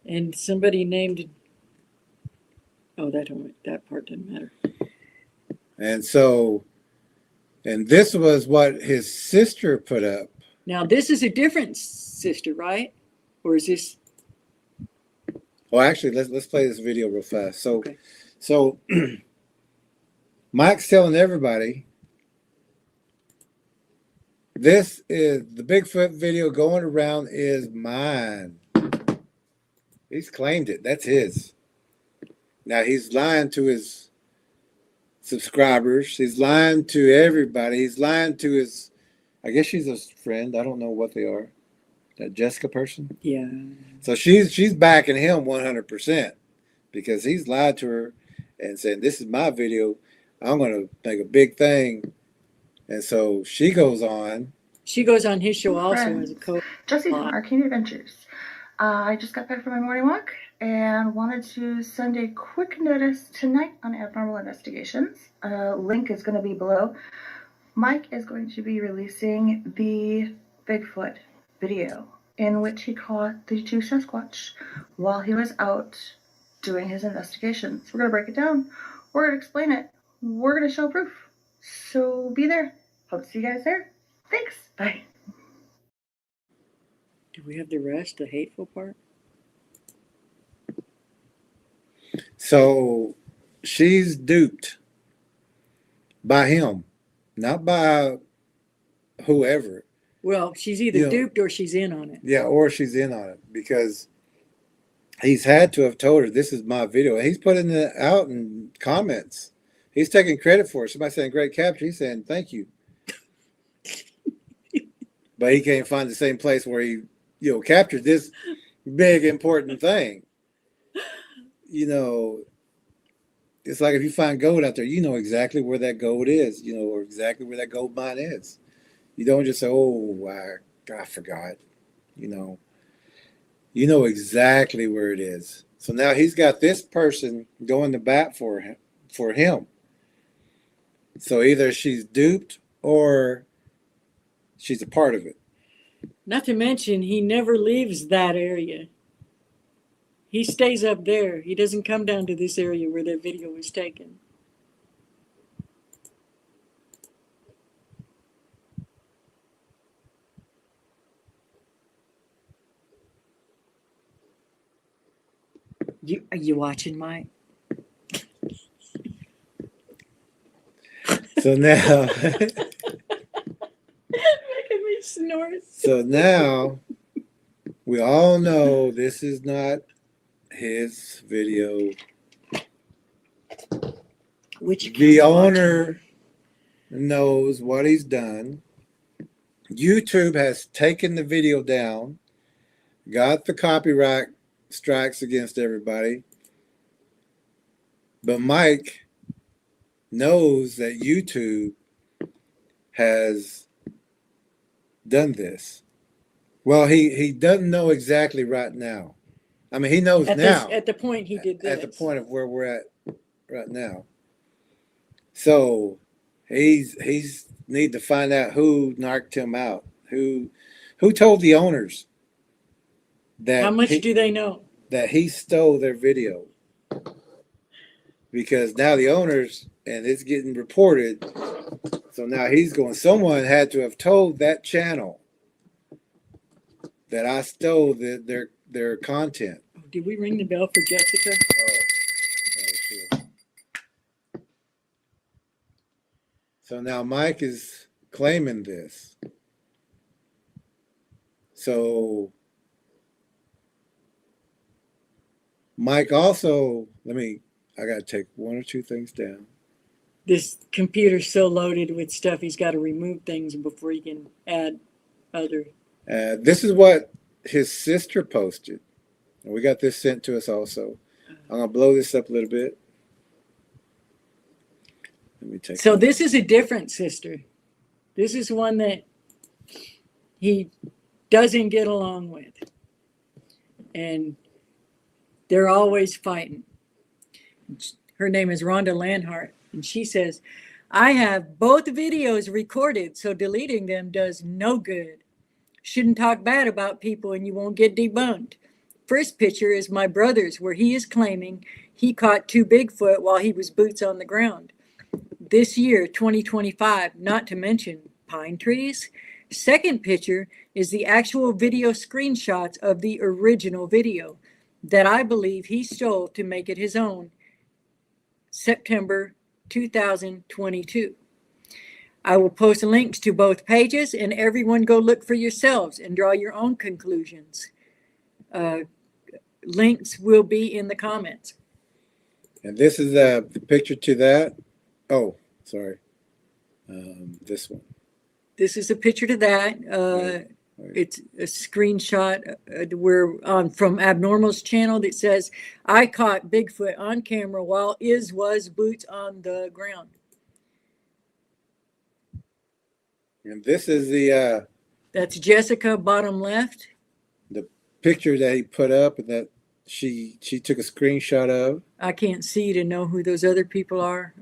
And somebody named, oh, that part doesn't matter. And so, and this was what his sister put up. Now, this is a different sister, right? Or is this? Well, actually, let's play this video real fast. So, Okay. So Mike's telling everybody this is the Bigfoot video going around is mine. He's claimed it. That's his. Now he's lying to his subscribers. He's lying to everybody. He's lying to his, I guess she's a friend. I don't know what they are. That Jessica person? Yeah. So she's backing him 100% because he's lied to her and said, this is my video. I'm going to make a big thing. And so she goes on. She goes on his show also Friends. as a co. Jesse from Arcane Adventures. I just got back from my morning walk and wanted to send a quick notice tonight on Abnormal Investigations. Link is going to be below. Mike is going to be releasing the Bigfoot video in which he caught the two Sasquatch while he was out doing his investigations. We're going to break it down. We're going to explain it. We're going to show proof. So be there. Hope to see you guys there. Thanks. Bye. Do we have the rest, the hateful part? So she's duped by him, not by whoever. Well, she's either duped or she's in on it. Yeah, or she's in on it because he's had to have told her this is my video. And he's putting it out in comments. He's taking credit for it. Somebody saying great capture. He's saying thank you. But he can't find the same place where he, captured this big important thing. It's like if you find gold out there, you know exactly where that gold is, or exactly where that gold mine is. You don't just say, oh, I forgot. You know exactly where it is. So now he's got this person going to bat for him. So either she's duped or she's a part of it. Not to mention, he never leaves that area. He stays up there. He doesn't come down to this area where that video was taken. Are you watching, Mike? So now, Making me snort. so now, we all know this is not his video. Which The owner knows what he's done. YouTube has taken the video down, got the copyright strikes against everybody. But Mike knows that YouTube has done this. Well, he doesn't know exactly right now. I mean, he knows now. At the point he did this. At the point of where we're at right now. So he's need to find out who knocked him out. Who told the owners that How much do they know? that he stole their video? Because now the owners, and it's getting reported, so now he's going, someone had to have told that channel that I stole their content. Did we ring the bell for Jessica? Oh, shit. So now Mike is claiming this. So Mike also, I got to take one or two things down. This computer's so loaded with stuff, he's got to remove things before he can add other. This is what his sister posted. And we got this sent to us also. I'm going to blow this up a little bit. Let me take So this is a different sister. This is one that he doesn't get along with. And they're always fighting. Her name is Rhonda Landhart. And she says, I have both videos recorded, so deleting them does no good. Shouldn't talk bad about people and you won't get debunked. First picture is my brother's, where he is claiming he caught 2 Bigfoot while he was boots on the ground. This year, 2025, not to mention pine trees. Second picture is the actual video screenshots of the original video that I believe he stole to make it his own. September 2022. I will post links to both pages and everyone go look for yourselves and draw your own conclusions. Links will be in the comments. And this is the picture to that. Oh, sorry. This one. This is a picture to that. Right. It's a screenshot from Abnormal's channel that says, I caught Bigfoot on camera while Iz was boots on the ground. And this is the That's Jessica, bottom left. the picture that he put up and that she took a screenshot of. I can't see to know who those other people are.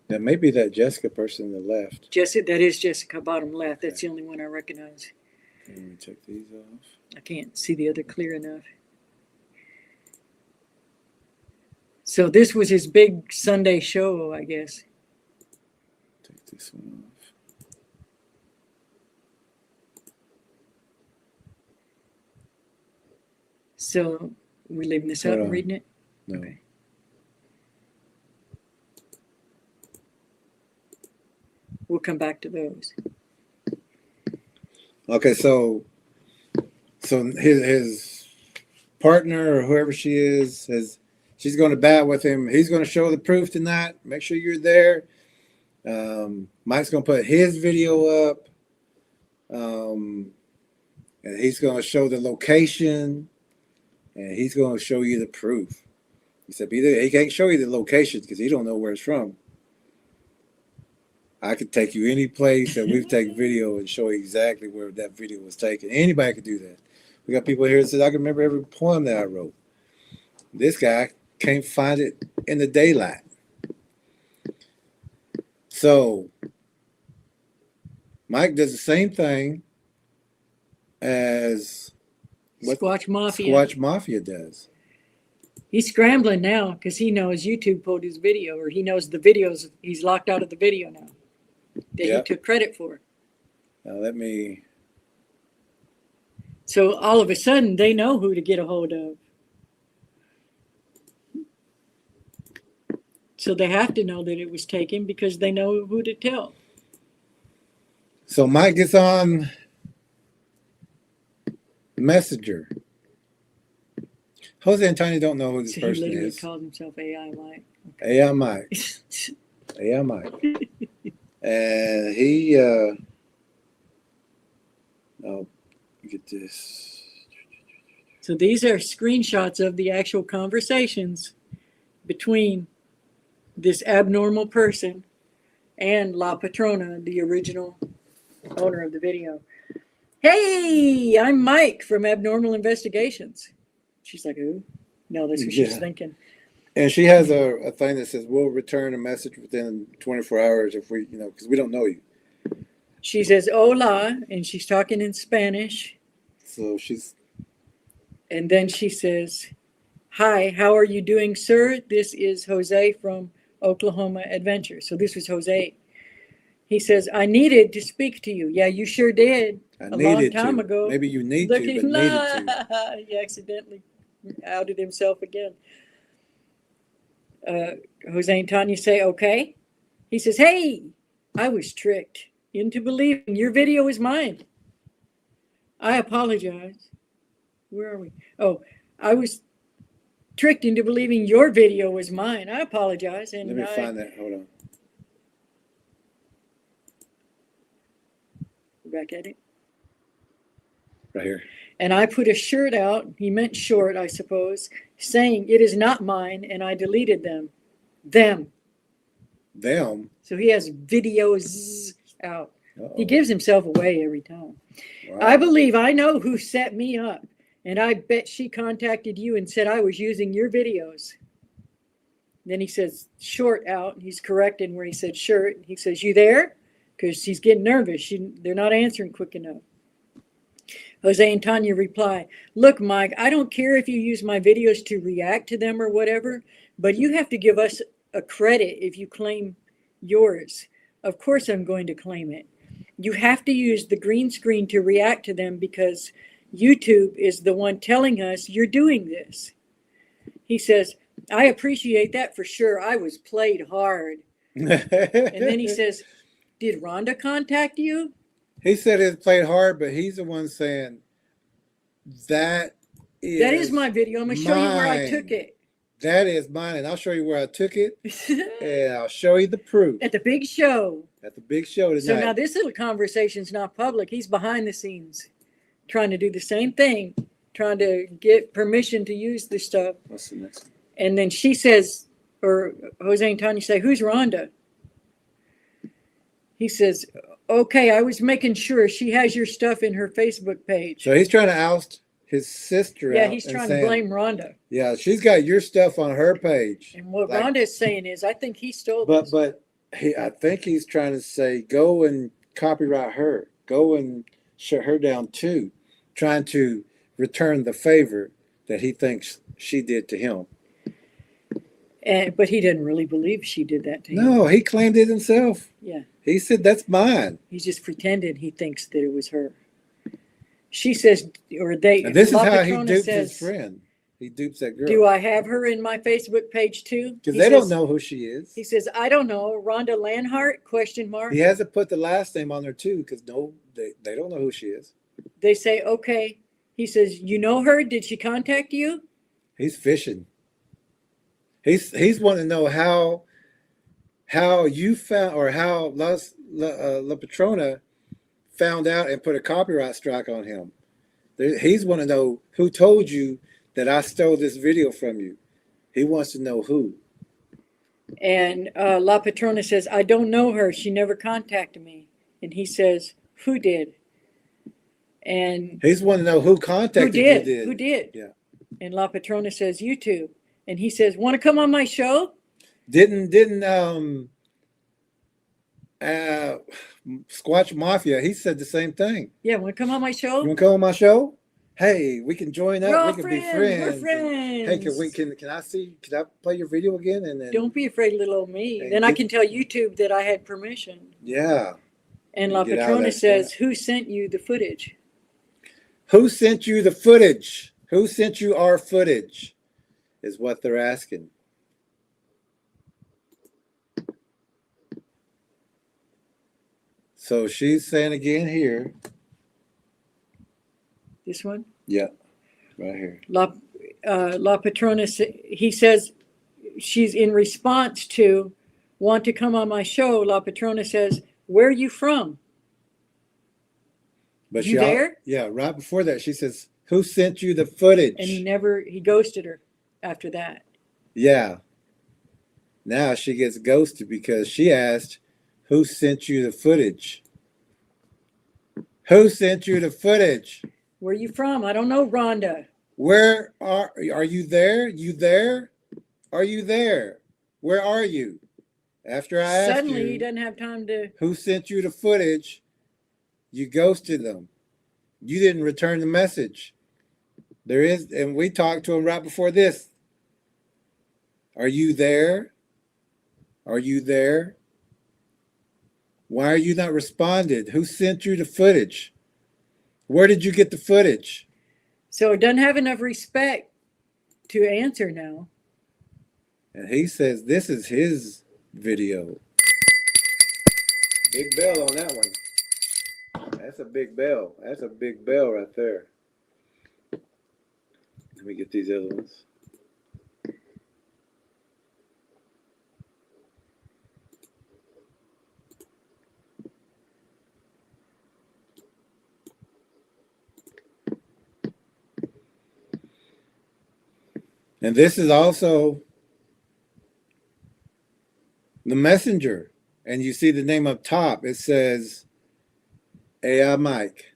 That may be that Jessica person on the left. That is Jessica, bottom left. That's the only one I recognize. Let me take these off. I can't see the other clear enough. So this was his big Sunday show, I guess. Take this one off. So we're leaving this out and reading it? No. Okay. We'll come back to those. Okay, so his partner or whoever she is she's going to bat with him. He's going to show the proof tonight. Make sure you're there. Mike's going to put his video up, and he's going to show the location, and he's going to show you the proof. He said he can't show you the location because he don't know where it's from. I could take you any place that we've taken video and show you exactly where that video was taken. Anybody could do that. We got people here that said, I can remember every poem that I wrote. This guy can't find it in the daylight. So Mike does the same thing as what Squatch Mafia. Squatch Mafia does. He's scrambling now because he knows YouTube pulled his video, or he knows the videos. He's locked out of the video now that he took credit for. Now let me. So all of a sudden, they know who to get a hold of. So they have to know that it was taken because they know who to tell. So Mike gets on Messenger. Jose and Tiny don't know who this So person he literally is. calls himself AI Mike. AI Mike. AI Mike. And he, oh, get this. So these are screenshots of the actual conversations between this abnormal person and La Patrona, the original owner of the video. Hey, I'm Mike from Abnormal Investigations. She's like, who? No, that's what she's thinking. And she has a thing that says, we'll return a message within 24 hours if we, because we don't know you. She says, hola, and she's talking in Spanish. So she's. And then she says, hi, how are you doing, sir? This is Jose from Oklahoma Adventure. So this was Jose. He says, I needed to speak to you. Yeah, you sure did. A long time ago. Maybe you need to, but needed to. He accidentally outed himself again. Jose and Tanya say, okay. He says, hey, I was tricked into believing your video is mine. I apologize. Where are we? Oh, I was tricked into believing your video was mine. I apologize. And let me find that. Hold on. Back at it. Right here. And I put a shirt out, he meant short, I suppose, saying it is not mine, and I deleted them. Them. So he has videos out. Uh-oh. He gives himself away every time. Wow. I believe I know who set me up, and I bet she contacted you and said I was using your videos. Then he says short out. He's correcting where he said shirt. He says, you there? Because she's getting nervous. They're not answering quick enough. Jose and Tanya reply, look, Mike, I don't care if you use my videos to react to them or whatever, but you have to give us a credit if you claim yours. Of course I'm going to claim it. You have to use the green screen to react to them because YouTube is the one telling us you're doing this. He says, I appreciate that for sure. I was played hard. And then he says, did Rhonda contact you? He said it played hard, but he's the one saying that is my video. I'm going to show you where I took it. That is mine, and I'll show you where I took it, and I'll show you the proof. At the big show. At the big show tonight. So now this little conversation's not public. He's behind the scenes trying to do the same thing, trying to get permission to use this stuff. What's the next one? And then she says, or Jose and Tanya say, who's Rhonda? He says, okay, I was making sure she has your stuff in her Facebook page. So he's trying to oust his sister out. Yeah, he's trying to blame Rhonda. Yeah, she's got your stuff on her page. And what Rhonda is saying is, I think he stole this. But I think he's trying to say, go and copyright her. Go and shut her down too. Trying to return the favor that he thinks she did to him. But he didn't really believe she did that to him. No, he claimed it himself. Yeah. He said, that's mine. He just pretended he thinks that it was her. She says, or they. And this is La how he Patrona dupes says, his friend. He dupes that girl. do I have her in my Facebook page too? Because He they says- don't know who she is. He says, I don't know. Rhonda Lanhart, question mark. He hasn't put the last name on there too, because they don't know who she is. They say, okay. He says, you know her? Did she contact you? He's fishing. He's wanting to know how you found, or how La Patrona found out and put a copyright strike on him. He's want to know who told you that I stole this video from you. He wants to know who. And La Patrona says, I don't know her. She never contacted me. And he says, who did? And He's wanting to know who contacted you. Who did? Yeah. And La Patrona says, you two. And he says, want to come on my show? Didn't Squatch Mafia, he said the same thing. Yeah, want to come on my show? You want to come on my show? Hey, we can join up. We're all We can friends. be friends. We're friends. Hey, can I play your video again? And then Don't be afraid of little old me. And Then I get- can tell YouTube that I had permission. yeah. And La Get out of Patrona that says, stuff. who sent you the footage? Who sent you the footage? Who sent you our footage? Is what they're asking. So she's saying again here. This one? Yeah, right here. La Patrona, he says, she's in response to, want to come on my show. La Patrona says, where are you from? But You there? Yeah, right before that, she says, who sent you the footage? And he ghosted her after that. Yeah. Now she gets ghosted because she asked, who sent you the footage? Who sent you the footage? Where are you from? I don't know, Rhonda. Where are you there? You there? Are you there? Where are you? After I asked Suddenly, he you, doesn't have time to. who sent you the footage, you ghosted them. You didn't return the message. There is, and we talked to him right before this. Are you there? Are you there? Why are you not responded? Who sent you the footage? Where did you get the footage? So it doesn't have enough respect to answer now. And he says this is his video. Big bell on that one. That's a big bell. That's a big bell right there. Let me get these other ones. And this is also the messenger. And you see the name up top. It says AI Mike.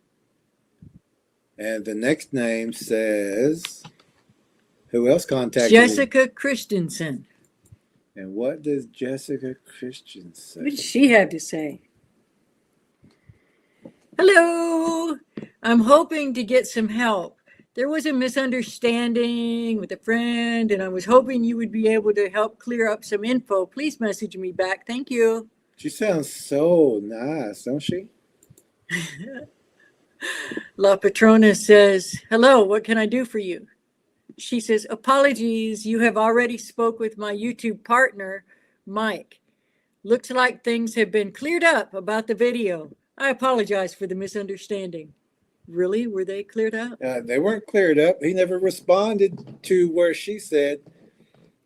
And the next name says, who else contacted me? Jessica Christensen. And what does Jessica Christian say? What did she have to say? Hello. I'm hoping to get some help. There was a misunderstanding with a friend, and I was hoping you would be able to help clear up some info. Please message me back. Thank you. She sounds so nice, don't she? La Patrona says, hello, what can I do for you? She says, apologies, you have already spoke with my YouTube partner, Mike. Looks like things have been cleared up about the video. I apologize for the misunderstanding. Really? Were they cleared up? They weren't cleared up. He never responded to where she said,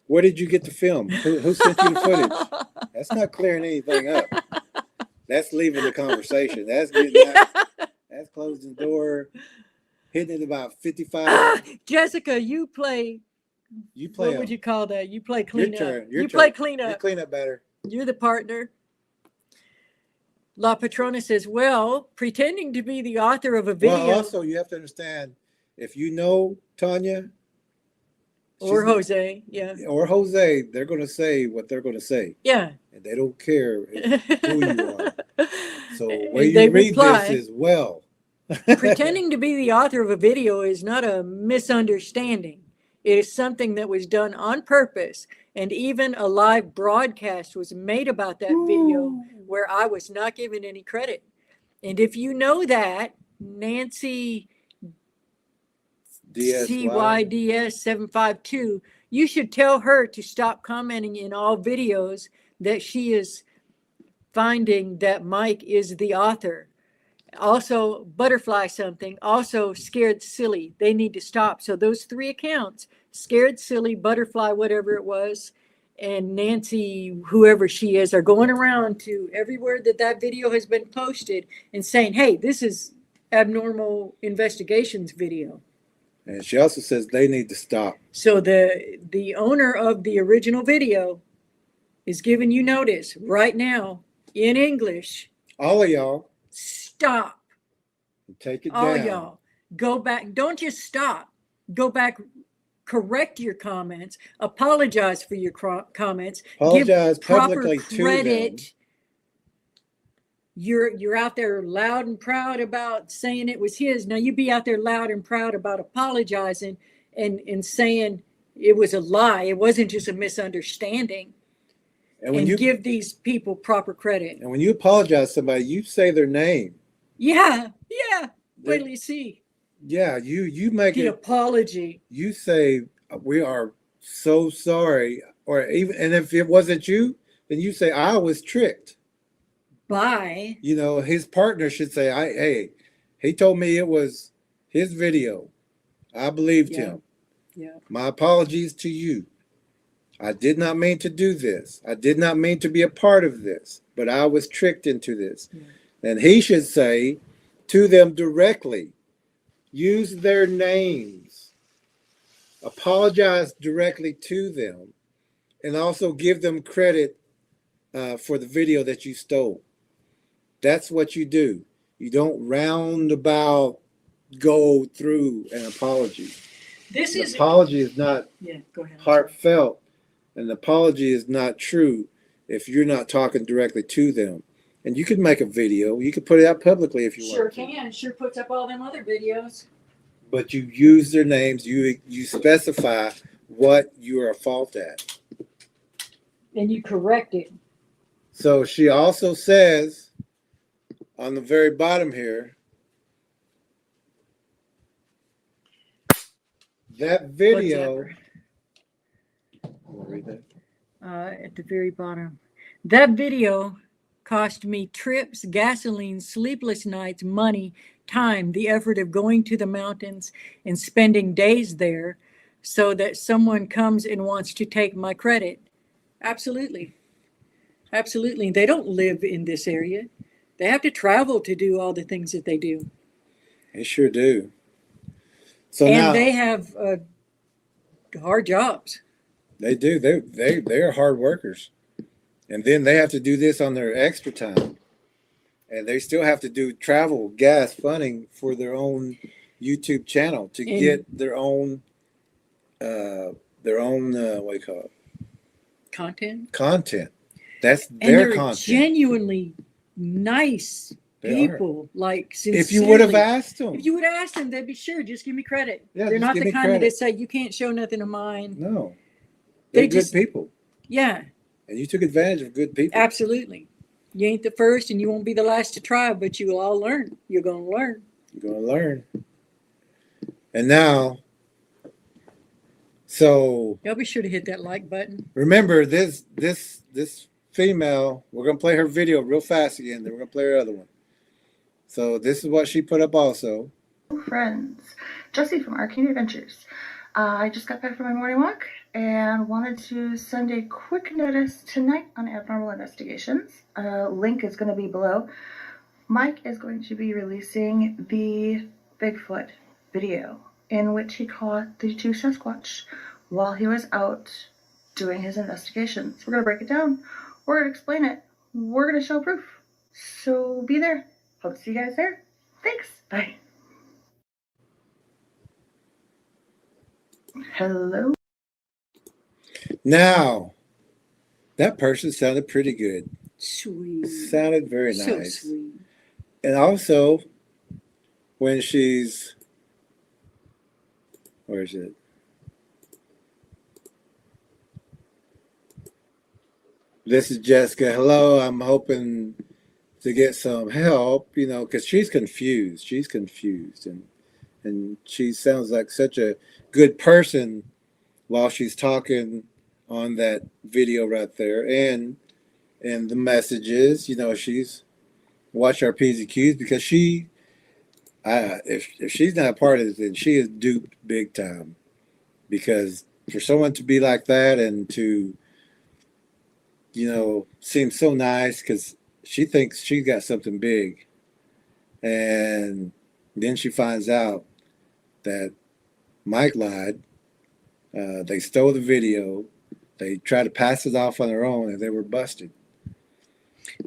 where did you get the film? Who sent you the footage? That's not clearing anything up. That's leaving the conversation. That's getting out. That's closing the door, hitting it about 55. Jessica, you play what would you call that? You play cleanup. You play You cleanup. clean up better. You're the partner. La Patrona says, well, pretending to be the author of a video. Well, also, you have to understand, if you know Tanya. Or Jose, yeah. Or Jose, they're going to say what they're going to say. Yeah. And they don't care who you are. So the way They you read reply, this is, well. pretending to be the author of a video is not a misunderstanding. It is something that was done on purpose. And even a live broadcast was made about that video where I was not given any credit. And if you know that, Nancy CYDS 752, you should tell her to stop commenting in all videos that she is finding that Mike is the author. Also, Butterfly something, also Scared Silly. They need to stop. So those 3 accounts, Scared Silly, Butterfly, whatever it was, and Nancy, whoever she is, are going around to everywhere that video has been posted and saying, hey, this is abnormal investigations video. And she also says they need to stop. So the owner of the original video is giving you notice right now in English. All of y'all. Stop. Take it All down. y'all. Go back. Don't just stop. Go back. Correct your comments. Apologize for your comments. Apologize give proper publicly to credit. them. you're out there loud and proud about saying it was his. Now you be out there loud and proud about apologizing and saying it was a lie. It wasn't just a misunderstanding. And when and give these people proper credit. and when you apologize to somebody, you say their name. Yeah. Wait They- till you see Yeah, you make the it. apology. You say we are so sorry, or even, and if it wasn't you, then you say I was tricked. By You know, his partner should say, hey, he told me it was his video. I believed him. Yeah. My apologies to you. I did not mean to do this. I did not mean to be a part of this, but I was tricked into this. Yeah. And he should say to them directly, use their names, apologize directly to them, and also give them credit for the video that you stole. That's what you do. You don't roundabout go through an apology. This An is apology is not go ahead. heartfelt. An apology is not true if you're not talking directly to them. And you could make a video. You could put it out publicly if you Sure want to. can. Sure puts up all them other videos. But you use their names. You specify what you are at fault at. And you correct it. So she also says on the very bottom here, that video. Wanna read that? At the very bottom. That video cost me trips, gasoline, sleepless nights, money, time, the effort of going to the mountains and spending days there so that someone comes and wants to take my credit. Absolutely. Absolutely. They don't live in this area. They have to travel to do all the things that they do. They sure do. So And now they have hard jobs. they do. They're hard workers, and then they have to do this on their extra time, and they still have to do travel, gas, funding for their own YouTube channel to And- get their own what do you call it? Content. That's And their they're content. genuinely nice They are. people. Like sincerely. If you would have asked them, If you would have asked them, they'd be sure. Just give me credit. Yeah, They're just not give the me kind that credit. say you can't show nothing of mine. no, They they're good just- people, Yeah, and you took advantage of good people. absolutely. You ain't the first, and you won't be the last to try. But you will all learn. You're gonna learn. You're gonna learn. And now, so Y'all be sure to hit that like button. remember this female. We're gonna play her video real fast again. Then we're gonna play her other one. So this is what she put up also. Friends, Jessie from Arcane Adventures. I just got back from my morning walk and wanted to send a quick notice tonight on abnormal investigations. Link is going to be below. Mike is going to be releasing the Bigfoot video in which he caught the two Sasquatch while he was out doing his investigations. We're going to break it down. We're going to explain it. We're going to show proof. So be there. Hope to see you guys there. Thanks. Bye. Hello. Now, that person sounded pretty good. Sweet. Sounded very So nice. sweet. And also, when she's, where is it? This is Jessica. Hello, I'm hoping to get some help, you know, because she's confused. She's confused. And she sounds like such a good person while she's talking on that video right there. And the messages, you know, she's watch our P's and Q's because she, if she's not a part of it, then she is duped big time. Because for someone to be like that and to, you know, seem so nice because she thinks she's got something big. And then she finds out that Mike lied. They stole the video. They tried to pass it off on their own and they were busted.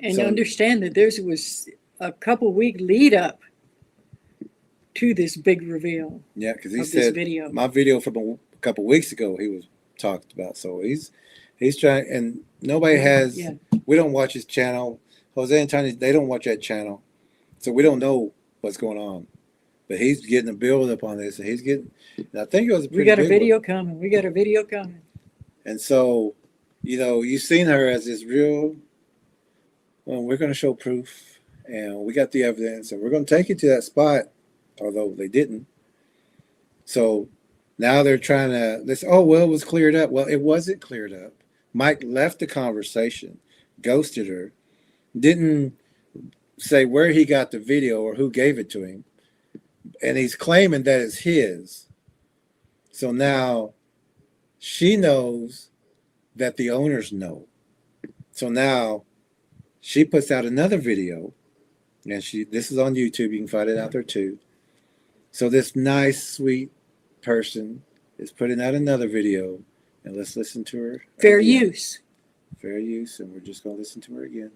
And So- understand that there was a couple week lead up to this big reveal Yeah, because he of this said video. my video from a couple weeks ago he was talked about. So he's trying, and nobody has. Yeah. We don't watch his channel. Jose and Tanya, they don't watch that channel, so we don't know what's going on. But he's getting a build up on this, and he's getting. And I think it was a pretty We got a big video one. coming. We got a video coming. And so, you know, you've seen her as this real. Well, we're going to show proof, and we got the evidence, and we're going to take you to that spot, although they didn't. So now they're trying to. This. Oh well, it was cleared up. Well, it wasn't cleared up. Mike left the conversation, ghosted her, didn't say where he got the video or who gave it to him. And he's claiming that it's his. So now she knows that the owners know. So now she puts out another video, and this is on YouTube. You can find it out there too. So this nice, sweet person is putting out another video, and let's listen to her. Fair again. use. Fair use, and we're just going to listen to her again.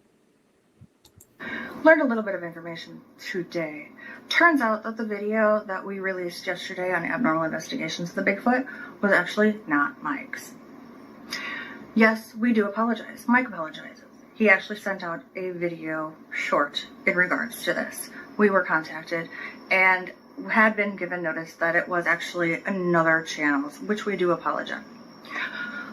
Learned a little bit of information today. Turns out that the video that we released yesterday on Abnormal Investigations of the Bigfoot was actually not Mike's. Yes, we do apologize. Mike apologizes. He actually sent out a video short in regards to this. We were contacted and had been given notice that it was actually another channel's, which we do apologize.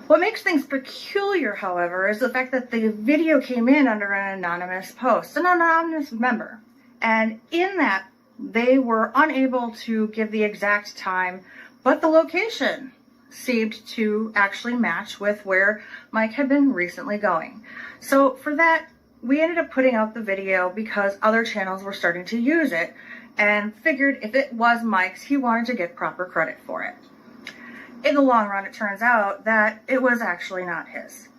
What makes things peculiar, however, is the fact that the video came in under an anonymous post, an anonymous member. And in that, they were unable to give the exact time, but the location seemed to actually match with where Mike had been recently going. So for that, we ended up putting out the video because other channels were starting to use it and figured if it was Mike's, he wanted to get proper credit for it. In the long run, it turns out that it was actually not his.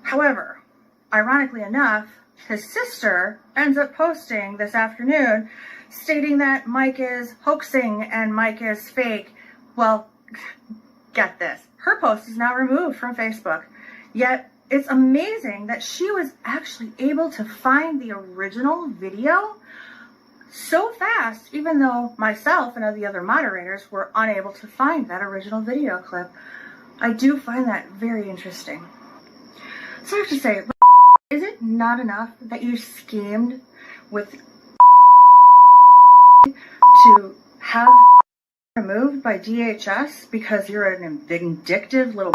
However, ironically enough, his sister ends up posting this afternoon stating that Mike is hoaxing and Mike is fake. Well, get this. Her post is now removed from Facebook. Yet, it's amazing that she was actually able to find the original video so fast, even though myself and the other moderators were unable to find that original video clip. I do find that very interesting. So I have to say, is it not enough that you schemed with to have removed by DHS because you're an vindictive little?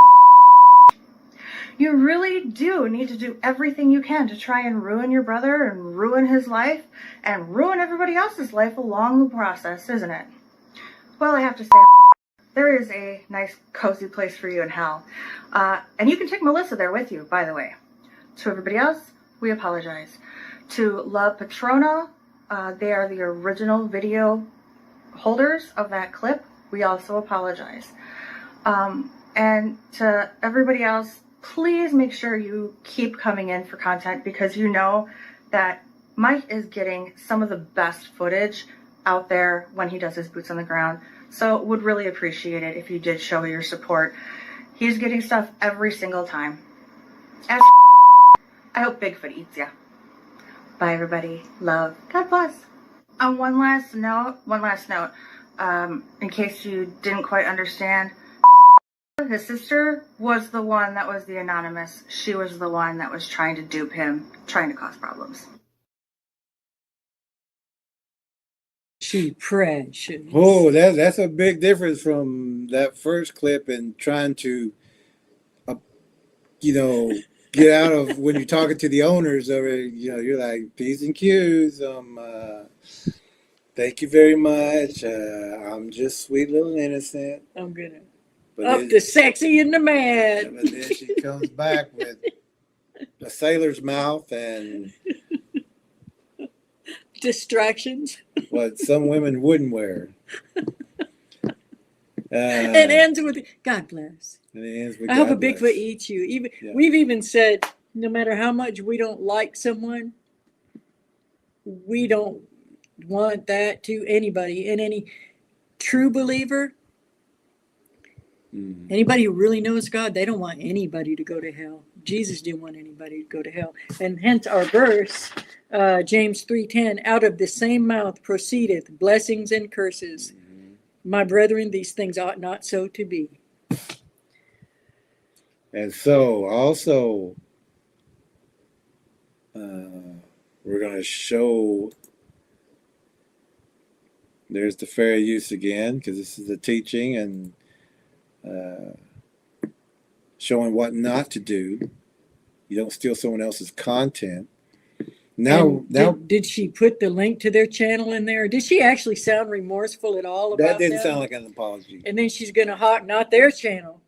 You really do need to do everything you can to try and ruin your brother and ruin his life and ruin everybody else's life along the process, isn't it? Well, I have to say, there is a nice, cozy place for you in hell. And you can take Melissa there with you, by the way. To everybody else, we apologize. To La Patrona, they are the original video holders of that clip. We also apologize. And to everybody else, please make sure you keep coming in for content because you know that Mike is getting some of the best footage out there when he does his boots on the ground. So would really appreciate it if you did show your support. He's getting stuff every single time. As I hope Bigfoot eats ya. Bye everybody. Love. God bless. On one last note, in case you didn't quite understand, his sister was the one that was the anonymous. She was the one that was trying to dupe him, trying to cause problems. She precious. Oh, that's a big difference from that first clip and trying to, get out of when you're talking to the owners of it. You're like, P's and Q's. Thank you very much. I'm just sweet little innocent. I'm gonna But up the sexy and the mad. But then she comes back with a sailor's mouth and distractions. What some women wouldn't wear. And ends with God bless. And it ends with I hope a God bless. Bigfoot eats you. We've even said no matter how much we don't like someone, we don't want that to anybody. And any true believer, anybody who really knows God, they don't want anybody to go to hell. Jesus didn't want anybody to go to hell. And hence our verse, James 3:10, out of the same mouth proceedeth blessings and curses. My brethren, these things ought not so to be. And so also, we're going to show. There's the fair use again, because this is the teaching and showing what not to do. You don't steal someone else's content. Now, did she put the link to their channel in there? Did she actually sound remorseful at all about that didn't sound like an apology. And then she's going to hawk not their channel,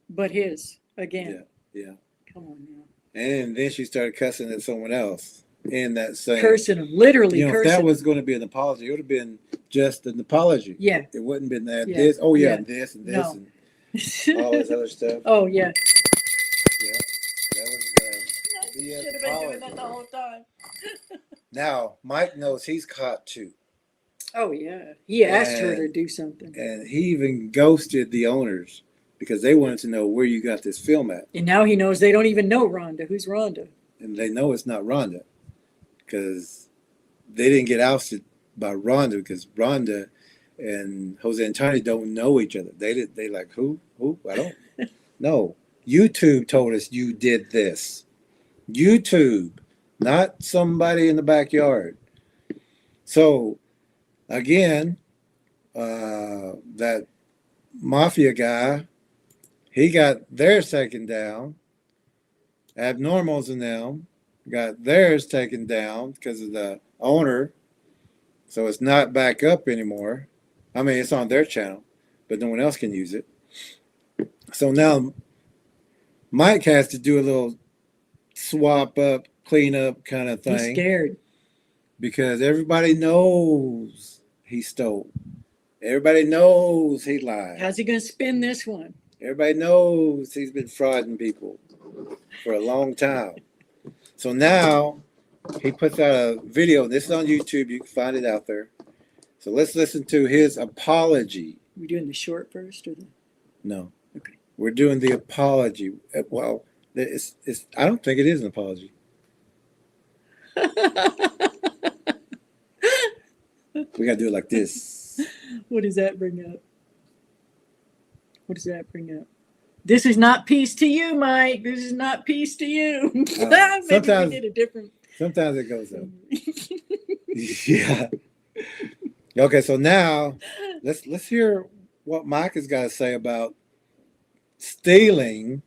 but his again. Yeah. Come on now. And then she started cussing at someone else in that same. Cursing him, literally You know, cursing. if that was going to be an apology, it would have been just an apology. Yeah. It wouldn't have been that Yeah. this. Oh yeah, Yeah. and this and this No. and all this other stuff. Oh yeah. Yeah, that was Should have been doing that the whole time. Now Mike knows he's caught too, Oh yeah. He asked her to do something. and he even ghosted the owners because they wanted to know where you got this film at, And now he knows they don't even know Rhonda. Who's Rhonda? and they know it's not Rhonda because they didn't get ousted by Rhonda because Rhonda and Jose and Tiny don't know each other. They like who I don't know. YouTube told us you did this. YouTube, not somebody in the backyard. So again, that mafia guy, he got theirs taken down. Abnormals in them got theirs taken down because of the owner. So it's not back up anymore. I mean, it's on their channel, but no one else can use it. So now Mike has to do a little swap up, clean up kind of thing. He's scared. Because everybody knows he stole. Everybody knows he lied. How's he going to spin this one? Everybody knows he's been frauding people for a long time. So now he puts out a video. This is on YouTube. You can find it out there. So let's listen to his apology. We doing the short first or the? No. Okay. We're doing the apology. Well, it's I don't think it is an apology. We got to do it like this. What does that bring up? What does that bring up? This is not peace to you, Mike. This is not peace to you. Maybe sometimes we did a different. Sometimes it goes up. Yeah. Okay, so now let's hear what Mike has got to say about stealing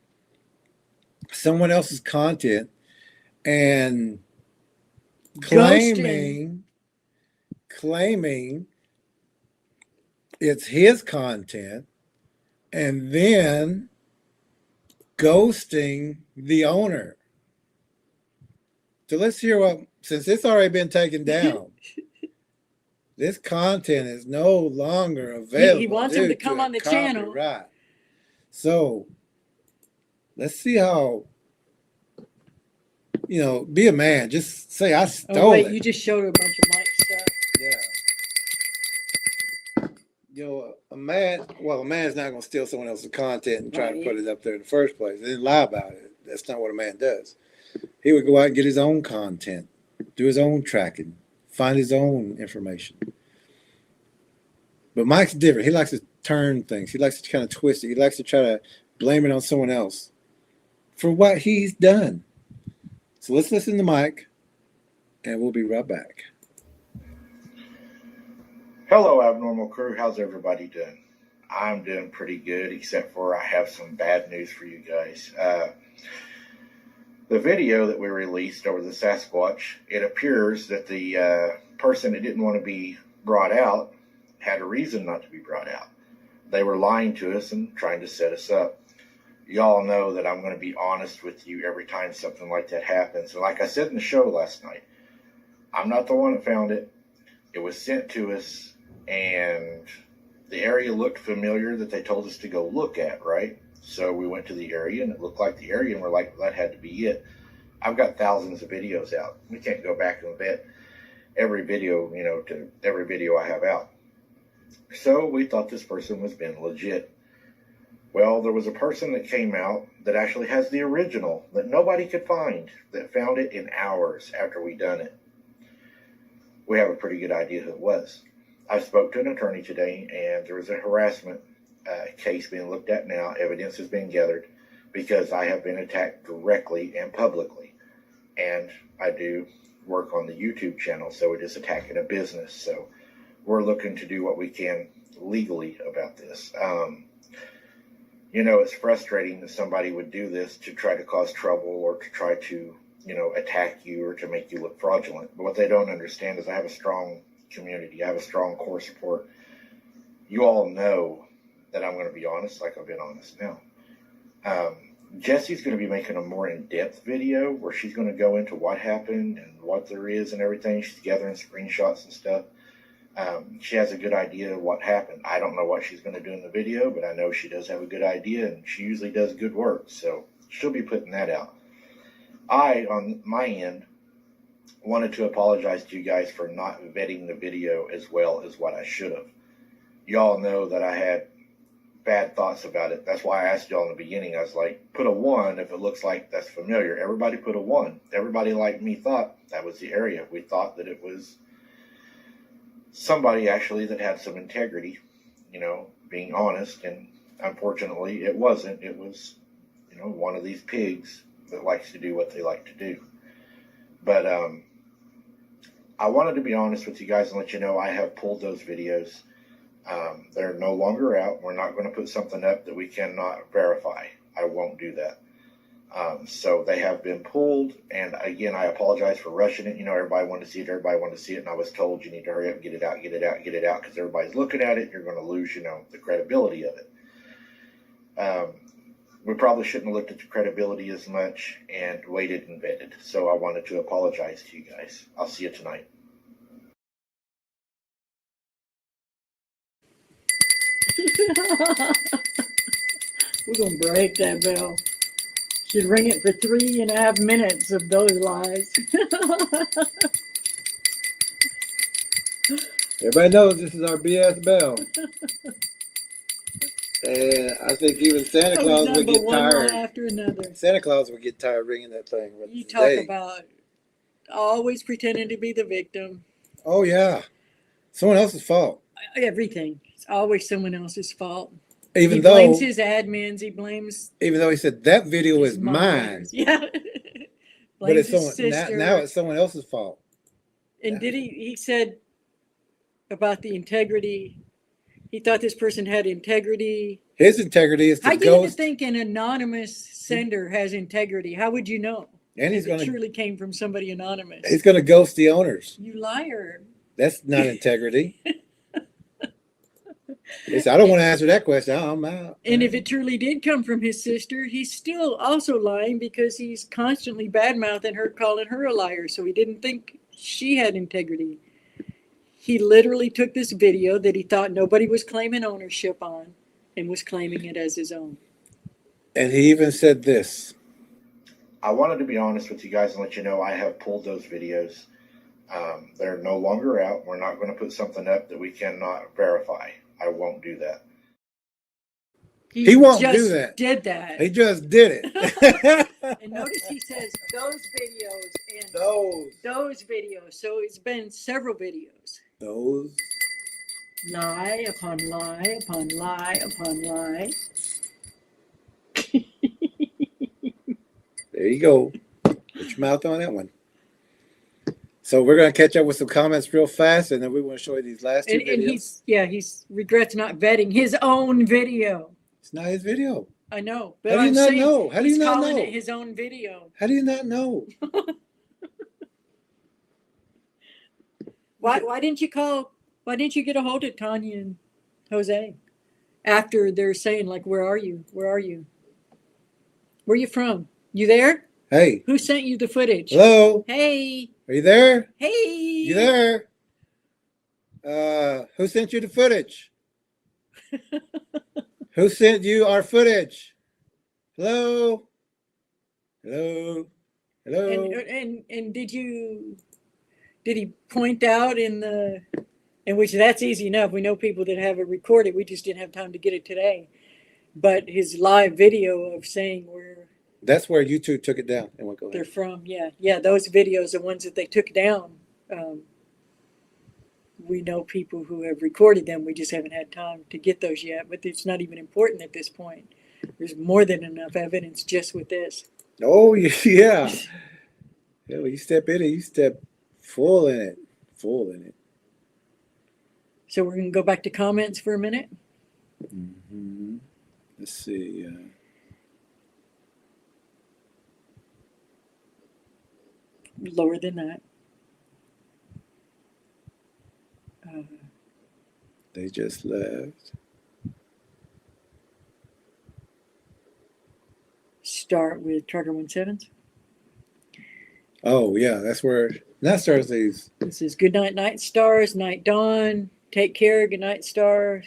someone else's content and claiming it's his content and then ghosting the owner. So let's hear what, since it's already been taken down, this content is no longer available. He wants him to come on the channel. Right. So let's see how, be a man. Just say, I stole Oh, wait, it. you just showed a bunch of Mike stuff. Yeah. A man's not going to steal someone else's content and try to put it up there in the first place. They didn't lie about it. That's not what a man does. He would go out and get his own content, do his own tracking, find his own information. But Mike's different. He likes to turn things. He likes to kind of twist it. He likes to try to blame it on someone else for what he's done. So let's listen to Mike, and we'll be right back. Hello, Abnormal Crew. How's everybody doing? I'm doing pretty good, except for I have some bad news for you guys. The video that we released over the Sasquatch, it appears that the person that didn't want to be brought out had a reason not to be brought out. They were lying to us and trying to set us up. Y'all know that I'm going to be honest with you every time something like that happens. And like I said in the show last night, I'm not the one that found it. It was sent to us, and the area looked familiar that they told us to go look at, right? So we went to the area, and it looked like the area, and we're like, well, that had to be it. I've got thousands of videos out. We can't go back and vet every video, to every video I have out. So we thought this person was being legit. Well, there was a person that came out that actually has the original that nobody could find, that found it in hours after we done it. We have a pretty good idea who it was. I spoke to an attorney today, and there was a harassment case being looked at now. Evidence has been gathered because I have been attacked directly and publicly. And I do work on the YouTube channel, so it is attacking a business. So we're looking to do what we can legally about this. You know, it's frustrating that somebody would do this to try to cause trouble or to try to, you know, attack you or to make you look fraudulent. But what they don't understand is I have a strong community. I have a strong core support. You all know that I'm going to be honest, like I've been honest now. Jesse's going to be making a more in-depth video where she's going to go into what happened and what there is and everything. She's gathering screenshots and stuff. She has a good idea of what happened. I don't know what she's going to do in the video, but I know she does have a good idea, and she usually does good work, so she'll be putting that out. I, on my end, wanted to apologize to you guys for not vetting the video as well as what I should have. Y'all know that I had bad thoughts about it. That's why I asked y'all in the beginning. I was like, put a 1 if it looks like that's familiar. Everybody put a 1. Everybody like me thought that was the area. We thought that it was somebody actually that had some integrity, you know, being honest, and unfortunately it wasn't. It was, you know, one of these pigs that likes to do what they like to do. But I wanted to be honest with you guys and let you know I have pulled those videos. They're no longer out. We're not going to put something up that we cannot verify. I won't do that. So they have been pulled, and again, I apologize for rushing it. You know, everybody wanted to see it, and I was told you need to hurry up, get it out, because everybody's looking at it. You're going to lose, you know, the credibility of it. We probably shouldn't have looked at the credibility as much and waited and vetted. So I wanted to apologize to you guys. I'll see you tonight. We're going to break that bell. Should ring it for 3.5 minutes of those lies. Everybody knows this is our BS bell. And I think even Santa Claus would get tired. After another. Santa Claus would get tired ringing that thing. You talk about always pretending to be the victim. Oh, yeah. Someone else's fault. Everything. It's always someone else's fault. Even he though blames his admins, he blames. Even though he said that video is mine. Yeah. But it's someone now it's someone else's fault. And did he said about the integrity, he thought this person had integrity. His integrity is to ghost. How do you think an anonymous sender has integrity? How would you know? And he's going to truly came from somebody anonymous. He's going to ghost the owners. You liar. That's not integrity. I don't want to answer that question. I'm out. And if it truly did come from his sister, he's still also lying because he's constantly bad-mouthing her, calling her a liar. So he didn't think she had integrity. He literally took this video that he thought nobody was claiming ownership on and was claiming it as his own. And he even said this. I wanted to be honest with you guys and let you know I have pulled those videos. They're no longer out. We're not going to put something up that we cannot verify. I won't do that. He won't do that. Did that. He just did it. And notice he says those videos and those videos. So it's been several videos. Those. Lie upon lie upon lie upon lie. There you go. Put your mouth on that one. So we're going to catch up with some comments real fast, and then we want to show you these last two videos. And he regrets not vetting his own video. It's not his video. I know. But How do you not know? How do you not know? He's calling it his own video. How do you not know? Why didn't you get a hold of Tanya and Jose after they're saying, like, where are you? Where are you? Where are you from? You there? Hey. Who sent you the footage? Hello. Hey. Are you there? Hey. You there? Who sent you the footage? Who sent you our footage? Hello? Hello? Hello? And did he point out in which that's easy enough. We know people that have it recorded. We just didn't have time to get it today. But his live video of saying that's where YouTube took it down. And they're from. Yeah. Those videos, the ones that they took down. We know people who have recorded them. We just haven't had time to get those yet. But it's not even important at this point. There's more than enough evidence just with this. Oh, yeah. Yeah, well, you step in and you step Full in it. Full in it. So we're going to go back to comments for a minute. Mm-hmm. Let's see. Lower than that. They just left. Start with Trucker 17s. Oh, yeah. That's where that starts these. This is good night, night stars, night dawn. Take care, good night, stars.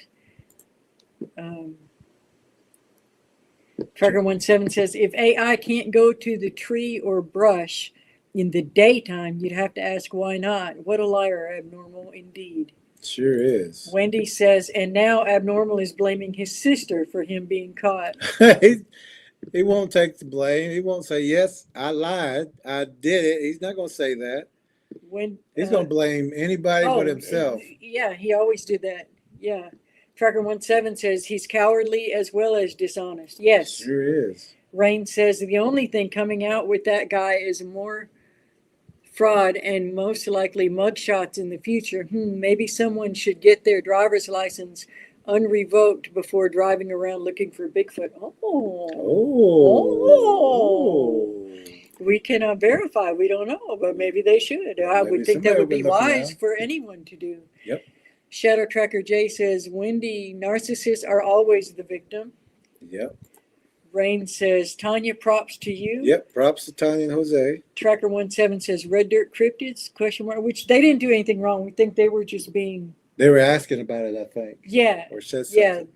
Trucker 17 says, if AI can't go to the tree or brush in the daytime, you'd have to ask why not. What a liar, Abnormal indeed. Sure is. Wendy says, and now Abnormal is blaming his sister for him being caught. He won't take the blame. He won't say, yes, I lied. I did it. He's not going to say that. He's going to blame anybody but himself. Yeah, he always did that. Yeah. Trucker 17 says he's cowardly as well as dishonest. Yes. Sure is. Rain says the only thing coming out with that guy is more fraud and most likely mugshots in the future. Maybe someone should get their driver's license unrevoked before driving around looking for Bigfoot. We cannot verify. We don't know, but maybe they should. I would think that would be wise for anyone to do. Yep. Shadow Tracker J says, Wendy, narcissists are always the victim. Yep. Rain says, Tanya, props to you. Yep, props to Tanya and Jose. Tracker 17 says, Red Dirt Cryptids, question mark, which they didn't do anything wrong. We think they were just being... They were asking about it, I think. Yeah. Or said something.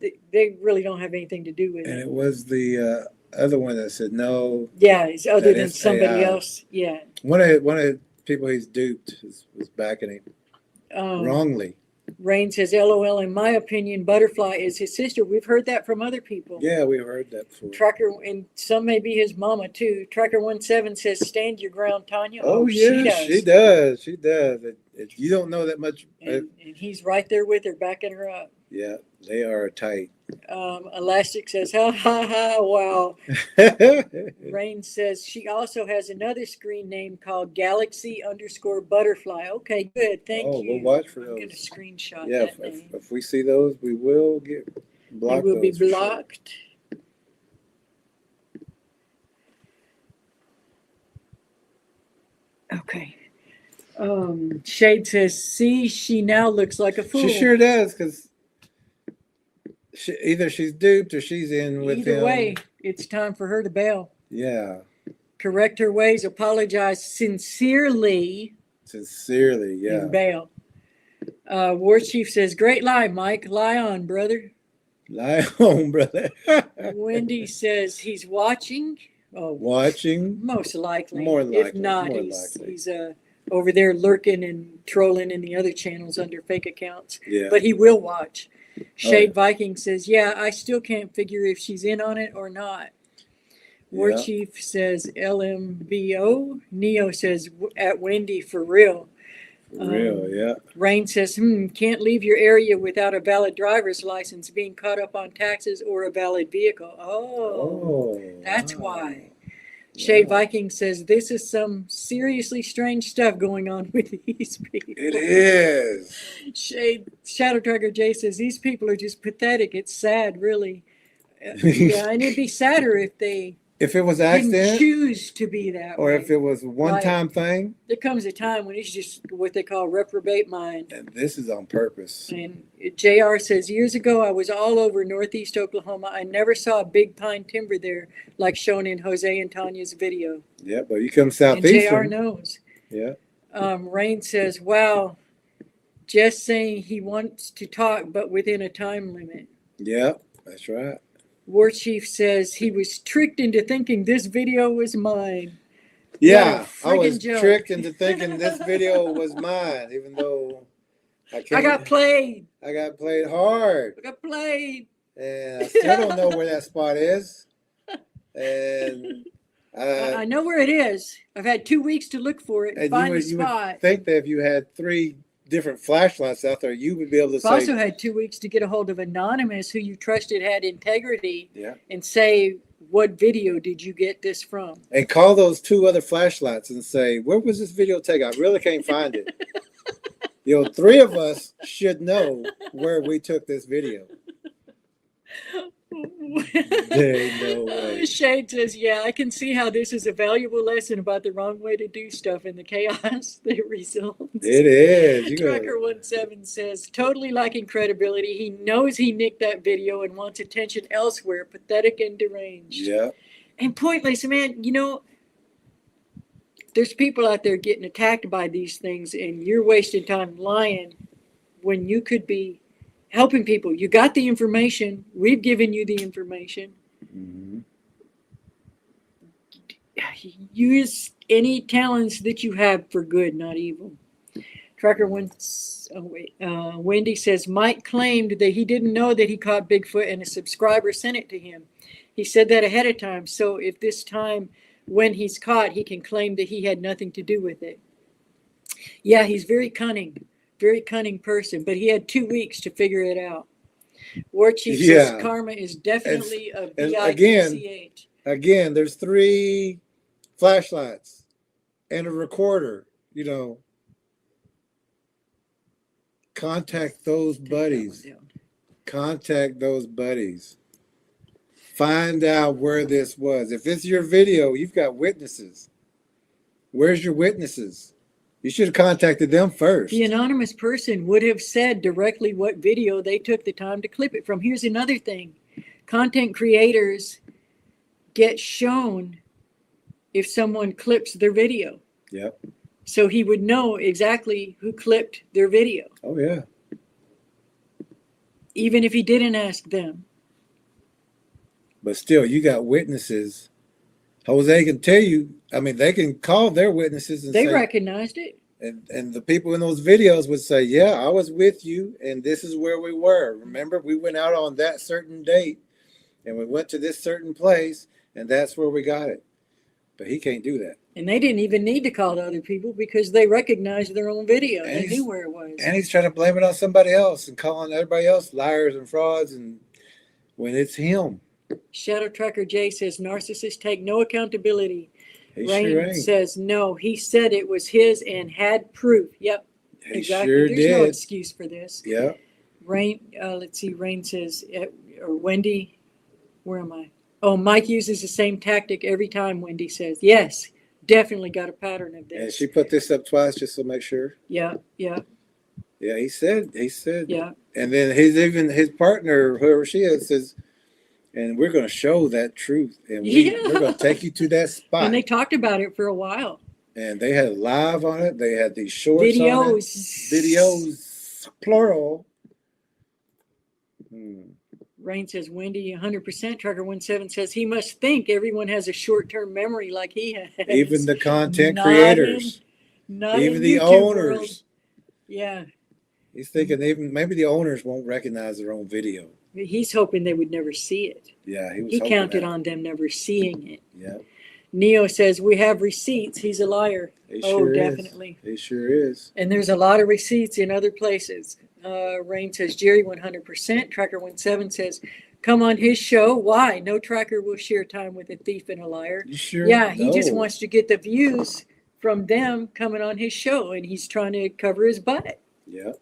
Yeah. They really don't have anything to do with it. And it was the other one that said no. Yeah, it's other than it's somebody AI. else. Yeah. One of the people he's duped was backing him wrongly. Rain says, LOL, in my opinion, Butterfly is his sister. We've heard that from other people. Yeah, we heard that before. Tracker, and some may be his mama too. Tracker 17 says, stand your ground, Tanya. Oh yeah, she does. She does. If you don't know that much. And he's right there with her, backing her up. Yeah, they are tight. Elastic says, ha ha ha, wow. Rain says she also has another screen name called Galaxy_Butterfly. Okay, good. Thank you. We'll watch for those. I'm going to screenshot Yeah, that name. if we see those, we will get blocked. They will be blocked. Okay. Shade says, see, she now looks like a fool. She sure does, because either she's duped or she's in with him. Either way, it's time for her to bail. Yeah. Correct her ways, apologize sincerely. Sincerely, yeah. And bail. War Chief says, great lie, Mike. Lie on, brother. Lie on, brother. Wendy says he's watching. Oh, watching? Most likely. More likely. If not, he's over there lurking and trolling in the other channels under fake accounts. Yeah. But he will watch. Shade Viking says, yeah, I still can't figure if she's in on it or not. War Chief says LMBO. Neo says at Wendy for real. Real, yeah. Rain says, can't leave your area without a valid driver's license, being caught up on taxes or a valid vehicle. Oh, that's why. Shade Viking says, this is some seriously strange stuff going on with these people. It is. Shadow Tracker J says, these people are just pathetic. It's sad, really. Yeah, and it'd be sadder if they if it was didn't accident, choose to be that or way. if it was a one-time thing. There comes a time when it's just what they call reprobate mind. And this is on purpose. And JR says, years ago, I was all over Northeast Oklahoma. I never saw a big pine timber there like shown in Jose and Tanya's video. Yeah, but you come And southeastern. JR knows. Yeah. Rain says, wow, just saying he wants to talk, but within a time limit. Yeah, that's right. War Chief says he was tricked into thinking this video was mine. Yeah, I was joke. tricked into thinking this video was mine, even though I got played. I got played hard. I got played. And I still don't know where that spot is. And I know where it is. I've had 2 weeks to look for it and find the spot. Would think that if you had 3 different flashlights out there, you would be able to say. I've also had 2 weeks to get a hold of Anonymous, who you trusted had integrity, yeah, and say what video did you get this from? And call those 2 other flashlights and say, where was this video taken? I really can't find it. 3 of us should know where we took this video. There ain't no way. Shade says, yeah, I can see how this is a valuable lesson about the wrong way to do stuff and the chaos that results. It is. Trucker17 says, totally lacking credibility. He knows he nicked that video and wants attention elsewhere. Pathetic and deranged. Yeah. And pointless, man. You know, there's people out there getting attacked by these things, and you're wasting time lying when you could be helping people. You got the information. We've given you the information. Mm-hmm. Use any talents that you have for good, not evil. Tracker once, Wendy says, Mike claimed that he didn't know that he caught Bigfoot and a subscriber sent it to him. He said that ahead of time. So if this time when he's caught, he can claim that he had nothing to do with it. Yeah, he's very cunning person, but he had 2 weeks to figure it out. War Chief says karma is definitely a B-I-C-H. Again, there's 3 flashlights and a recorder, Contact those buddies. Contact those buddies. Find out where this was. If it's your video, you've got witnesses. Where's your witnesses? You should have contacted them first. The anonymous person would have said directly what video they took the time to clip it from. Here's another thing. Content creators get shown if someone clips their video. Yep. So he would know exactly who clipped their video. Oh, yeah. Even if he didn't ask them. But still, you got witnesses. Jose can tell you, they can call their witnesses and they say, recognized it. And the people in those videos would say, yeah, I was with you, and this is where we were. Remember, we went out on that certain date, and we went to this certain place, and that's where we got it. But he can't do that. And they didn't even need to call the other people because they recognized their own video. And they knew where it was. And he's trying to blame it on somebody else and calling everybody else liars and frauds, and when it's him. Shadow Tracker J says narcissists take no accountability. Rain says no. He said it was his and had proof. Yep, he exactly. Sure There's did. no excuse for this. Yeah. Rain. Let's see. Rain says, or Wendy. Where am I? Oh, Mike uses the same tactic every time. Wendy says, yes, definitely got a pattern of this. And she put this up twice just to make sure. Yeah. Yeah. Yeah. He said. Yeah. And then his partner, whoever she is, says, and we're going to show that truth, and we're going to take you to that spot. And they talked about it for a while. And they had live on it. They had these shorts videos. on it. Videos, plural. Rain says, Wendy, 100%. Trucker17 says he must think everyone has a short-term memory like he has. Even the content creators. Even the owners. World. Yeah. He's thinking even maybe the owners won't recognize their own video. He's hoping they would never see it. Yeah, he counted on them never seeing it. Yeah. Neo says, we have receipts. He's a liar. Definitely. He sure is. And there's a lot of receipts in other places. Rain says, Jerry, 100%. Tracker17 says, come on his show. Why? No tracker will share time with a thief and a liar. You sure? Yeah, he just wants to get the views from them coming on his show, and he's trying to cover his butt. Yeah.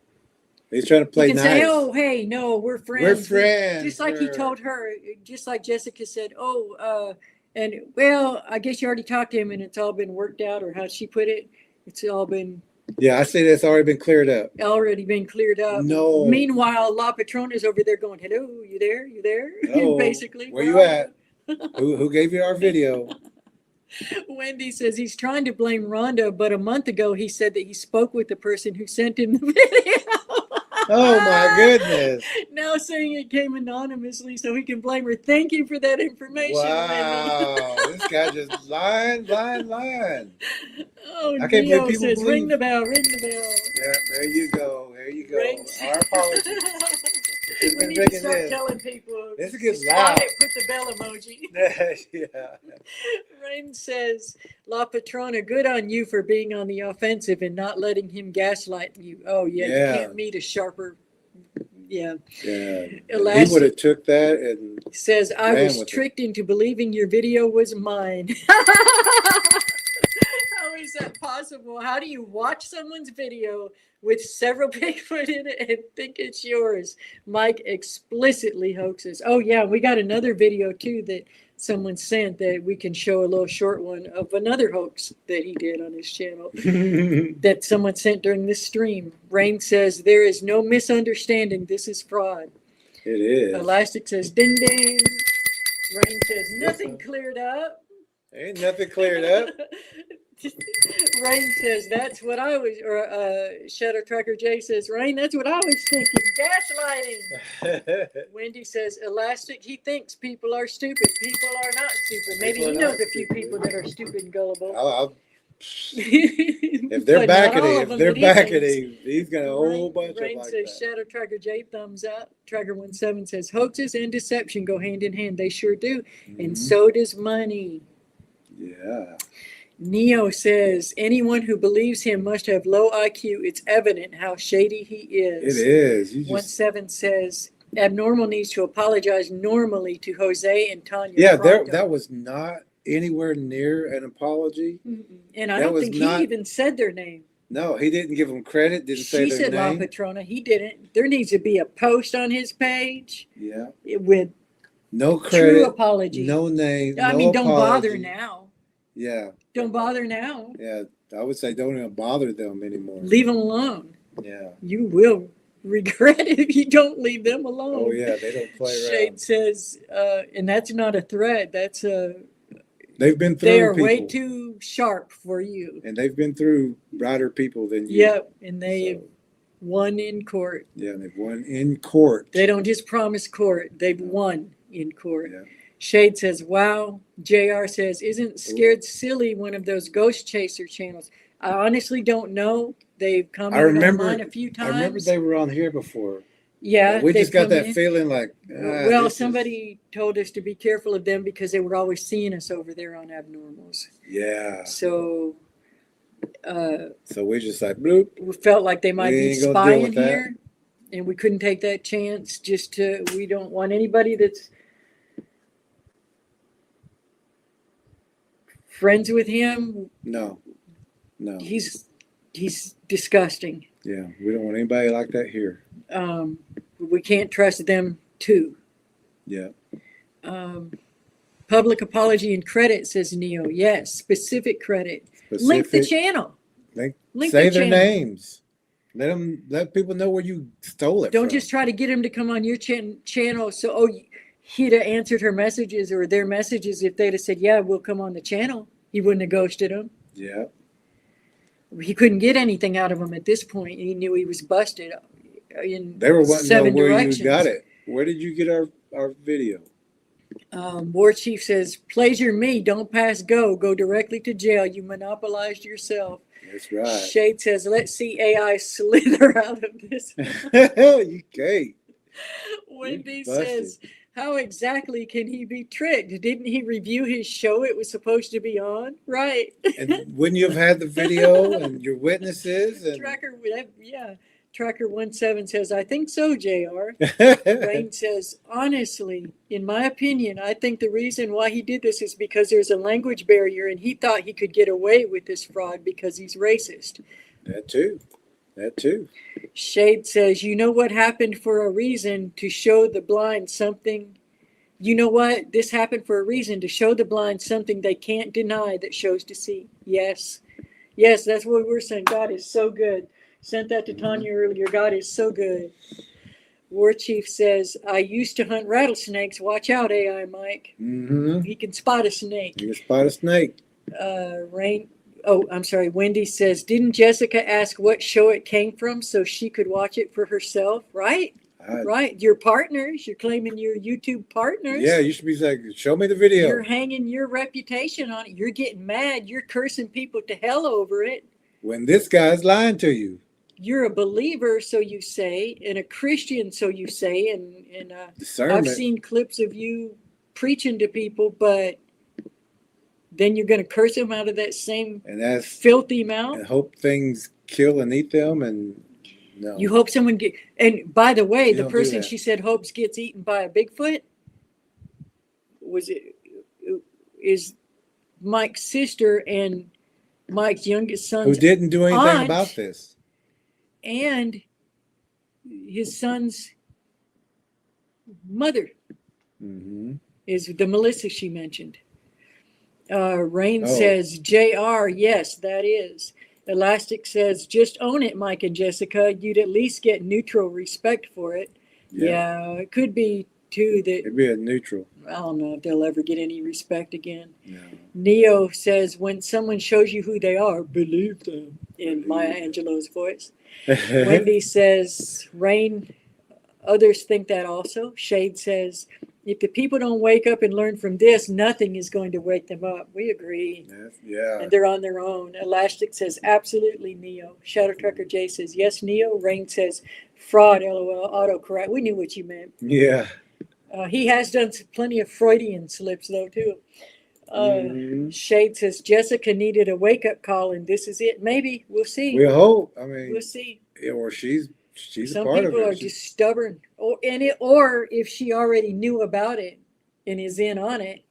He's trying to play nice. Say, oh, hey, no, we're friends. We're friends. Just like he told her, just like Jessica said, and well, I guess you already talked to him and it's all been worked out, or how she put it. It's all been. Yeah, I say that's already been cleared up. Already been cleared up. No. Meanwhile, La Patrona's over there going, hello, you there? You there? Hello. Basically. Where you at? Who gave you our video? Wendy says he's trying to blame Rhonda, but a month ago he said that he spoke with the person who sent him the video. Oh my goodness. Now saying it came anonymously so he can blame her. Thank you for that information. Wow. Wendy. This guy just lying. Oh, I can't Neo believe people says, believe. ring the bell. Yeah, there you go. Ring. Our apologies. We need to start telling people. This gets stop loud. it, put the bell emoji. Yeah. Rain says, La Patrona, good on you for being on the offensive and not letting him gaslight you. Oh, yeah. You can't meet a sharper Yeah. Yeah. He Elastic would have took that and says, I ran was with it. tricked into believing your video was mine. How is that possible? How do you watch someone's video with several Bigfoot in it and think it's yours? Mike explicitly hoaxes. Oh, yeah, we got another video, too, that someone sent that we can show a little short one of another hoax that he did on his channel that someone sent during this stream. Rain says, there is no misunderstanding. This is fraud. It is. Elastic says, ding, ding. Rain says, nothing cleared up. Ain't nothing cleared up. Rain says, that's what I was, or Shadow Tracker J says, Rain, that's what I was thinking. Gaslighting. Wendy says, Elastic, he thinks people are stupid. People are not stupid. Maybe he knows a few people that are stupid and gullible. If they're But backing not all him, of them if they're that he backing thinks. him, he's got a whole bunch Rain of like says, that. Shadow Tracker J, thumbs up. Tracker 17 says, hoaxes and deception go hand in hand. They sure do. And so does money. Yeah. Neo says, anyone who believes him must have low IQ. It's evident how shady he is. It is. You just 17 says, Abnormal needs to apologize normally to Jose and Tanya. yeah, pronto. that was not anywhere near an apology. And I that don't was think not- he even said their name. No, he didn't give them credit. Didn't say She their said La name. Patrona. He didn't. There needs to be a post on his page Yeah. with No true credit. apology. No name. I no mean, don't bother apology. now. Yeah. Don't bother now. Yeah. I would say don't even bother them anymore. Leave them alone. Yeah. You will regret it if you don't leave them alone. Oh yeah, they don't play Shade around. says, and that's not a threat. That's a. They've been through They are people, way too sharp for you. and they've been through brighter people than you. Yep, and they So, won in court. yeah, they've won in court. They don't just promise court; they've won in court. Yeah. Shade says, "Wow." Jr. says, "Isn't Scared Silly one of those ghost chaser channels?" I honestly don't know. They've commented on mine a few times. I remember they were on here before. Yeah, We they've just got come that in. feeling like. Well, this is- somebody told us to be careful of them because they were always seeing us over there on Abnormals. Yeah. So So we just like bloop. we felt like they might We be ain't gonna deal spying with that. here, and we couldn't take that chance. We don't want anybody that's friends with him. No. No. He's disgusting. Yeah, we don't want anybody like that here. We can't trust them too. Yeah. Public apology and credit, says Neo. Yes, specific credit. Link the channel. Link Say the their channel. names. Let people know where you stole it Don't from. just try to get him to come on your channel. So, he'd have answered her messages or their messages if they'd have said, yeah, we'll come on the channel. He wouldn't have ghosted them. Yeah. He couldn't get anything out of them at this point. He knew he was busted in They were wanting to know 7 where directions. you got it. Where did you get our video? War Chief says, pleasure me, don't pass go. Go directly to jail. You monopolized yourself. That's right. Shade says, let's see AI slither out of this. You can't. Wendy busted. says, how exactly can he be tricked? Didn't he review his show it was supposed to be on? Right. And wouldn't you have had the video and your witnesses? And Tracker, yeah. Tracker 17 says, I think so, JR. Rain says, honestly, in my opinion, I think the reason why he did this is because there's a language barrier and he thought he could get away with this fraud because he's racist. That too. That too. Shade says, you know what happened for a reason to show the blind something. You know what? This happened for a reason to show the blind something they can't deny that shows to see. Yes. Yes, that's what we're saying. God is so good. Sent that to Tanya earlier. God is so good. War Chief says, I used to hunt rattlesnakes. Watch out, AI Mike. Mm-hmm. He can spot a snake. You can spot a snake. Wendy says, didn't Jessica ask what show it came from so she could watch it for herself? Right? Right. Your partners. You're claiming your YouTube partners. Yeah, you should be like, show me the video. You're hanging your reputation on it. You're getting mad. You're cursing people to hell over it. When this guy's lying to you. You're a believer, so you say, and a Christian, so you say, and Discernment. I've seen clips of you preaching to people, but then you're going to curse them out of that same And that's filthy mouth. and hope things kill and eat them and No. You hope someone get, and by the way, You the don't do person that. she said hopes gets eaten by a Bigfoot is Mike's sister and Mike's youngest Who son's didn't do anything aunt, about this? and his son's mother Mm-hmm. is the Melissa she mentioned. Rain Oh. says, JR, yes, that is. Elastic says, just own it, Mike and Jessica. You'd at least get neutral respect for it. Yeah, it could be too that It'd be a neutral. I don't know if they'll ever get any respect again. No. Neo says, when someone shows you who they are, believe them, in Maya Angelou's voice. Wendy says, Rain, others think that also. Shade says, if the people don't wake up and learn from this, nothing is going to wake them up. We agree. Yeah. And they're on their own. Elastic says, absolutely, Neo. Shadow Trucker J says, yes, Neo. Rain says, fraud, LOL, autocorrect. We knew what you meant. Yeah. He has done plenty of Freudian slips, though, too. Shade says, Jessica needed a wake-up call, and this is it. Maybe. We'll see. We hope. I mean, We'll see. or she's Some a part of people it. are just stubborn. Or if she already knew about it and is in on it,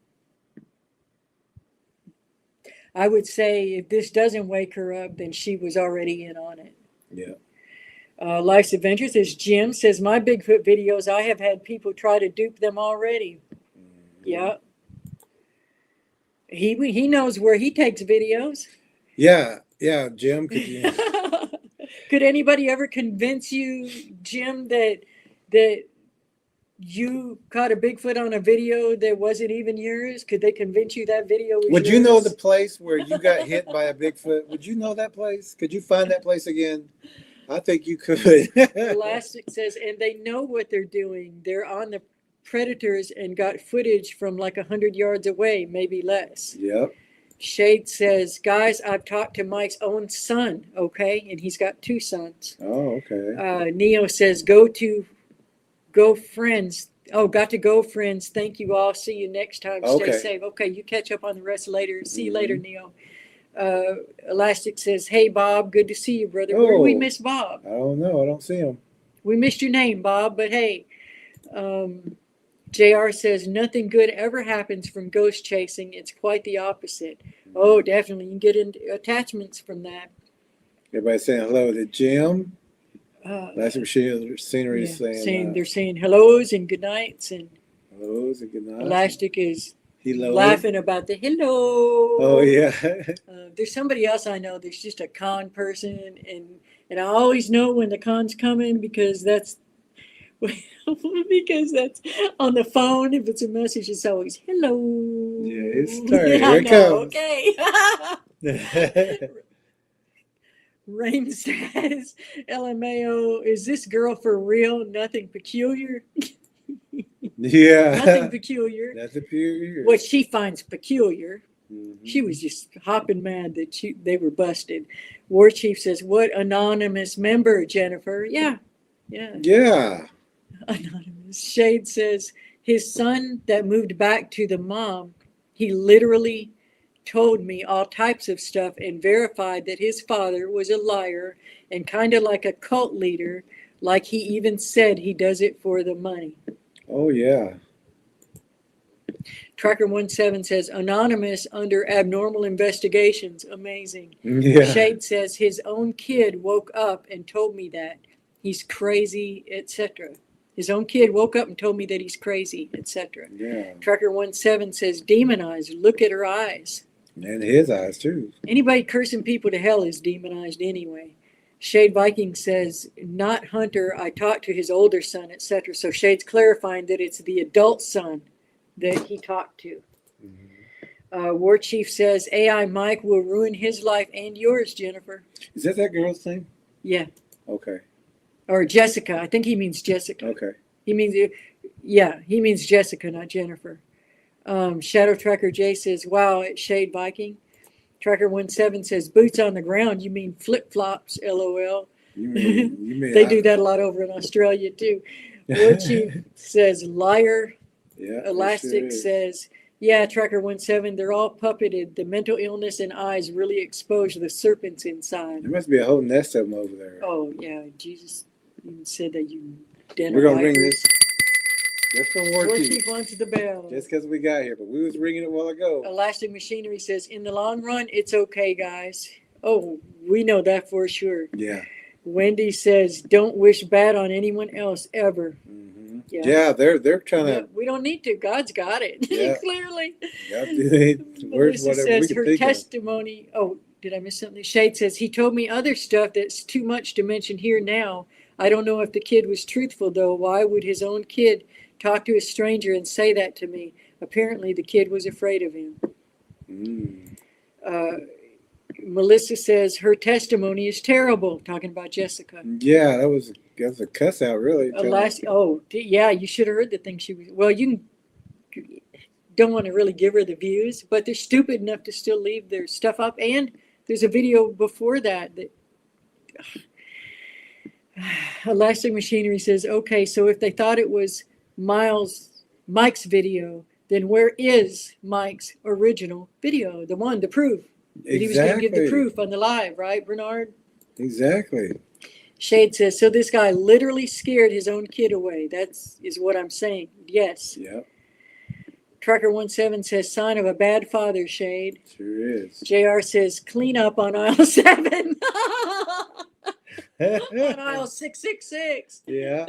I would say if this doesn't wake her up, then she was already in on it. Yeah. Life's Adventures is Jim says, my Bigfoot videos, I have had people try to dupe them already. Yeah. He knows where he takes videos. Yeah. Yeah. Jim, could you? Could anybody ever convince you, Jim, that you caught a Bigfoot on a video that wasn't even yours? Could they convince you that video was Would yours? you know the place where you got hit by a Bigfoot? Would you know that place? Could you find that place again? I think you could. Elastic says, and they know what they're doing. They're on the predators and got footage from like 100 yards away, maybe less. Yep. Shade says, guys, I've talked to Mike's own son, okay? And he's got 2 sons. Oh, okay. Neo says, go friends. Oh, got to go, friends. Thank you all. See you next time. Stay Okay. safe. Okay, you catch up on the rest later. See you later, Neo. Elastic says, hey, Bob, good to see you, brother. Where do we Oh. miss Bob? I don't know. I don't see him. We missed your name, Bob, but hey. JR says, nothing good ever happens from ghost chasing. It's quite the opposite. Oh, definitely. You can get into attachments from that. Everybody saying hello to Jim. That's what scenery Yeah, is saying. they're saying hellos and good nights, and hellos and good night. Elastic is Hello. laughing about the hello. Oh, yeah. There's somebody else I know that's just a con person, and I always know when the con's coming because that's on the phone. If it's a message, it's always hello. Yeah, it's starting. Yeah, Here I it know, comes. Okay. Rain says, LMAO, is this girl for real? Nothing peculiar? Yeah. Nothing peculiar. That's a peculiar. What she finds peculiar. Mhm. She was just hopping mad that they were busted. War Chief says, what anonymous member, Jennifer? Yeah. Yeah. Anonymous. Shade says, his son that moved back to the mom, he literally told me all types of stuff and verified that his father was a liar and kind of like a cult leader, like he even said he does it for the money. Oh, yeah. Tracker 17 says, anonymous under abnormal investigations. Amazing. Yeah. Shade says his own kid woke up and told me that he's crazy, etc. His own kid woke up and told me that he's crazy, etc. Yeah. Tracker 17 says, demonized. Look at her eyes. And his eyes, too. Anybody cursing people to hell is demonized anyway. Shade Viking says, not Hunter. I talked to his older son, etc. So Shade's clarifying that it's the adult son that he talked to. War Chief says, AI Mike will ruin his life and yours, Jennifer. Is that girl's name? Yeah. Okay. Or Jessica. I think he means Jessica. Okay. He means Jessica, not Jennifer. Shadow Tracker J says, wow, it's Shade Viking. Tracker 17 says, boots on the ground. You mean flip-flops, LOL. You mean They do that a lot over in Australia, too. War Chief says, liar. Yeah. Elastic says, Yeah, Tracker 17, they're all puppeted. The mental illness and eyes really expose the serpents inside. There must be a whole nest of them over there. Oh, yeah, Jesus even said that you We're going to ring vipers. this. Just for War War Chief. Chief wants the bell. Just because we got here, but we was ringing it a while ago. Elastic Machinery says, in the long run, it's okay, guys. Oh, we know that for sure. Yeah. Wendy says, don't wish bad on anyone else ever. Mm-hmm. Yeah. Yeah, they're trying Yeah, to. we don't need to. God's got it. Yeah. Clearly. Words, Melissa whatever says we can her think of. testimony. Oh, did I miss something? Shade says he told me other stuff that's too much to mention here now. I don't know if the kid was truthful though. Why would his own kid talk to a stranger and say that to me? Apparently the kid was afraid of him. Melissa says her testimony is terrible. Talking about Jessica. Yeah, that's a cuss out, really. Yeah, you should have heard the thing she was. Well, don't want to really give her the views, but they're stupid enough to still leave their stuff up. And there's a video before that. Elastic Machinery says, okay, so if they thought it was Mike's video, then where is Mike's original video? The proof. That he was going to give the proof on the live, right, Bernard? Exactly. Shade says, so this guy literally scared his own kid away. Is what I'm saying. Yes. Yep. Trucker 17 says, sign of a bad father, Shade. Sure is. JR says, clean up on aisle 7. On aisle 666. Yeah.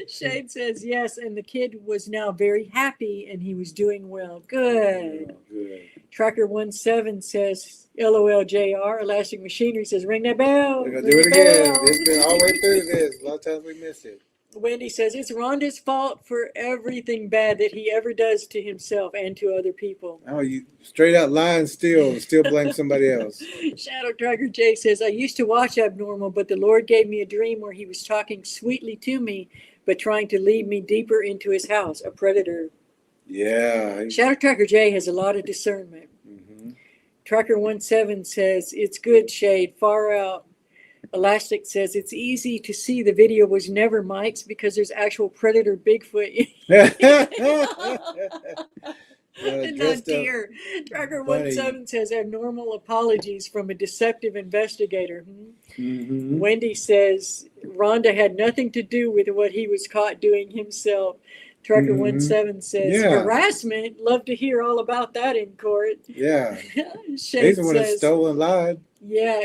Shade says, yes, and the kid was now very happy and he was doing well. Good. Oh, good. Trucker 17 says, LOL JR. Elastic Machinery says, ring that bell. We're going to do it again. It's been all the way through this. A lot of times we miss it. Wendy says, it's Rhonda's fault for everything bad that he ever does to himself and to other people. Oh, you straight out lying still blame somebody else. Shadow Tracker J says, I used to watch Abnormal, but the Lord gave me a dream where he was talking sweetly to me, but trying to lead me deeper into his house, a predator. Yeah. Shadow Tracker J has a lot of discernment. Mm-hmm. Tracker 17 says, it's good, Shade, far out. Elastic says, it's easy to see the video was never Mike's because there's actual predator Bigfoot. Not deer. Tracker 17 says, abnormal apologies from a deceptive investigator. Mm-hmm. Wendy says, Rhonda had nothing to do with what he was caught doing himself. Trucker 17 says, harassment. Love to hear all about that in court. Yeah. Shade He's the one that says, stole and lied. yeah,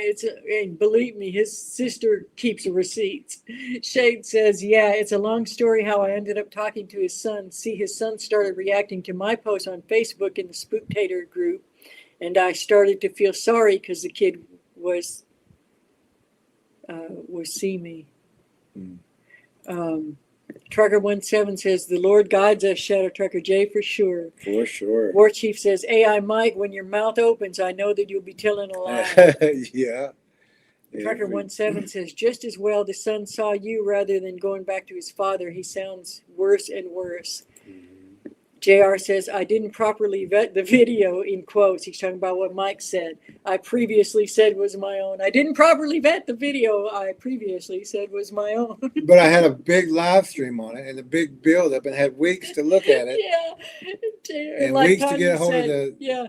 and believe me, his sister keeps receipts. Shade says, yeah, it's a long story how I ended up talking to his son. See, his son started reacting to my post on Facebook in the Spooktator group, and I started to feel sorry because the kid was see me. Trucker 17 says, the Lord guides us, Shadow Trucker J, for sure. For sure. War Chief says, AI Mike, when your mouth opens, I know that you'll be telling a lie. Yeah. Trucker 17 says, just as well the son saw you rather than going back to his father. He sounds worse and worse. JR says, I didn't properly vet the video, in quotes. He's talking about what Mike said. I previously said was my own. I didn't properly vet the video I previously said was my own. But I had a big live stream on it and a big build up and had weeks to look at it. Yeah. And like weeks to get a hold of the... Yeah.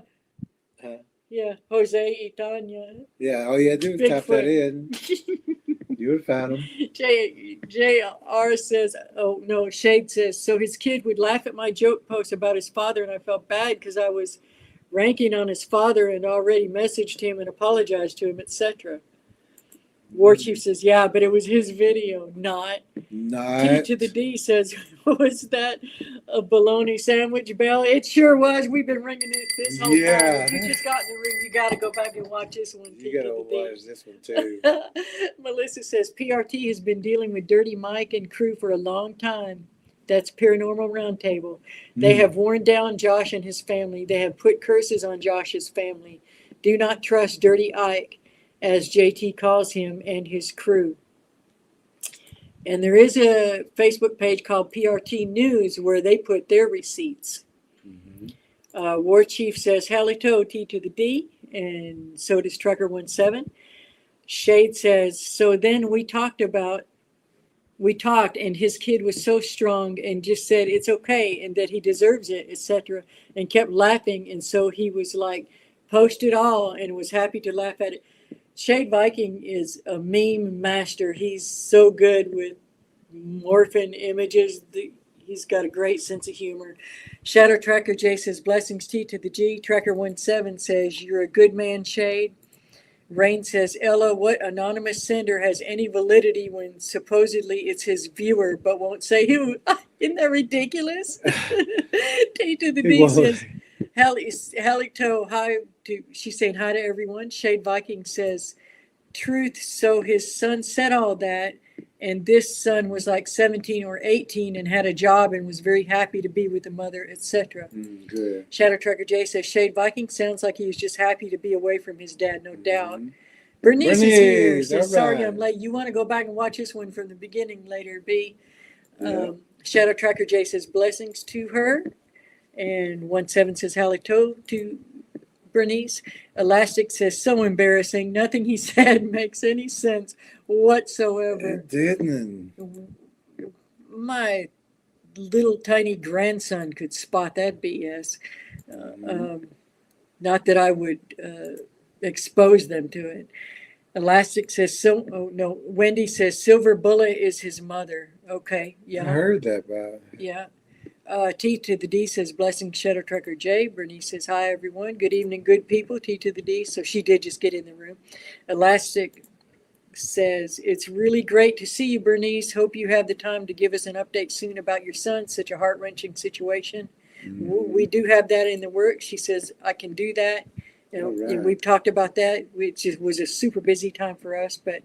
Huh? Yeah. Jose y Tanya. Yeah. All you had to do was type that in. You would find him. JR says, oh no, Shade says, so his kid would laugh at my joke post about his father, and I felt bad because I was ranking on his father and already messaged him and apologized to him, etc. War Chief says, yeah, but it was his video, not. T to the D says, was that a bologna sandwich bell? It sure was. We've been ringing it this whole time. You just got in the ring. You got to go back and watch this one. You got to watch this one too. Melissa says, PRT has been dealing with Dirty Mike and crew for a long time. That's Paranormal Roundtable. They have worn down Josh and his family. They have put curses on Josh's family. Do not trust Dirty Ike, as JT calls him, and his crew. And there is a Facebook page called PRT News where they put their receipts. War Chief says, halito, T to the D, and so does Trucker 17. Shade says, so then we talked about we talked, and his kid was so strong and just said it's okay and that he deserves it, etc., and kept laughing. And so he was like, post it all, and was happy to laugh at it. Shade Viking is a meme master. He's so good with morphing images. He's got a great sense of humor. Shadow Tracker J says, blessings T to the G. Tracker 17 says, you're a good man, Shade. Rain says, Ella, what anonymous sender has any validity when supposedly it's his viewer, but won't say who? Isn't that ridiculous? T to the B says, Halito, hi to, she's saying hi to everyone. Shade Viking says, truth, so his son said all that, and this son was like 17 or 18 and had a job and was very happy to be with the mother, etc. Good. Shadow Tracker J says, Shade Viking sounds like he was just happy to be away from his dad, no doubt. Bernice is here. Says, sorry I'm late. You want to go back and watch this one from the beginning later, B. Shadow Tracker J says, blessings to her. And 17 says, halito to Bernice. Elastic says, so embarrassing. Nothing he said makes any sense whatsoever. It didn't. My little tiny grandson could spot that BS. Not that I would expose them to it. Elastic says, Wendy says, Silver Bullet is his mother. Okay, yeah. I heard that about. Yeah. T to the D says, blessing Shadow Tracker J. Bernice says, hi, everyone. Good evening, good people. T to the D. So she did just get in the room. Elastic says, it's really great to see you, Bernice. Hope you have the time to give us an update soon about your son. Such a heart-wrenching situation. We do have that in the works. She says, I can do that. And we've talked about that, which was a super busy time for us, but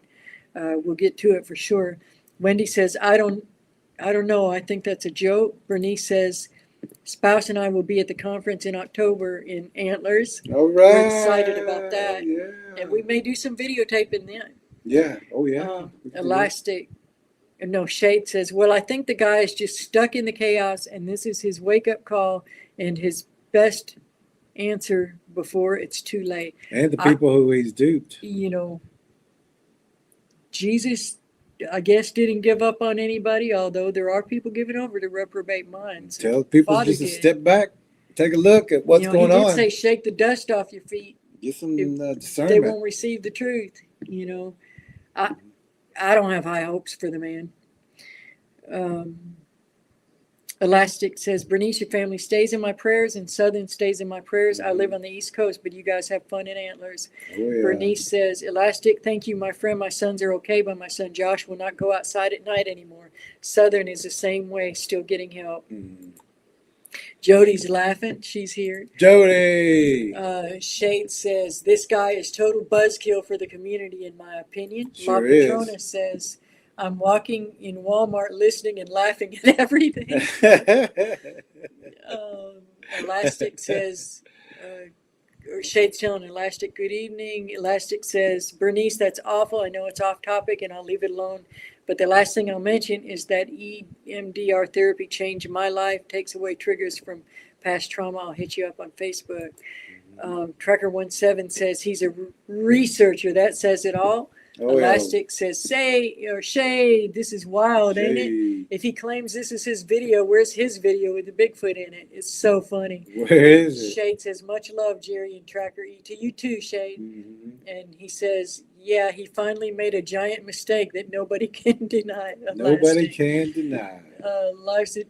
we'll get to it for sure. Wendy says, I don't know. I think that's a joke. Bernice says, spouse and I will be at the conference in October in Antlers. All right. We're excited about that. Yeah. And we may do some videotaping then. Yeah. Oh, yeah. Elastic. No, Shade says, well, I think the guy is just stuck in the chaos, and this is his wake-up call and his best answer before it's too late. And the people who he's duped. You know, Jesus, I guess, didn't give up on anybody, although there are people giving over to reprobate minds. Tell people Father just to did. Step back, take a look at what's going He did on. say, shake the dust off your feet. Get some They discernment. won't receive the truth. You know, I don't have high hopes for the man. Elastic says, Bernice, your family stays in my prayers, and Southern stays in my prayers. I live on the East Coast, but you guys have fun in Antlers. Oh, yeah. Bernice says, Elastic, thank you, my friend. My sons are okay, but my son Josh will not go outside at night anymore. Southern is the same way, still getting help. Jody's laughing. She's here. Jody. Shade says, this guy is total buzzkill for the community, in my opinion. Sure Ma is. Petrona says, I'm walking in Walmart listening and laughing at everything. Elastic says, or Shade's telling Elastic, good evening. Elastic says, Bernice, that's awful. I know it's off topic and I'll leave it alone. But the last thing I'll mention is that EMDR therapy changed my life, takes away triggers from past trauma. I'll hit you up on Facebook. Tracker17 says he's a researcher. That says it all. Oh, Elastic says, Shade, this is wild, ain't it? If he claims this is his video, where's his video with the Bigfoot in it? It's so funny. Where is it? Shade says, much love, Jerry and Tracker E. To you too, Shade. And he says, yeah, he finally made a giant mistake that nobody can deny. Nobody can deny.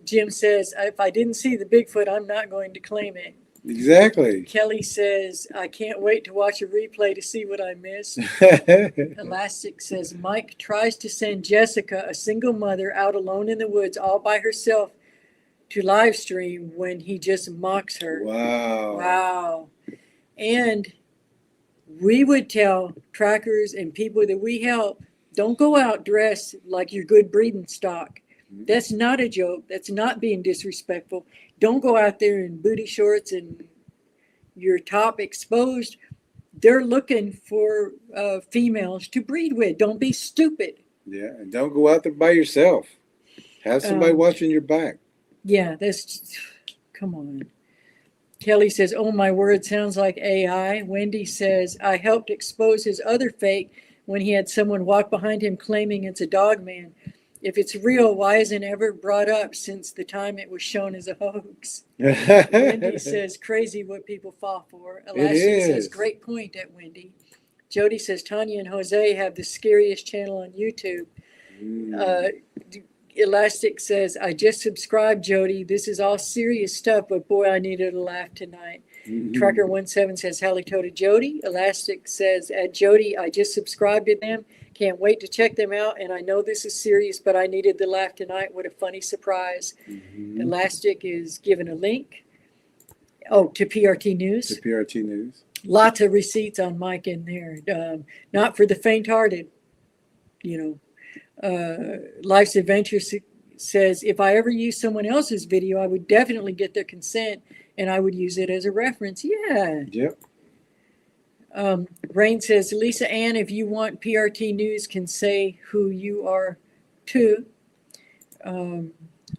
Jim says, if I didn't see the Bigfoot, I'm not going to claim it. Exactly. Kelly says, I can't wait to watch a replay to see what I missed. Elastic says, Mike tries to send Jessica, a single mother, out alone in the woods all by herself to live stream when he just mocks her. Wow. And we would tell trackers and people that we help, don't go out dressed like your good breeding stock. That's not a joke. That's not being disrespectful. Don't go out there in booty shorts and your top exposed. They're looking for females to breed with. Don't be stupid. Yeah, and don't go out there by yourself. Have somebody watching your back. Yeah, that's, come on. Kelly says, oh my word, sounds like AI. Wendy says, I helped expose his other fake when he had someone walk behind him claiming it's a dog man. If it's real, why isn't it ever brought up since the time it was shown as a hoax? Wendy says, crazy what people fall for. Elastic says, great point at Wendy. Jody says, Tanya and Jose have the scariest channel on YouTube. Elastic says, I just subscribed, Jody. This is all serious stuff, but boy, I needed a laugh tonight. Trucker17 says, halito to Jody. Elastic says, at Jody, I just subscribed to them. Can't wait to check them out. And I know this is serious, but I needed the laugh tonight. What a funny surprise. Elastic is given a link. Oh, to PRT News. To PRT News. Lots of receipts on Mike in there. Not for the faint-hearted, you know. Life's Adventure says, if I ever use someone else's video, I would definitely get their consent and I would use it as a reference. Yeah. Yep. Rain says, Lisa Ann, if you want PRT News, can say who you are too.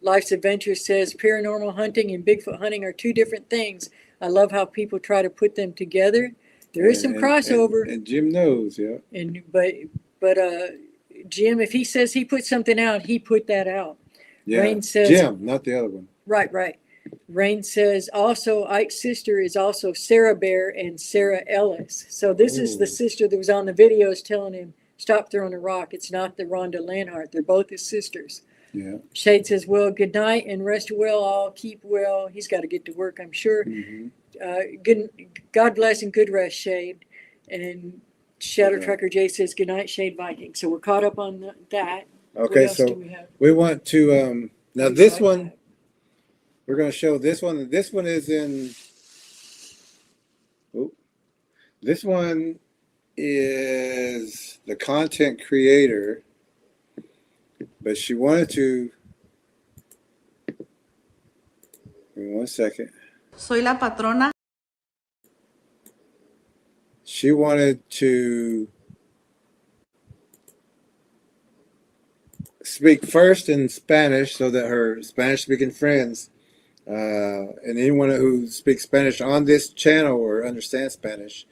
Life's Adventure says, paranormal hunting and Bigfoot hunting are two different things. I love how people try to put them together. There is some crossover. And Jim knows, yeah. But Jim, if he says he put something out, he put that out. Yeah. Rain says, Jim, not the other one. Right. Rain says, also, Ike's sister is also Sarah Bear and Sarah Ellis. So this is the sister that was on the videos telling him, stop throwing a rock. It's not the Rhonda Lanhart. They're both his sisters. Yeah. Shade says, well, good night and rest well. All keep well. He's got to get to work, I'm sure. God bless and good rest, Shade. And Shadow Trucker J says, good night, Shade Viking. So we're caught up on that. Okay, so we want to, now this one, we're going to show this one. This one is in, this one is the content creator, but she wanted to, give me 1 second. Soy la patrona. She wanted to speak first in Spanish so that her Spanish-speaking friends and anyone who speaks Spanish on this channel or understands Spanish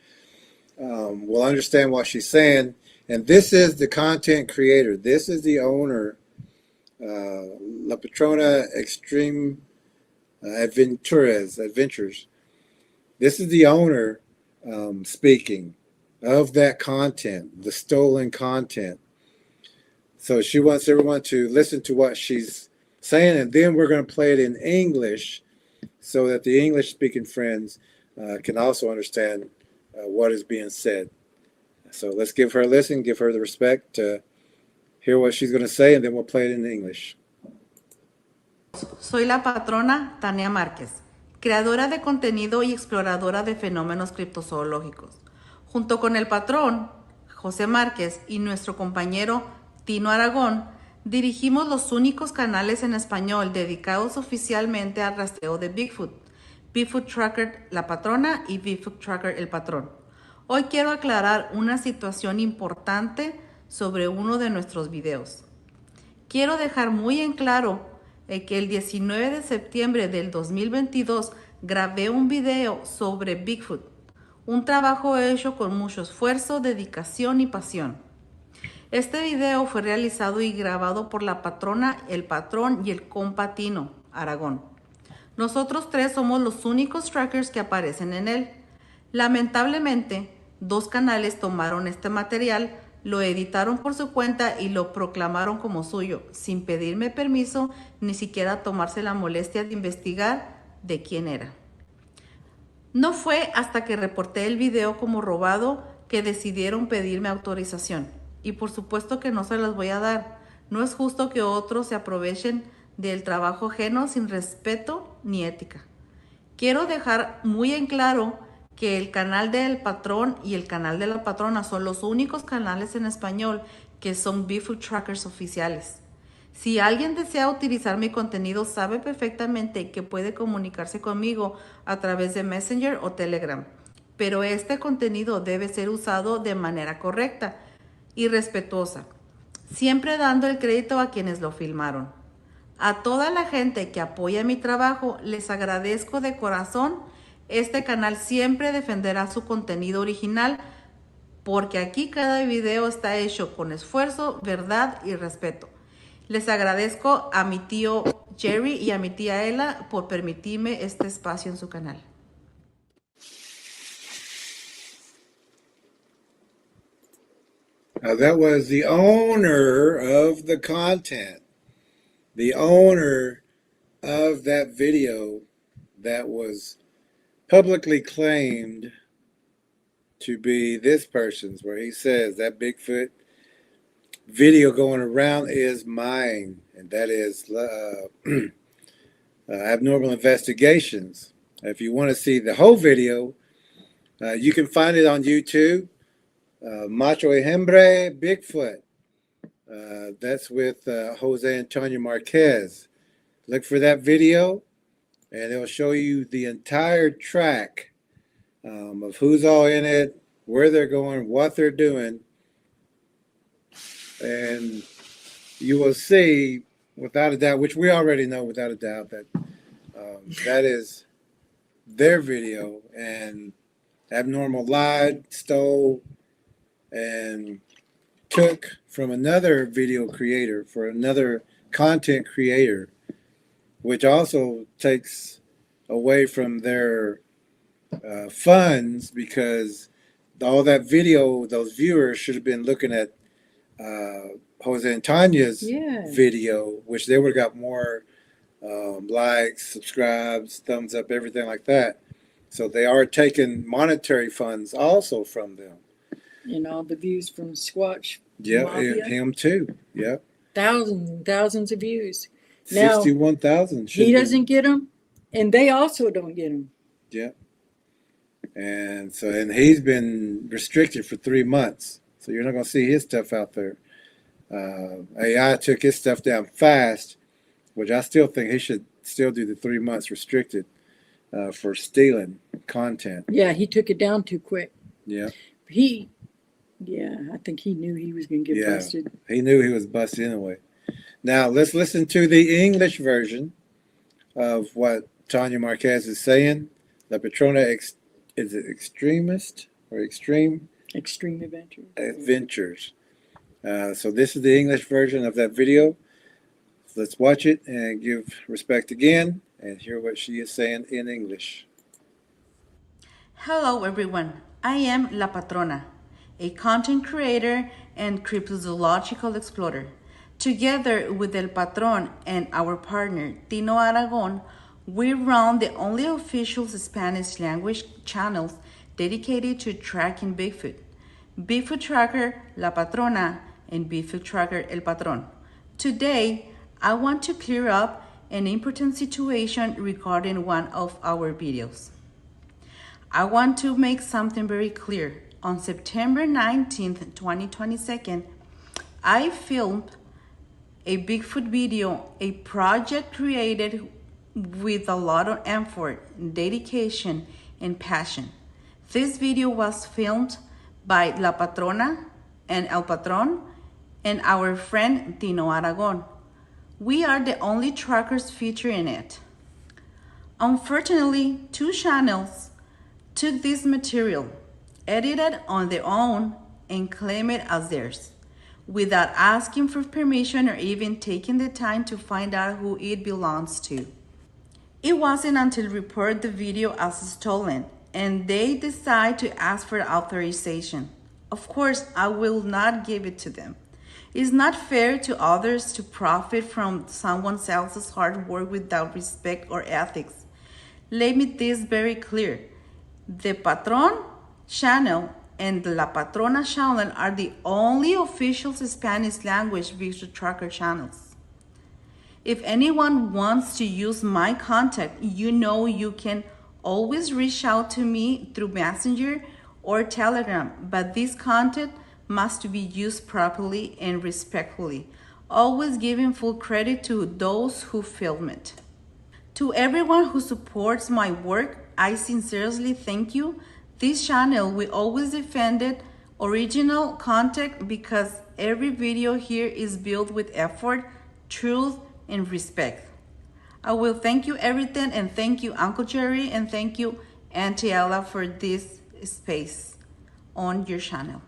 will understand what she's saying. And this is the content creator. This is the owner, La Patrona Extreme Adventures. This is the owner speaking of that content, the stolen content. So she wants everyone to listen to what she's saying, and then we're going to play it in English so that the English-speaking friends can also understand what is being said. So let's give her a listen, give her the respect to hear what she's going to say, and then we'll play it in English. Soy la patrona Tania Márquez, creadora de contenido y exploradora de fenómenos criptozoológicos. Junto con el patrón, José Márquez, y nuestro compañero Tino Aragón, dirigimos los únicos canales en español dedicados oficialmente al rastreo de Bigfoot, Bigfoot Tracker La Patrona y Bigfoot Tracker El Patrón. Hoy quiero aclarar una situación importante sobre uno de nuestros videos. Quiero dejar muy en claro que el 19 de septiembre del 2022 grabé un video sobre Bigfoot, un trabajo hecho con mucho esfuerzo, dedicación y pasión. Este video fue realizado y grabado por la patrona, el patrón y el compa Tino Aragón. Nosotros tres somos los únicos trackers que aparecen en él. Lamentablemente, 2 canales tomaron este material, lo editaron por su cuenta y lo proclamaron como suyo, sin pedirme permiso ni siquiera tomarse la molestia de investigar de quién era. No fue hasta que reporté el video como robado que decidieron pedirme autorización. Y por supuesto que no se las voy a dar. No es justo que otros se aprovechen del trabajo ajeno sin respeto ni ética. Quiero dejar muy en claro que el canal del patrón y el canal de la patrona son los únicos canales en español que son Bigfoot Trackers oficiales. Si alguien desea utilizar mi contenido, sabe perfectamente que puede comunicarse conmigo a través de Messenger o Telegram. Pero este contenido debe ser usado de manera correcta y respetuosa, siempre dando el crédito a quienes lo filmaron. A toda la gente que apoya mi trabajo, les agradezco de corazón. Este canal siempre defenderá su contenido original porque aquí cada video está hecho con esfuerzo, verdad y respeto. Les agradezco a mi tío Jerry y a mi tía Ella por permitirme este espacio en su canal. That was the owner of the content, the owner of that video that was publicly claimed to be this person's, where he says that Bigfoot video going around is mine, and that is Abnormal Investigations. If you want to see the whole video, you can find it on YouTube. Macho Hembre Bigfoot. That's with Jose Antonio Marquez. Look for that video, and it'll show you the entire track of who's all in it, where they're going, what they're doing. And you will see, without a doubt, which we already know without a doubt, that that is their video. And Abnormal lied, stole, and took from another video creator, for another content creator, which also takes away from their funds, because all that video, those viewers should have been looking at Jose and Tanya's video, which they would have got more likes, subscribes, thumbs up, everything like that. So they are taking monetary funds also from them. And all the views from Squatch. Yeah, Mafia. him too. Yeah. Thousands and thousands of views. Now, 61,000. He doesn't get them, and they also don't get them. Yeah. And so, and he's been restricted for 3 months. So you're not going to see his stuff out there. AI took his stuff down fast, which I still think he should still do the 3 months restricted for stealing content. Yeah, he took it down too quick. Yeah. I think he knew he was going to get busted. He knew he was busted anyway. Now, let's listen to the English version of what Tanya Marquez is saying. La Patrona, is it extremist or extreme? Extreme Adventures. Adventures. So this is the English version of that video. Let's watch it and give respect again and hear what she is saying in English. Hello everyone, I am La Patrona, a content creator and cryptozoological explorer. Together with El Patron and our partner Tino Aragon, we run the only official Spanish language channels dedicated to tracking Bigfoot. Bigfoot Tracker La Patrona and Bigfoot Tracker El Patron. Today, I want to clear up an important situation regarding one of our videos. I want to make something very clear. On September 19th, 2022, I filmed a Bigfoot video, a project created with a lot of effort, dedication, and passion. This video was filmed by La Patrona and El Patron and our friend Tino Aragon. We are the only trackers featured in it. Unfortunately, 2 channels took this material, edited on their own, and claimed it as theirs, without asking for permission or even taking the time to find out who it belongs to. It wasn't until reported the video as stolen and they decide to ask for authorization. Of course, I will not give it to them. It's not fair to others to profit from someone else's hard work without respect or ethics. Let me this very clear. The Patron channel and the La Patrona channel are the only official Spanish language visual tracker channels. If anyone wants to use my contact, you know you can always reach out to me through Messenger or Telegram, but this content must be used properly and respectfully, always giving full credit to those who film it. To everyone who supports my work, I sincerely thank you. This channel will always defend original content because every video here is built with effort, truth, and respect. I will thank you everything, and thank you Uncle Jerry, and thank you Auntie Ella for this space on your channel.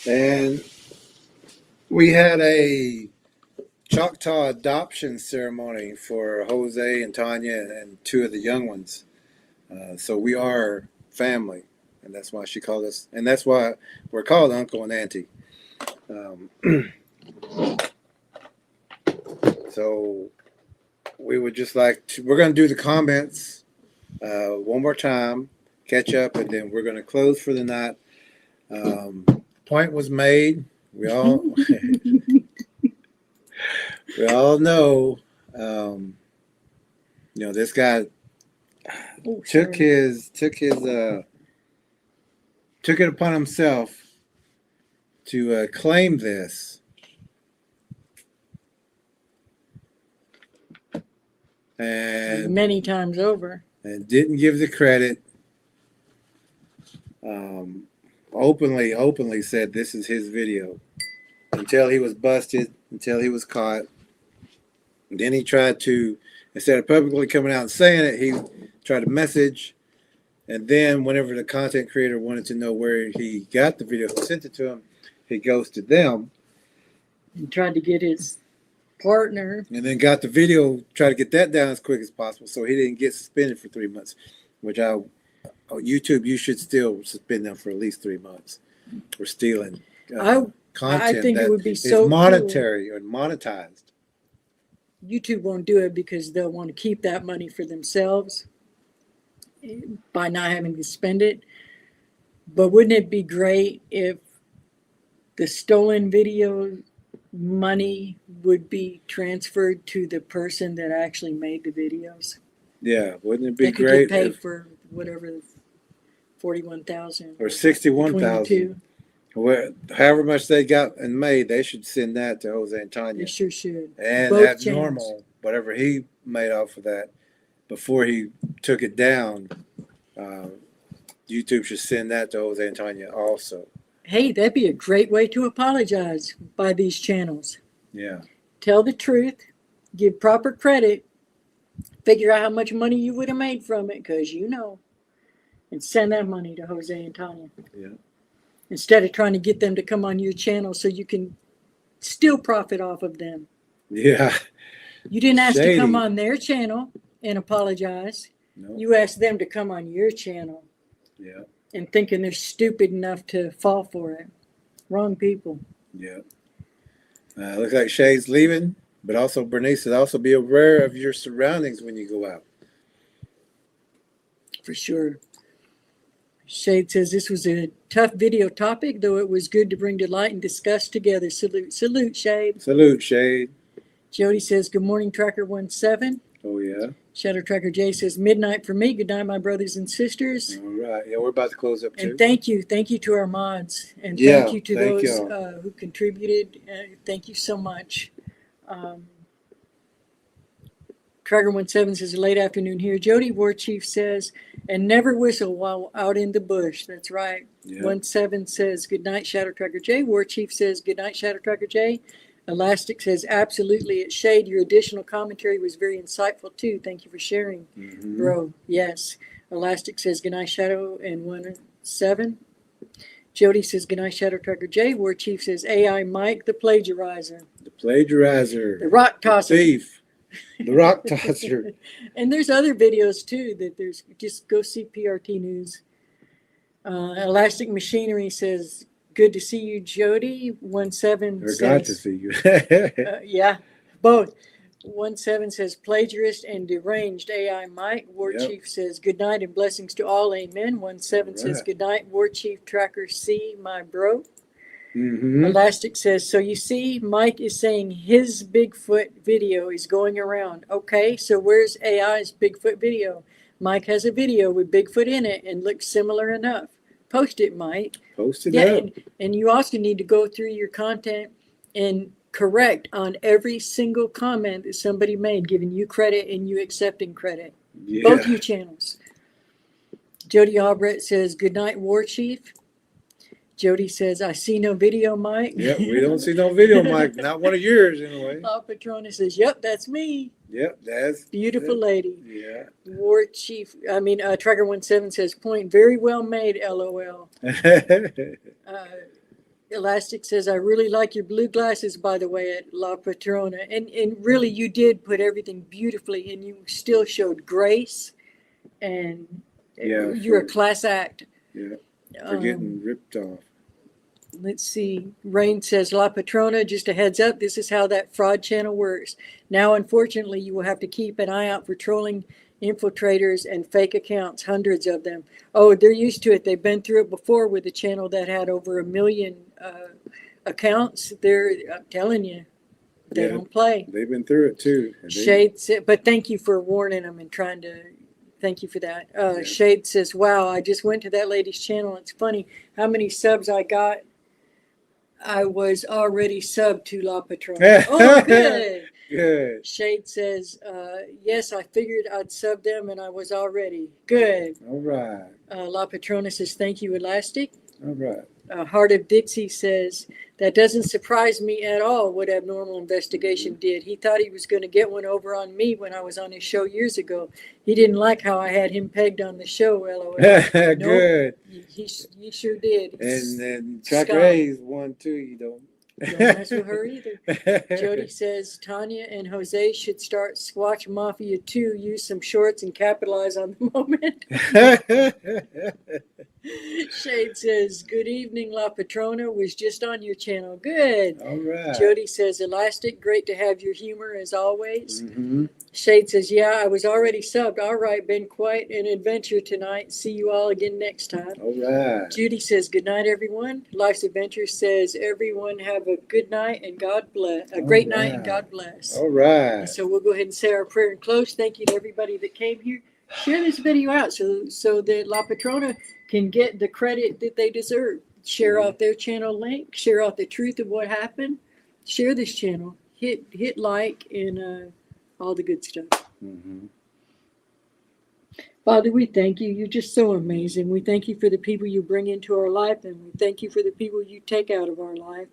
And We had a Choctaw adoption ceremony for Jose and Tanya and two of the young ones. So we are family, and that's why she called us, and that's why we're called Uncle and Auntie. So we would just like to, we're going to do the comments one more time, catch up, and then we're going to close for the night. Point was made. We all we all know, this guy took it upon himself to claim this, and many times over, and didn't give the credit. Openly said this is his video until he was busted, until he was caught. And then he tried to, instead of publicly coming out and saying it, he tried to message. And then whenever the content creator wanted to know where he got the video, who sent it to him, he goes to them. He tried to get his partner. And then got the video, tried to get that down as quick as possible so he didn't get suspended for 3 months, which YouTube, you should still suspend them for at least 3 months for stealing content. I think that it would be is so monetary or monetized. YouTube won't do it because they'll want to keep that money for themselves by not having to spend it. But wouldn't it be great if the stolen video money would be transferred to the person that actually made the videos? Yeah, wouldn't it be they could great? Get paid for whatever, 41,000 or 61,000. However much they got and made, they should send that to Jose and Tanya. They sure should. And Both that's channels. normal. Whatever he made off of that before he took it down, YouTube should send that to Jose and Tanya also. Hey, that'd be a great way to apologize by these channels. Yeah. Tell the truth, give proper credit, figure out how much money you would have made from it, because and send that money to Jose and Tanya. Yeah. Instead of trying to get them to come on your channel so you can still profit off of them. Yeah. You didn't ask Shady. to come on their channel and apologize. No. You asked them to come on your channel. Yeah. And thinking they're stupid enough to fall for it. Wrong people. Yeah. Looks like Shay's leaving, but also Bernice said also be aware of your surroundings when you go out. For sure. Shade says this was a tough video topic, though it was good to bring to light and discuss together. Salute, Shade. Salute, Shade. Jody says, good morning, Tracker 17. Oh, yeah. Shadow Tracker J says, midnight for me. Good night, my brothers and sisters. All right. Yeah, we're about to close up, too. And thank you to our mods. And Yeah, thank you to thank those y'all. who contributed. Thank you so much. Tracker 17 says, late afternoon here. Jody War Chief says, and never whistle while out in the bush. That's right. Yeah. 17 says, good night, Shadow Tracker J. War Chief says, good night, Shadow Tracker J. Elastic says, absolutely. It's Shade. Your additional commentary was very insightful, too. Thank you for sharing, bro. Yes. Elastic says, good night, Shadow. And 17. Jody says, good night, Shadow Tracker J. War Chief says, AI Mike, the plagiarizer. The plagiarizer. The rock tosser. The thief. The rock tosser. And there's other videos too that there's, just go see PRT News. Elastic Machinery says, good to see you, Jody. 17 We're says, glad to see you. yeah, both. 17 says plagiarist and deranged AI Mike. War Yep. Chief says good night and blessings to all. Amen. 17 says right. good night. War Chief Tracker C, my bro. Mm-hmm. Elastic says, so you see, Mike is saying his Bigfoot video is going around. Okay, so where's AI's Bigfoot video? Mike has a video with Bigfoot in it and looks similar enough. Post it, Mike. Post it Yeah, up. and you also need to go through your content and correct on every single comment that somebody made, giving you credit and you accepting credit. Yeah. Both you channels. Jody Albrett says, good night, War Chief. Jody says, I see no video, Mike. Yep, we don't see no video, Mike. Not one of yours, anyway. Paul Patrona says, yep, that's me. Yep, that's Beautiful lady. Yeah. War Chief, Tracker 17 says, point very well made, LOL. Elastic says, I really like your blue glasses, by the way, at La Patrona. And really, you did put everything beautifully, and you still showed grace. And Yeah, you're a class act. Yeah, for getting ripped off. Let's see. Rain says, La Patrona, just a heads up, this is how that fraud channel works. Now, unfortunately, you will have to keep an eye out for trolling infiltrators and fake accounts, hundreds of them. Oh, they're used to it. They've been through it before with a channel that had over 1 million accounts. I'm telling you, they don't play. They've been through it too. Shade said, but thank you for warning them and trying to, thank you for that. Shade says, wow, I just went to that lady's channel. It's funny how many subs I got. I was already subbed to La Patrona. Oh, good. Good. Shade says, yes, I figured I'd sub them and I was already. Good. All right. La Patrona says, thank you, Elastic. All right. Heart of Dixie says, that doesn't surprise me at all what Abnormal Investigation did. He thought he was going to get one over on me when I was on his show years ago. He didn't like how I had him pegged on the show, LOL. Good. Nope, he sure did. And then Chuck Ray's one too. You don't mess with her either. Jody says Tanya and Jose should start Squatch Mafia 2, use some shorts and capitalize on the moment. Shade says, good evening, La Patrona. Was just on your channel. Good. All right. Jody says, Elastic, great to have your humor as always. Mm-hmm. Shade says, yeah, I was already subbed. All right, been quite an adventure tonight. See you all again next time. All right. Judy says, good night, everyone. Life's Adventure says, everyone have a good night and God bless. A great night and God bless. All right. And so we'll go ahead and say our prayer and close. Thank you to everybody that came here. Share this video out so that La Patrona can get the credit that they deserve. Share out their channel link. Share out the truth of what happened. Share this channel. Hit like and all the good stuff. Mm-hmm. Father, we thank you. You're just so amazing. We thank you for the people you bring into our life, and we thank you for the people you take out of our life.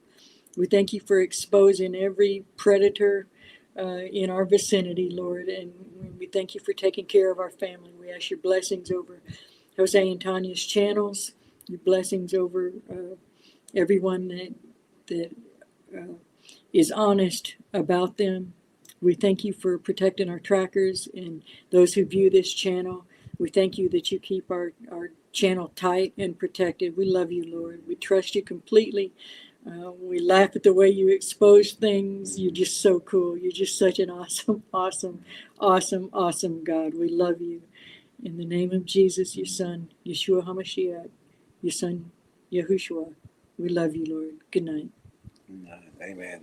We thank you for exposing every predator in our vicinity, Lord, and we thank you for taking care of our family. We ask your blessings over Jose and Tanya's channels, your blessings over everyone that is honest about them. We thank you for protecting our trackers and those who view this channel. We thank you that you keep our channel tight and protected. We love you, Lord. We trust you completely. We laugh at the way you expose things. You're just so cool. You're just such an awesome, awesome, awesome, awesome God. We love you. In the name of Jesus, your son, Yeshua HaMashiach, your son, Yahushua, we love you, Lord. Good night. Amen.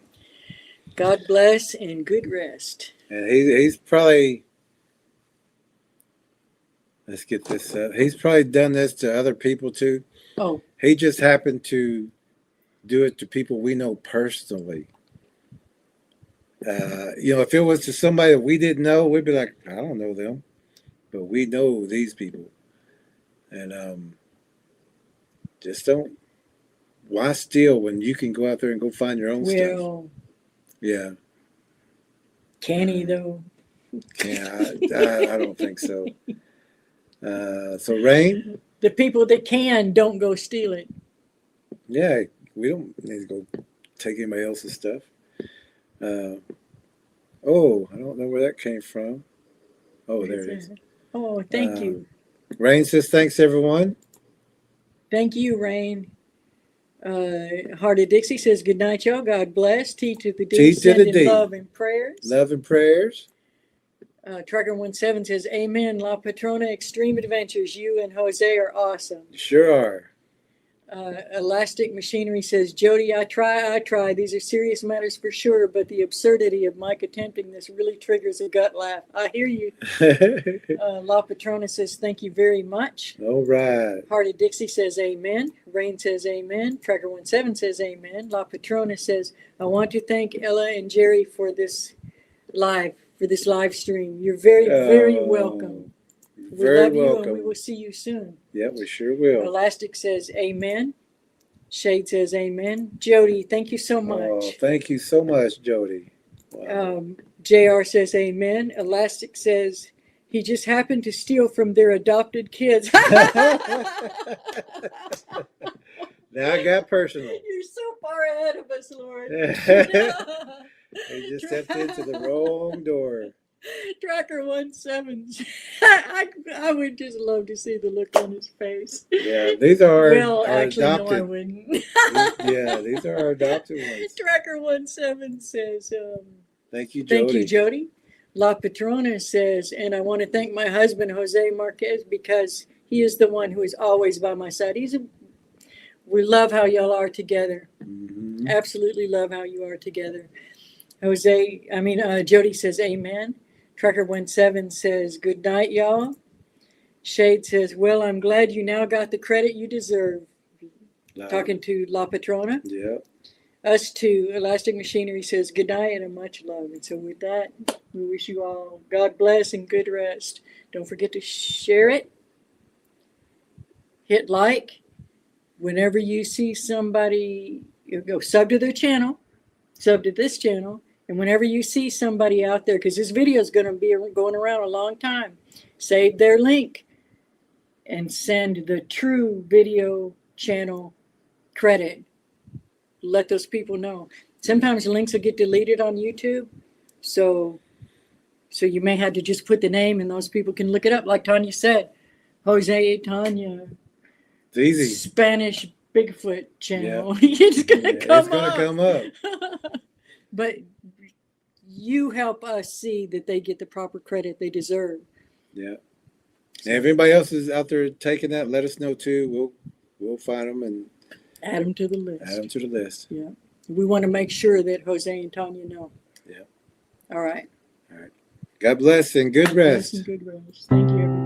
God bless and good rest. And he's probably, let's get this up. He's probably done this to other people too. Oh. He just happened to do it to people we know personally. If it was to somebody that we didn't know, we'd be like, I don't know them. But we know these people. And just don't. Why steal when you can go out there and go find your own stuff? Yeah. Can he, though? Yeah, I don't think so. So, Rain? The people that can don't go steal it. Yeah, we don't need to go take anybody else's stuff. I don't know where that came from. Oh, there it is. Oh, thank you. Rain says, thanks, everyone. Thank you, Rain. Heart of Dixie says, good night, y'all. God bless. T to the D. T to the D. Love and prayers. Love and prayers. Trucker17 says, amen. La Patrona Extreme Adventures. You and Jose are awesome. Sure are. Elastic Machinery says, Jody, I try. These are serious matters for sure, but the absurdity of Mike attempting this really triggers a gut laugh. I hear you. La Patrona says, thank you very much. All right. Heart of Dixie says, amen. Rain says, amen. Trucker17 says, amen. La Patrona says, I want to thank Ella and Jerry for this live stream. You're very, very welcome. We love you and we will see you soon. Yeah, we sure will. Elastic says amen. Shade says amen. Jody, thank you so much. Oh, thank you so much, Jody. Wow. JR says amen. Elastic says he just happened to steal from their adopted kids. Now I got personal. You're so far ahead of us, Lord. They just stepped into the wrong door. Tracker 17. I would just love to see the look on his face. Yeah, these are Well, our actually, no, I adopted. wouldn't. Yeah, these are our adopted ones. Tracker 17 says, Thank you, Jody. thank you, Jody. La Patrona says, and I want to thank my husband, Jose Marquez, because he is the one who is always by my side. We love how y'all are together. Mm-hmm. Absolutely love how you are together. Jody says, amen. Tracker 17 says, good night, y'all. Shade says, well, I'm glad you now got the credit you deserve. Talking to La Patrona. Yeah. Us too. Elastic Machinery says, good night and much love. And so with that, we wish you all God bless and good rest. Don't forget to share it. Hit like. Whenever you see somebody, you go sub to their channel, sub to this channel. And whenever you see somebody out there, because this video is going to be going around a long time, save their link and send the true video channel credit. Let those people know. Sometimes links will get deleted on YouTube. So you may have to just put the name and those people can look it up. Like Tanya said, Jose Tanya. It's easy. Spanish Bigfoot channel. Yeah. It's going to come up. But you help us see that they get the proper credit they deserve. Yeah. And if anybody else is out there taking that, let us know too. We'll find them and add them to the list. Add them to the list. Yeah. We want to make sure that Jose and Tanya know. Yeah. All right. All right. God bless and good rest. God bless and good rest. Thank you, everyone.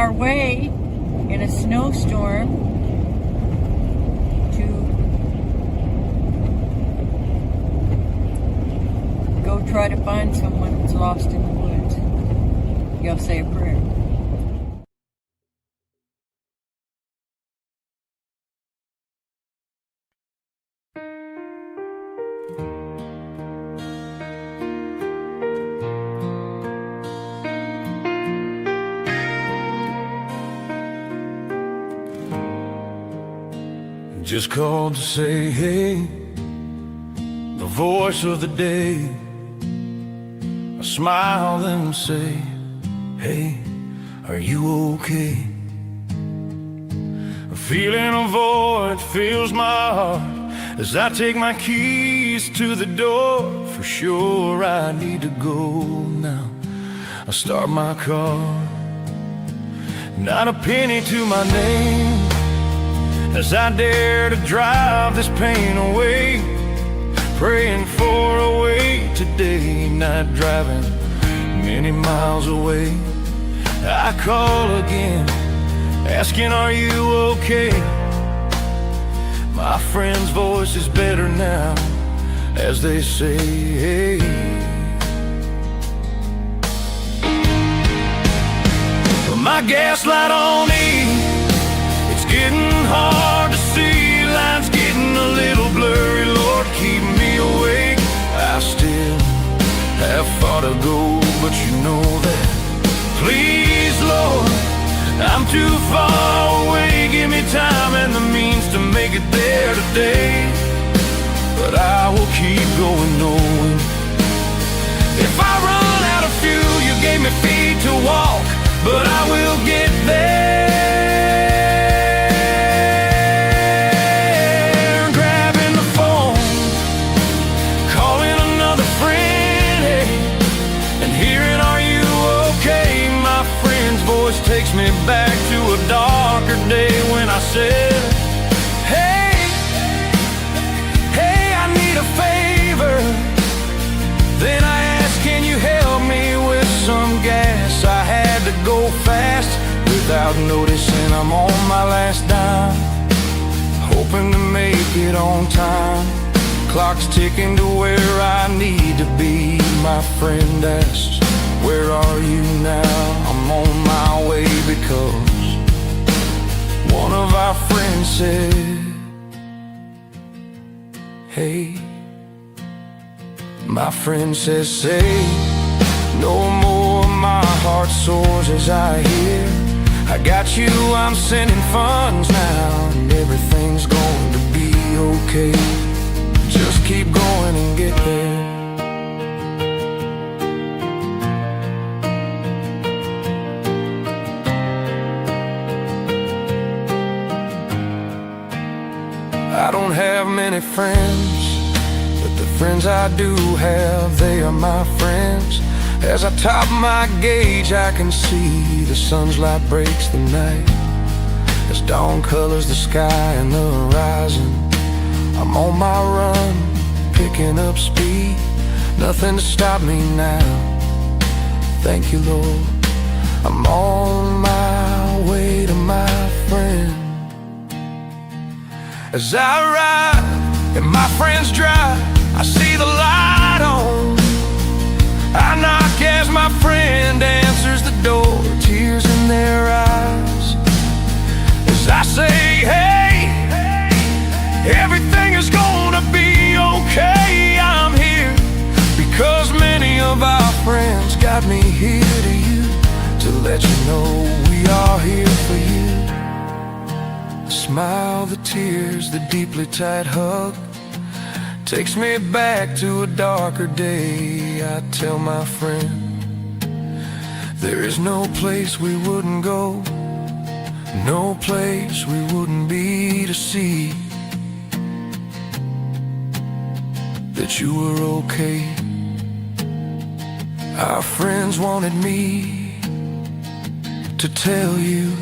our way in a snowstorm to go try to find someone who's lost in the woods. Y'all say a prayer. Just called to say hey, the voice of the day. I smile and say, hey, are you okay? A feeling of void fills my heart as I take my keys to the door. For sure I need to go now. I start my car, not a penny to my name, as I dare to drive this pain away, praying for a way today, not driving many miles away. I call again, asking are you okay? My friend's voice is better now, as they say, hey. But my gaslight on E, it's getting hard to see, lines getting a little blurry. Lord, keep me awake. I still have far to go, but you know that. Please, Lord, I'm too far away. Give me time and the means to make it there today. But I will keep going knowing if I run out of fuel, you gave me feet to walk, but I will get there. Grabbing the phone, calling another friend, hey, and hearing are you okay? My friend's voice takes me back to a darker day when I said, hey, hey, I need a favor. Then I asked, can you help me with some gas? I had to go fast without noticing I'm on my last dime, hoping to make it on time. Clock's ticking to where I need to be. My friend asks, where are you now? I'm on my way because one of our friends said, hey. My friend says, say no more. My heart soars as I hear, I got you, I'm sending funds now, and everything's going to be okay. Just keep going and get there. I don't have many friends, but the friends I do have, they are my friends. As I top my gauge, I can see the sun's light breaks the night, as dawn colors the sky and the horizon. I'm on my run, picking up speed, nothing to stop me now. Thank you, Lord. I'm on my way to my friend. As I ride and my friends drive, I see the light on. I knock as my friend answers the door, tears in their eyes, as I say, hey, everything is gonna be okay. I'm here because many of our friends got me here to you, to let you know we are here for you. The smile, the tears, the deeply tight hug takes me back to a darker day. I tell my friend, there is no place we wouldn't go, no place we wouldn't be to see that you were okay. Our friends wanted me to tell you